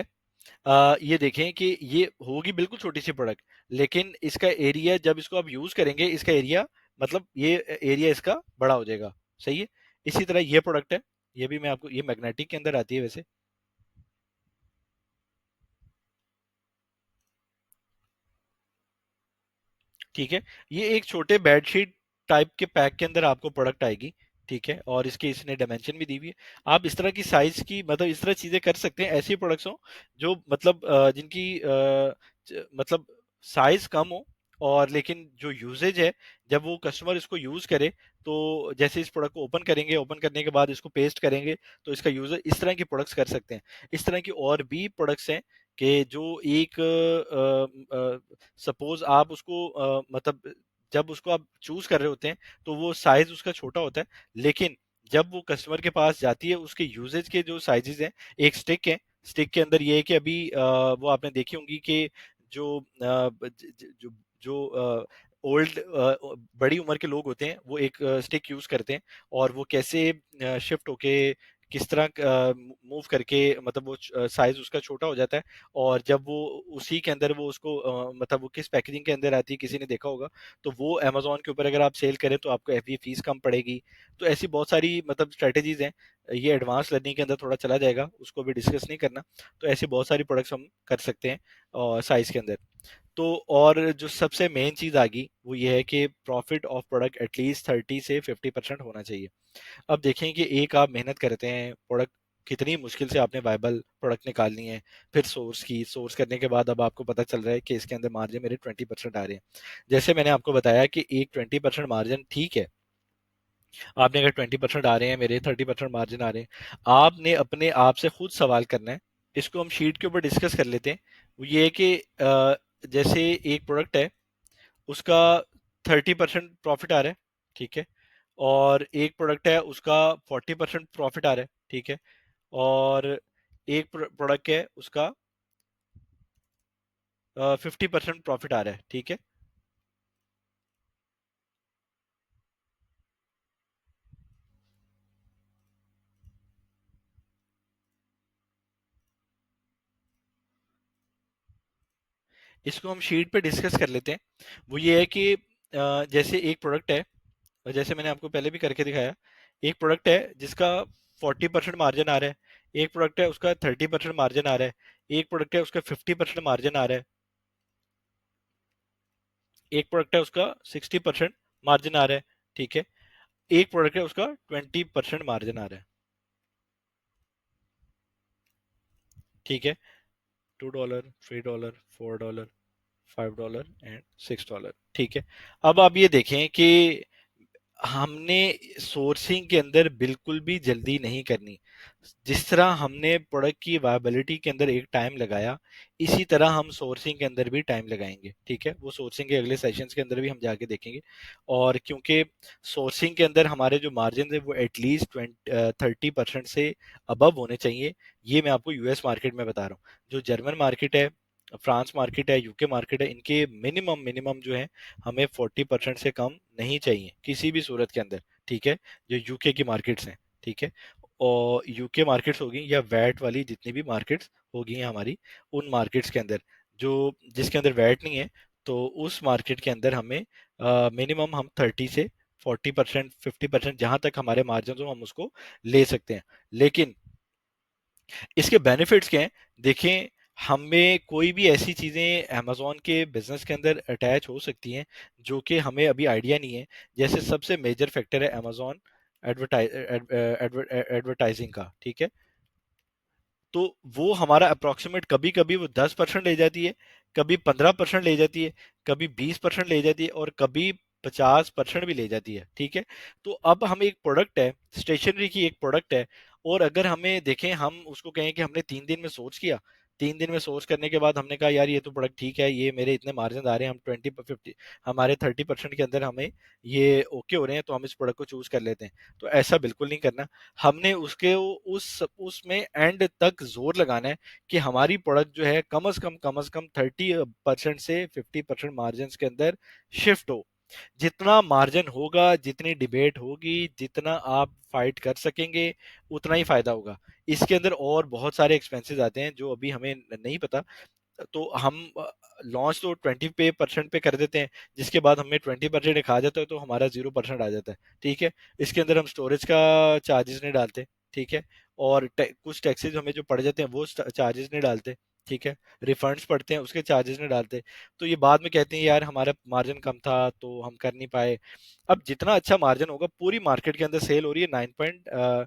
ये देखें कि ये होगी बिल्कुल छोटी सी प्रोडक्ट, लेकिन इसका एरिया जब इसको आप यूज करेंगे, इसका एरिया मतलब ये एरिया इसका बड़ा हो जाएगा। सही है। इसी तरह ये प्रोडक्ट है, ये भी मैं आपको, ये मैग्नेटिक के अंदर आती है वैसे। ठीक है। ये एक छोटे बेडशीट टाइप के पैक के अंदर आपको प्रोडक्ट आएगी। ठीक है। और इसके इसने डायमेंशन भी दी हुई है। आप इस तरह की साइज की, मतलब इस तरह चीजें कर सकते हैं, ऐसी प्रोडक्ट्स हो जो मतलब जिनकी मतलब साइज कम हो, और लेकिन जो यूजेज है, जब वो कस्टमर इसको यूज करे, तो जैसे इस प्रोडक्ट को ओपन करेंगे, ओपन करने के बाद इसको पेस्ट करेंगे, तो इसका यूजर इस तरह की प्रोडक्ट्स कर सकते हैं। इस तरह की और भी प्रोडक्ट्स हैं कि जो एक सपोज आप उसको मतलब जब उसको आप चूज कर रहे होते हैं, तो वो साइज उसका छोटा होता है, लेकिन जब वो कस्टमर के पास जाती है, उसके यूजेज के जो साइजेस हैं, एक स्टिक है, स्टिक के अंदर ये है कि अभी वो आपने देखी होंगी कि जो जो ओल्ड बड़ी उम्र के लोग होते हैं, वो एक स्टिक यूज करते हैं, और वो कैसे शिफ्ट होके किस तरह मूव करके, मतलब वो साइज उसका छोटा हो जाता है, और जब वो उसी के अंदर वो उसको मतलब वो किस पैकेजिंग के अंदर आती है, किसी ने देखा होगा, तो वो अमेजोन के ऊपर अगर आप सेल करें तो आपको एफबी फीस कम पड़ेगी। तो ऐसी बहुत सारी मतलब स्ट्रेटेजीज हैं। ये एडवांस लर्निंग के अंदर थोड़ा चला जाएगा, उसको भी डिस्कस नहीं करना। तो ऐसी बहुत सारी प्रोडक्ट्स हम कर सकते हैं और साइज के अंदर। तो और जो सबसे मेन चीज आ गई वो ये है कि प्रॉफिट ऑफ प्रोडक्ट एटलीस्ट 30 से 50% होना चाहिए। अब देखें कि एक आप मेहनत करते हैं प्रोडक्ट, कितनी मुश्किल से आपने वायबल प्रोडक्ट निकालनी है, फिर सोर्स करने के बाद अब आपको पता चल रहा है कि इसके अंदर मार्जिन मेरे 20% आ रहे हैं। जैसे मैंने आपको बताया कि एक 20% मार्जिन ठीक है, आपने अगर 20% आ रहे हैं, मेरे 30% मार्जिन आ रहे हैं, आपने अपने आप से खुद सवाल करना है। इसको हम शीट के ऊपर डिस्कस कर लेते हैं। वो ये है कि जैसे एक प्रोडक्ट है, उसका 30% प्रॉफिट आ रहा है। ठीक है। और एक प्रोडक्ट है, उसका 40% प्रॉफिट आ रहा है। ठीक है। और एक प्रोडक्ट है, उसका 50% प्रॉफिट आ रहा है। ठीक है। इसको हम शीट पे डिस्कस कर लेते हैं। वो ये है कि जैसे एक प्रोडक्ट है, और जैसे मैंने आपको पहले भी करके दिखाया, एक प्रोडक्ट है जिसका 40% मार्जिन आ रहा है, एक प्रोडक्ट है उसका 30% मार्जिन आ रहा है, एक प्रोडक्ट है उसका 50% मार्जिन आ रहा है, एक प्रोडक्ट है उसका 60% मार्जिन आ रहा है। ठीक है। एक प्रोडक्ट है उसका 20% मार्जिन आ रहा है। ठीक है। $2, $3, $4, $5 एंड $6। ठीक है। अब आप ये देखें कि हमने सोर्सिंग के अंदर बिल्कुल भी जल्दी नहीं करनी। जिस तरह हमने प्रोडक्ट की वायबिलिटी के अंदर एक टाइम लगाया, इसी तरह हम सोर्सिंग के अंदर भी टाइम लगाएंगे। ठीक है। वो सोर्सिंग के अगले सेशंस के अंदर भी हम जाके देखेंगे। और क्योंकि सोर्सिंग के अंदर हमारे जो मार्जिन है वो एटलीस्ट 30% से अबव होने चाहिए। ये मैं आपको यूएस मार्केट में बता रहा हूँ। जो जर्मन मार्केट है, फ्रांस मार्केट है, यूके मार्केट है, इनके मिनिमम मिनिमम जो है, हमें 40% से कम नहीं चाहिए किसी भी सूरत के अंदर। ठीक है। जो यूके की मार्केट्स हैं। ठीक है। और यूके मार्केट्स होगी या वैट वाली जितनी भी मार्केट्स होगी हमारी, उन मार्केट्स के अंदर जो जिसके अंदर वैट नहीं है, तो उस मार्केट के अंदर हमें मिनिमम हम 30 से 40%, 50% जहां तक हमारे मार्जिन हो हम उसको ले सकते हैं। लेकिन इसके बेनिफिट्स क्या हैं, देखें। हमें कोई भी ऐसी चीज़ें अमेज़न के बिजनेस के अंदर अटैच हो सकती हैं जो कि हमें अभी आइडिया नहीं है। जैसे सबसे मेजर फैक्टर है अमेज़न एडवर्टाइजिंग का। ठीक है। तो वो हमारा अप्रोक्सीमेट, कभी कभी वो 10% ले जाती है, कभी 15% ले जाती है, कभी 20% ले जाती है, और कभी 50% भी ले जाती है। ठीक है। तो अब हम एक प्रोडक्ट है, स्टेशनरी की एक प्रोडक्ट है, और अगर हमें देखें, हम उसको कहें कि हमने 3 दिन में सोच किया, 3 दिन में सोर्स करने के बाद हमने कहा यार ये तो प्रोडक्ट ठीक है, ये मेरे इतने मार्जिन आ रहे हैं, हम 20-50, हमारे 30% के अंदर हमें ये ओके हो रहे हैं, तो हम इस प्रोडक्ट को चूज कर लेते हैं। तो ऐसा बिल्कुल नहीं करना। हमने उसके उस उसमें एंड तक जोर लगाना है कि हमारी प्रोडक्ट जो है कम से कम 30% से 50% मार्जिन के अंदर शिफ्ट हो। जितना मार्जिन होगा, जितनी डिबेट होगी, जितना आप फाइट कर सकेंगे, उतना ही फायदा होगा। इसके अंदर और बहुत सारे एक्सपेंसेस आते हैं जो अभी हमें नहीं पता। तो हम लॉन्च तो 20% पे कर देते हैं, जिसके बाद हमें 20% एक आ जाता है, तो हमारा 0% आ जाता है। ठीक है। इसके अंदर हम स्टोरेज का चार्जेस नहीं डालते। ठीक है। और कुछ टैक्सेस हमें जो पड़ जाते हैं वो चार्जेस नहीं डालते। ठीक है। रिफंड्स पड़ते हैं, उसके चार्जेस नहीं डालते। तो ये बाद में कहते हैं यार हमारा मार्जिन कम था तो हम कर नहीं पाए। अब जितना अच्छा मार्जिन होगा, पूरी मार्केट के अंदर सेल हो रही है 9,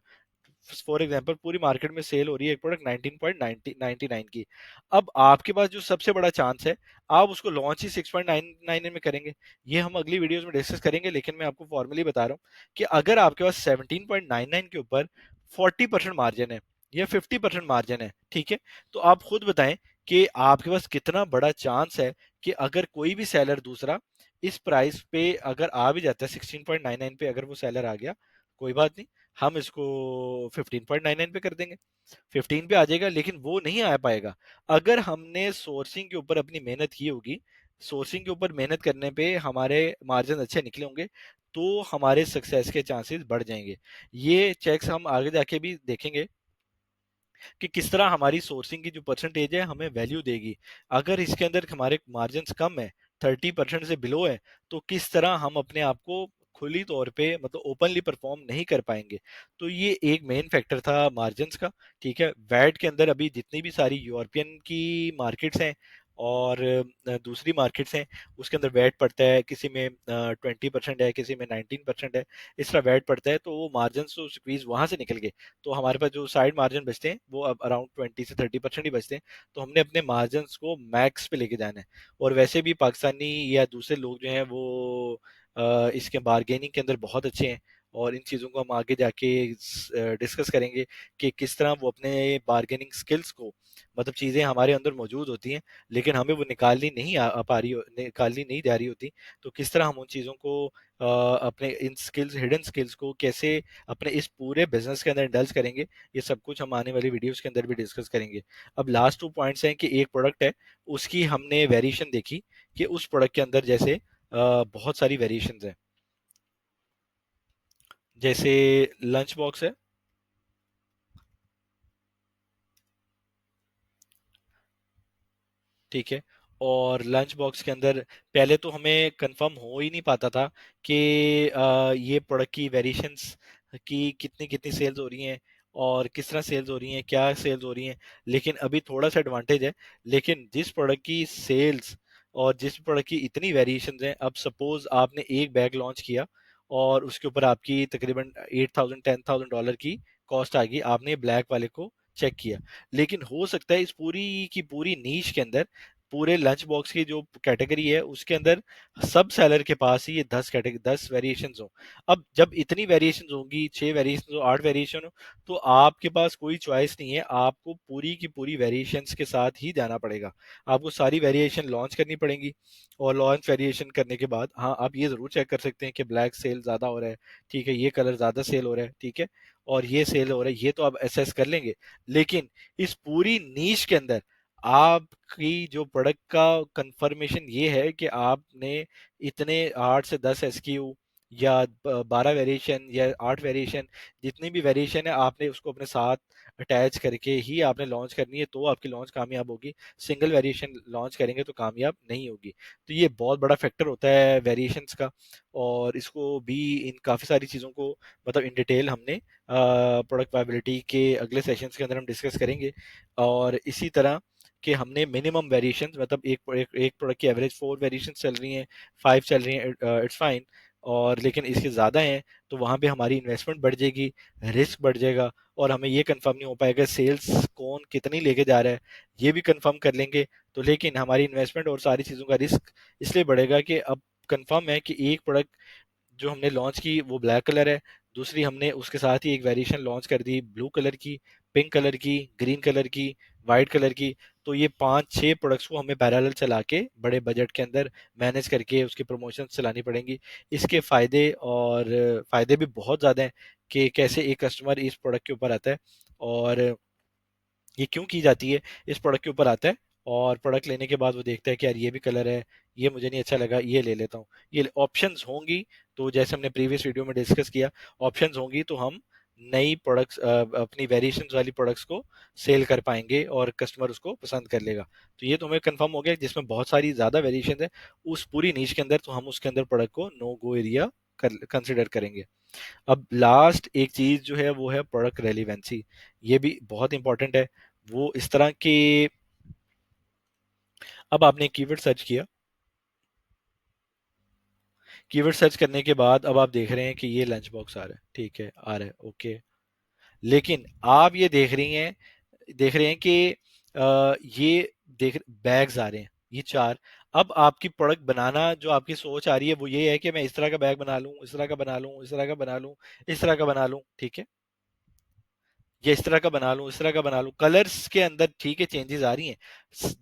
फॉर एग्जाम्पल पूरी मार्केट में सेल हो रही है एक प्रोडक्ट 19.99 की। अब आपके पास जो सबसे बड़ा चांस है, आप उसको लॉन्च ही 6.99 में करेंगे। ये हम अगली वीडियोस में डिस्कस करेंगे, लेकिन मैं आपको फॉर्मली बता रहा हूँ कि अगर आपके पास 17.99 के ऊपर 40% मार्जिन है या 50% मार्जिन है, ठीक है, तो आप खुद बताएं कि आपके पास कितना बड़ा चांस है कि अगर कोई भी सेलर दूसरा इस प्राइस पे अगर आ भी जाता है, 16.99 पे अगर वो सेलर आ गया, कोई बात नहीं, हम इसको 15.99 पे कर देंगे। 15 पे आ जाएगा, लेकिन वो नहीं आ पाएगा। अगर हमने सोर्सिंग के ऊपर अपनी मेहनत की होगी, सोर्सिंग के ऊपर मेहनत करने पे हमारे मार्जिन अच्छे निकले होंगे, तो हमारे सक्सेस के चांसेस बढ़ जाएंगे। ये चेक्स हम आगे जाके भी देखेंगे कि किस तरह हमारी सोर्सिंग की जो परसेंटेज है हमें वैल्यू देगी। अगर इसके अंदर हमारे मार्जिन कम है, 30% से बिलो है, तो किस तरह हम अपने आप को खुली तौर पे मतलब ओपनली परफॉर्म नहीं कर पाएंगे। तो ये एक मेन फैक्टर था मार्जिन्स का। ठीक है। वैट के अंदर अभी जितनी भी सारी यूरोपियन की मार्केट्स हैं और दूसरी मार्केट्स हैं, उसके अंदर वैट पड़ता है, किसी में 20% है, किसी में 19% है। इस तरह वैट पड़ता है, तो वो मार्जिन तो स्क्वीज वहां से निकल गए। तो हमारे पास जो साइड मार्जिन बचते हैं वो अब अराउंड 20 से 30% ही बचते हैं। तो हमने अपने मार्जिन को मैक्स पे लेके जाना है। और वैसे भी पाकिस्तानी या दूसरे लोग जो हैं वो इसके बारगेनिंग के अंदर बहुत अच्छे हैं। और इन चीज़ों को हम आगे जाके डिस्कस करेंगे कि किस तरह वो अपने बारगेनिंग स्किल्स को, मतलब चीज़ें हमारे अंदर मौजूद होती हैं लेकिन हमें वो निकालनी नहीं आ पा रही निकालनी नहीं जा रही होती। तो किस तरह हम उन चीज़ों को अपने इन स्किल्स, हिडन स्किल्स को कैसे अपने इस पूरे बिजनेस के अंदर इंडल्ज करेंगे, ये सब कुछ हम आने वाली वीडियोस के अंदर भी डिस्कस करेंगे। अब लास्ट 2 पॉइंट्स हैं कि एक प्रोडक्ट है, उसकी हमने वेरिएशन देखी कि उस प्रोडक्ट के अंदर जैसे बहुत सारी वेरिएशंस हैं। जैसे लंच बॉक्स है। ठीक है। और लंच बॉक्स के अंदर पहले तो हमें कंफर्म हो ही नहीं पाता था कि ये प्रोडक्ट की वेरिएशंस की कितनी कितनी सेल्स हो रही हैं और किस तरह सेल्स हो रही हैं, क्या सेल्स हो रही हैं। लेकिन अभी थोड़ा सा एडवांटेज है। लेकिन जिस प्रोडक्ट की सेल्स और जिस प्रोडक्ट की इतनी वेरिएशंस हैं, अब सपोज आपने एक बैग लॉन्च किया और उसके ऊपर आपकी तकरीबन 8,000 10,000 डॉलर की कॉस्ट आ गई, आपने ब्लैक वाले को चेक किया। लेकिन हो सकता है इस पूरी की पूरी नीश के अंदर, पूरे लंच बॉक्स की जो कैटेगरी है उसके अंदर सब सेलर के पास ही ये 10 वेरिएशन हो। अब जब इतनी वेरिएशन होंगी, 6 वेरिएशन हो, 8 वेरिएशन हो, तो आपके पास कोई चॉइस नहीं है, आपको पूरी की पूरी वेरिएशन के साथ ही जाना पड़ेगा। आपको सारी वेरिएशन लॉन्च करनी पड़ेंगी। और लॉन्च वेरिएशन करने के बाद हाँ, आप ये जरूर चेक कर सकते हैं कि ब्लैक सेल ज्यादा हो रहा है, ठीक है, ये कलर ज्यादा सेल हो रहा है, ठीक है, और ये सेल हो रहा है, ये तो आप एसेस कर लेंगे। लेकिन इस पूरी नीश के अंदर आपकी जो प्रोडक्ट का कंफर्मेशन ये है कि आपने इतने 8 से 10 SKU या 12 वेरिएशन या 8 वेरिएशन, जितनी भी वेरिएशन है आपने उसको अपने साथ अटैच करके ही आपने लॉन्च करनी है, तो आपकी लॉन्च कामयाब होगी। सिंगल वेरिएशन लॉन्च करेंगे तो कामयाब नहीं होगी। तो ये बहुत बड़ा फैक्टर होता है वेरिएशंस का। और इसको भी, इन काफ़ी सारी चीज़ों को मतलब इन डिटेल हमने प्रोडक्ट वायबिलिटी के अगले सेशंस के अंदर हम डिस्कस करेंगे। और इसी तरह कि हमने मिनिमम वेरिएशंस, मतलब एक प्रोडक्ट की एवरेज 4 वेरिएशंस चल रही हैं, 5 चल रही हैं, इट्स फाइन। और लेकिन इसके ज़्यादा हैं तो वहाँ पे हमारी इन्वेस्टमेंट बढ़ जाएगी, रिस्क बढ़ जाएगा, और हमें ये कंफर्म नहीं हो पाएगा सेल्स कौन कितनी लेके जा रहा है, ये भी कंफर्म कर लेंगे। तो लेकिन हमारी इन्वेस्टमेंट और सारी चीज़ों का रिस्क इसलिए बढ़ेगा कि अब कंफर्म है कि एक प्रोडक्ट जो हमने लॉन्च की वो ब्लैक कलर है, दूसरी हमने उसके साथ ही एक वेरिएशन लॉन्च कर दी ब्लू कलर की, पिंक कलर की, ग्रीन कलर की, वाइट कलर की। तो ये 5-6 प्रोडक्ट्स को हमें पैरेलल चला के बड़े बजट के अंदर मैनेज करके उसकी प्रमोशन चलानी पड़ेंगी। इसके फायदे और फायदे भी बहुत ज़्यादा हैं कि कैसे एक कस्टमर इस प्रोडक्ट के ऊपर आता है और ये क्यों की जाती है, इस प्रोडक्ट के ऊपर आता है और प्रोडक्ट लेने के बाद वो देखता है कि यार ये भी कलर है, ये मुझे नहीं अच्छा लगा, ये ले लेता हूँ। ये ऑप्शंस होंगी तो जैसे हमने प्रीवियस वीडियो में डिस्कस किया, ऑप्शंस होंगी तो हम नई प्रोडक्ट्स अपनी वेरिएशंस वाली प्रोडक्ट्स को सेल कर पाएंगे और कस्टमर उसको पसंद कर लेगा। तो ये तो हमें कंफर्म हो गया जिसमें बहुत सारी ज़्यादा वेरिएशन है उस पूरी नीच के अंदर, तो हम उसके अंदर प्रोडक्ट को नो गो एरिया कंसिडर करेंगे। अब लास्ट एक चीज जो है वो है प्रोडक्ट रेलिवेंसी। ये भी बहुत इंपॉर्टेंट है। वो इस तरह के, अब आपने कीवर्ड सर्च किया, कीवर्ड सर्च करने के बाद अब आप देख रहे हैं कि ये लंच बॉक्स आ रहा है, ठीक है, आ रहा है, ओके। लेकिन आप ये देख रहे हैं कि ये देख बैग्स आ रहे हैं, ये 4। अब आपकी प्रोडक्ट बनाना जो आपकी सोच आ रही है वो ये है कि मैं इस तरह का बैग बना लूं, इस तरह का बना लूं, इस तरह का बना लूं, इस तरह का बना लूं, ठीक है, ये इस तरह का बना लूं, इस तरह का बना लूं। कलर्स के अंदर ठीक है चेंजेस आ रही हैं,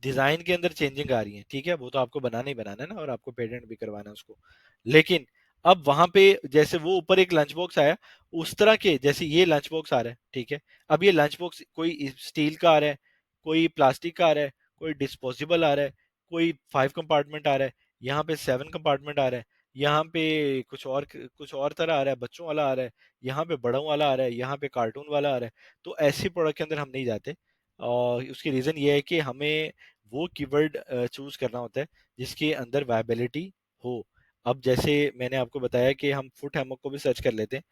डिजाइन के अंदर चेंजिंग आ रही है, ठीक है, वो तो आपको बनाना ही बनाना है ना, और आपको पेटेंट भी करवाना है उसको। लेकिन अब वहां पे जैसे वो ऊपर एक लंच बॉक्स आया, उस तरह के जैसे ये लंच बॉक्स आ रहा है, ठीक है। अब ये लंच बॉक्स कोई स्टील का आ रहा है, कोई प्लास्टिक का आ रहा है, कोई डिस्पोजेबल आ रहा है, कोई 5 कंपार्टमेंट आ रहा है, यहाँ पे 7 कंपार्टमेंट आ रहा है, यहाँ पे कुछ और तरह आ रहा है, बच्चों वाला आ रहा है, यहाँ पे बड़ों वाला आ रहा है, यहाँ पे कार्टून वाला आ रहा है। तो ऐसी प्रोडक्ट के अंदर हम नहीं जाते और उसकी रीज़न ये है कि हमें वो कीवर्ड चूज करना होता है जिसके अंदर वायबिलिटी हो। अब जैसे मैंने आपको बताया कि हम फुट हैमॉक को भी सर्च कर लेते हैं।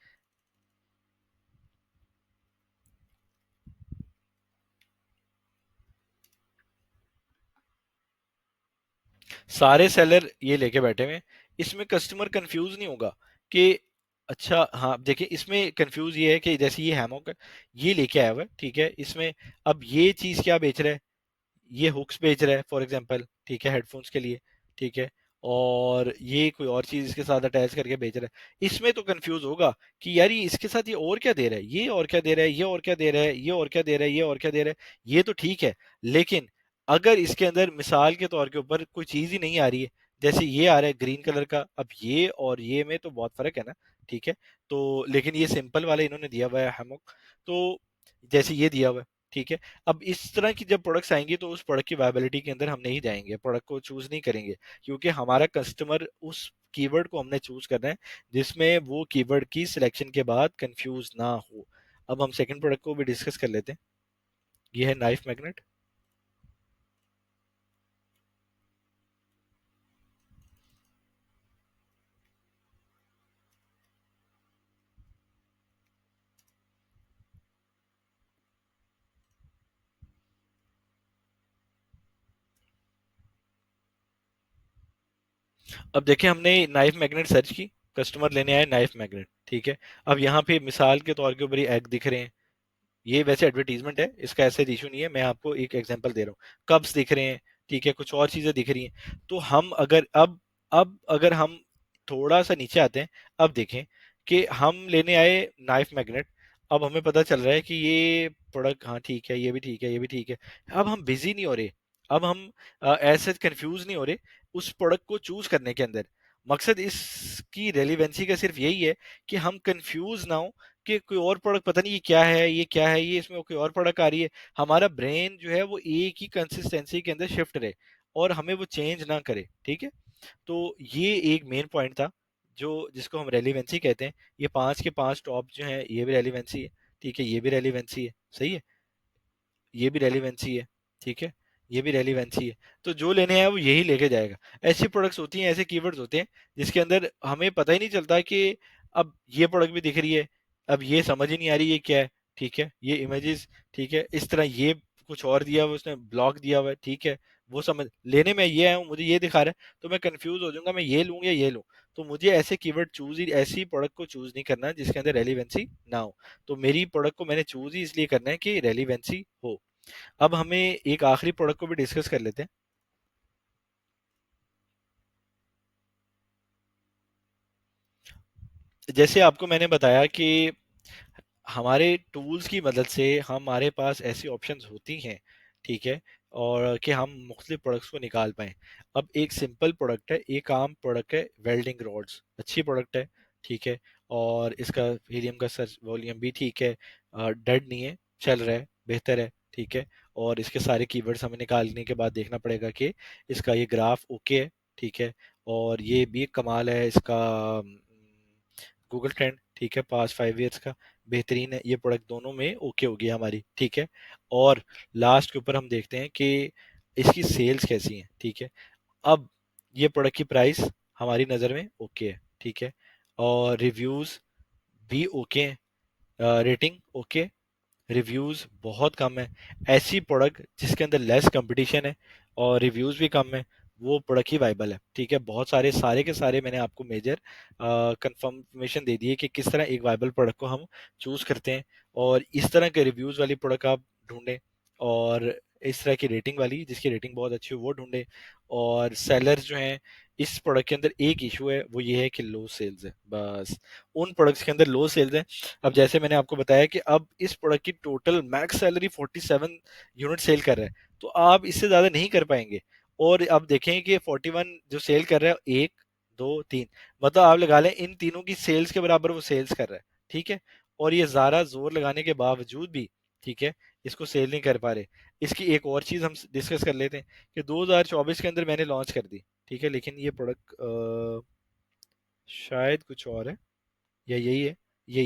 सारे सेलर ये लेके बैठे हुए हैं, इसमें कस्टमर कंफ्यूज नहीं होगा कि अच्छा, हाँ देखिए इसमें कंफ्यूज ये है कि जैसे ये हैमॉक है, ये लेके आया हुआ है, ठीक है, इसमें अब ये चीज क्या बेच रहा है, ये हुक्स बेच रहा है फॉर एग्जांपल, ठीक है, हेडफोन्स के लिए, ठीक है, और ये कोई और चीज इसके साथ अटैच करके बेच रहा है। इसमें तो कंफ्यूज होगा कि यार ये इसके साथ ये और क्या दे रहा है, ये और क्या दे रहा है, ये और क्या दे रहा है, ये और क्या दे रहा है, ये और क्या दे रहा है, ये तो ठीक है। लेकिन अगर इसके अंदर मिसाल के तौर के ऊपर कोई चीज ही नहीं आ रही है, जैसे ये आ रहा है ग्रीन कलर का, अब ये और ये में तो बहुत फर्क है ना, ठीक है। तो लेकिन ये सिंपल वाला इन्होंने दिया हुआ है हैमॉक, तो जैसे ये दिया हुआ है, ठीक है। अब इस तरह की जब प्रोडक्ट्स आएंगी तो उस प्रोडक्ट की वायबिलिटी के अंदर हम नहीं जाएंगे, प्रोडक्ट को चूज नहीं करेंगे, क्योंकि हमारा कस्टमर उस कीवर्ड को हमने चूज करना है जिसमें वो कीवर्ड की सिलेक्शन के बाद कंफ्यूज ना हो। अब हम सेकंड प्रोडक्ट को भी डिस्कस कर लेते हैं। ये है नाइफ मैग्नेट। अब देखिए हमने नाइफ मैग्नेट सर्च की, कस्टमर लेने आए नाइफ मैग्नेट, ठीक है। अब यहाँ पे मिसाल के तौर के ऊपर ये एग दिख रहे हैं, ये वैसे एडवर्टीजमेंट है, इसका ऐसे इशू नहीं है, मैं आपको एक एग्जांपल दे रहा हूँ। कप्स दिख रहे हैं, ठीक है, कुछ और चीजें दिख रही हैं। तो हम अगर अब अगर हम थोड़ा सा नीचे आते हैं, अब देखें कि हम लेने आए नाइफ मैग्नेट, अब हमें पता चल रहा है कि ये प्रोडक्ट, हाँ ठीक है, ये भी ठीक है, ये भी ठीक है। अब हम बिजी नहीं हो रहे, अब हम ऐसे कंफ्यूज नहीं हो रहे उस प्रोडक्ट को चूज करने के अंदर। मकसद इसकी रेलिवेंसी का सिर्फ यही है कि हम कंफ्यूज ना हो कि कोई और प्रोडक्ट पता नहीं ये क्या है, ये क्या है, ये इसमें कोई और प्रोडक्ट आ रही है। हमारा ब्रेन जो है वो एक ही कंसिस्टेंसी के अंदर शिफ्ट रहे और हमें वो चेंज ना करे, ठीक है। तो ये एक मेन पॉइंट था जो जिसको हम रेलिवेंसी कहते हैं। ये 5 के 5 टॉप जो है ये भी रेलिवेंसी है, ठीक है, ये भी रेलिवेंसी है, सही है, ये भी रेलिवेंसी है, ठीक है, ये भी रेलिवेंसी है। तो जो लेने आया वो यही लेके जाएगा। ऐसी प्रोडक्ट्स होती हैं, ऐसे कीवर्ड्स होते हैं जिसके अंदर हमें पता ही नहीं चलता कि अब ये प्रोडक्ट भी दिख रही है, अब ये समझ ही नहीं आ रही ये क्या है, ठीक है, ये इमेजेस, ठीक है, इस तरह ये कुछ और दिया हुआ है, उसने ब्लॉक दिया हुआ है, ठीक है, वो समझ लेने में ये आया हूँ, मुझे ये दिखा रहा है, तो मैं कंफ्यूज हो जाऊंगा मैं ये लूँ या ये लूँ। तो मुझे ऐसे कीवर्ड चूज ही, ऐसी प्रोडक्ट को चूज नहीं करना जिसके अंदर रेलिवेंसी ना हो। तो मेरी प्रोडक्ट को मैंने चूज ही इसलिए करना है कि रेलिवेंसी हो। अब हमें एक आखिरी प्रोडक्ट को भी डिस्कस कर लेते हैं। जैसे आपको मैंने बताया कि हमारे टूल्स की मदद से हमारे पास ऐसी ऑप्शंस होती हैं, ठीक है, और कि हम मुख्तलिफ प्रोडक्ट्स को निकाल पाएँ। अब एक सिंपल प्रोडक्ट है, एक आम प्रोडक्ट है वेल्डिंग रॉड्स, अच्छी प्रोडक्ट है, ठीक है, और इसका हीलियम का सर्च वॉल्यूम भी ठीक है, डेड नहीं है, चल रहा है, बेहतर है, ठीक है, और इसके सारे कीवर्ड्स हमें निकालने के बाद देखना पड़ेगा कि इसका ये ग्राफ ओके है, ठीक है, और ये भी एक कमाल है इसका गूगल ट्रेंड, ठीक है, पास 5 ईयर्स का बेहतरीन है, ये प्रोडक्ट दोनों में ओके होगी हमारी, ठीक है, और लास्ट के ऊपर हम देखते हैं कि इसकी सेल्स कैसी हैं, ठीक है। अब ये प्रोडक्ट की प्राइस हमारी नज़र में ओके है, ठीक है, और रिव्यूज़ भी ओके हैं, रेटिंग ओके, रिव्यूज़ बहुत कम है। ऐसी प्रोडक्ट जिसके अंदर लेस कंपटीशन है और रिव्यूज़ भी कम है, वो प्रोडक्ट ही वाइबल है, ठीक है। बहुत सारे के सारे मैंने आपको मेजर कंफर्मेशन दे दिए कि किस तरह एक वाइबल प्रोडक्ट को हम चूज़ करते हैं, और इस तरह के रिव्यूज़ वाली प्रोडक्ट आप ढूंढें, और इस तरह की रेटिंग वाली जिसकी रेटिंग बहुत अच्छी हो वो ढूंढें। और सेलर्स जो हैं, इस प्रोडक्ट के अंदर एक इशू है, वो ये है कि लो सेल्स है, बस उन प्रोडक्ट्स के अंदर लो सेल्स है। अब जैसे मैंने आपको बताया कि अब इस प्रोडक्ट की total max salary 47 unit sale कर रहा है, तो आप इससे ज़्यादा नहीं कर पाएंगे। और अब देखें कि 41 जो सेल कर रहा है, एक, दो, तीन, मतलब आप लगा लें इन तीनों की सेल्स के बराबर वो सेल्स कर रहा है, ठीक है, और ये ज़ारा जोर लगाने के बावजूद भी, ठीक है, इसको सेल नहीं कर पा रहे। इसकी एक और चीज़ हम डिस्कस कर लेते हैं कि 2024 के अंदर मैंने लॉन्च कर दी, ठीक है, लेकिन ये प्रोडक्ट शायद कुछ और है, या यही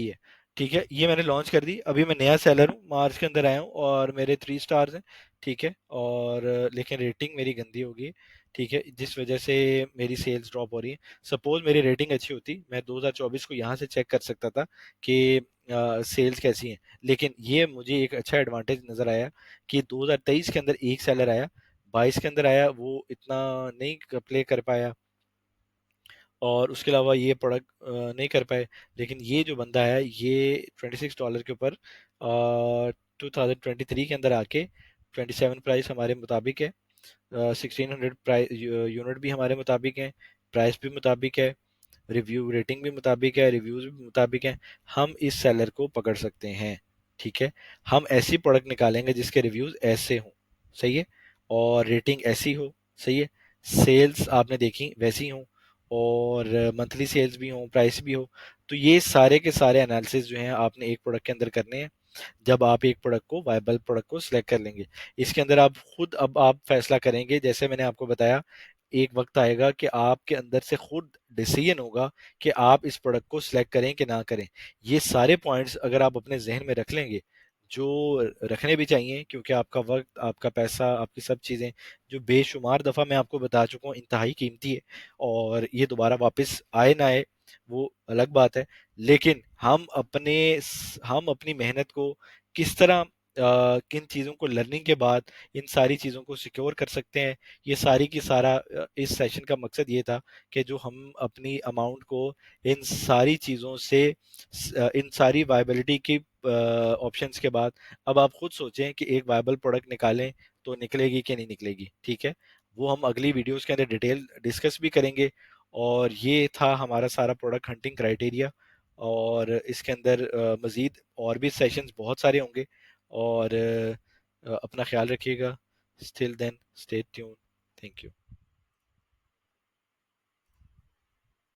है, ठीक है, ये मैंने लॉन्च कर दी, अभी मैं नया सेलर हूँ, मार्च के अंदर आया हूँ, और मेरे 3 स्टार्स हैं, ठीक है, और लेकिन रेटिंग मेरी गंदी होगी, ठीक है, जिस वजह से मेरी सेल्स ड्रॉप हो रही है। सपोज मेरी रेटिंग अच्छी होती, मैं 2024 को यहाँ से चेक कर सकता था कि सेल्स कैसी हैं, लेकिन ये मुझे एक अच्छा एडवांटेज नज़र आया कि 2023 के अंदर एक सेलर आया, 22 के अंदर आया, वो इतना नहीं प्ले कर पाया, और उसके अलावा ये प्रोडक्ट नहीं कर पाए, लेकिन ये जो बंदा है ये $26 के ऊपर 2023 के अंदर आके 27 प्राइस हमारे मुताबिक है, 1600 प्राइस यूनिट भी हमारे मुताबिक है, प्राइस भी मुताबिक है, रिव्यू रेटिंग भी मुताबिक है, रिव्यूज भी मुताबिक है, हम इस सेलर को पकड़ सकते हैं, ठीक है। हम ऐसी प्रोडक्ट निकालेंगे जिसके रिव्यूज ऐसे हों, सही है, और रेटिंग ऐसी हो, सही है, सेल्स आपने देखी वैसी हो, और मंथली सेल्स भी हो, प्राइस भी हो। तो ये सारे के सारे एनालिसिस जो हैं आपने एक प्रोडक्ट के अंदर करने हैं, जब आप एक प्रोडक्ट को वाइबल प्रोडक्ट को सिलेक्ट कर लेंगे। इसके अंदर आप खुद अब आप फैसला करेंगे, जैसे मैंने आपको बताया, एक वक्त आएगा कि आपके अंदर से खुद डिसीजन होगा कि आप इस प्रोडक्ट को सिलेक्ट करें कि ना करें। ये सारे पॉइंट्स अगर आप अपने जहन में रख लेंगे, जो रखने भी चाहिए, क्योंकि आपका वक्त, आपका पैसा, आपकी सब चीज़ें जो बेशुमार दफ़ा मैं आपको बता चुका हूँ इंतहाई कीमती है, और ये दोबारा वापस आए ना आए वो अलग बात है, लेकिन हम अपनी मेहनत को किस तरह किन चीज़ों को लर्निंग के बाद इन सारी चीज़ों को सिक्योर कर सकते हैं, ये सारी की सारा इस सेशन का मकसद ये था कि जो हम अपनी अमाउंट को इन सारी चीज़ों से इन सारी वायबिलिटी की ऑप्शंस के बाद अब आप खुद सोचें कि एक वायबल प्रोडक्ट निकालें तो निकलेगी कि नहीं निकलेगी, ठीक है। वो हम अगली वीडियोस के अंदर डिटेल डिस्कस भी करेंगे, और ये था हमारा सारा प्रोडक्ट हंटिंग क्राइटेरिया, और इसके अंदर मज़ीद और भी सेशंस बहुत सारे होंगे, और अपना ख्याल रखिएगा। Still then stay tune. Thank you.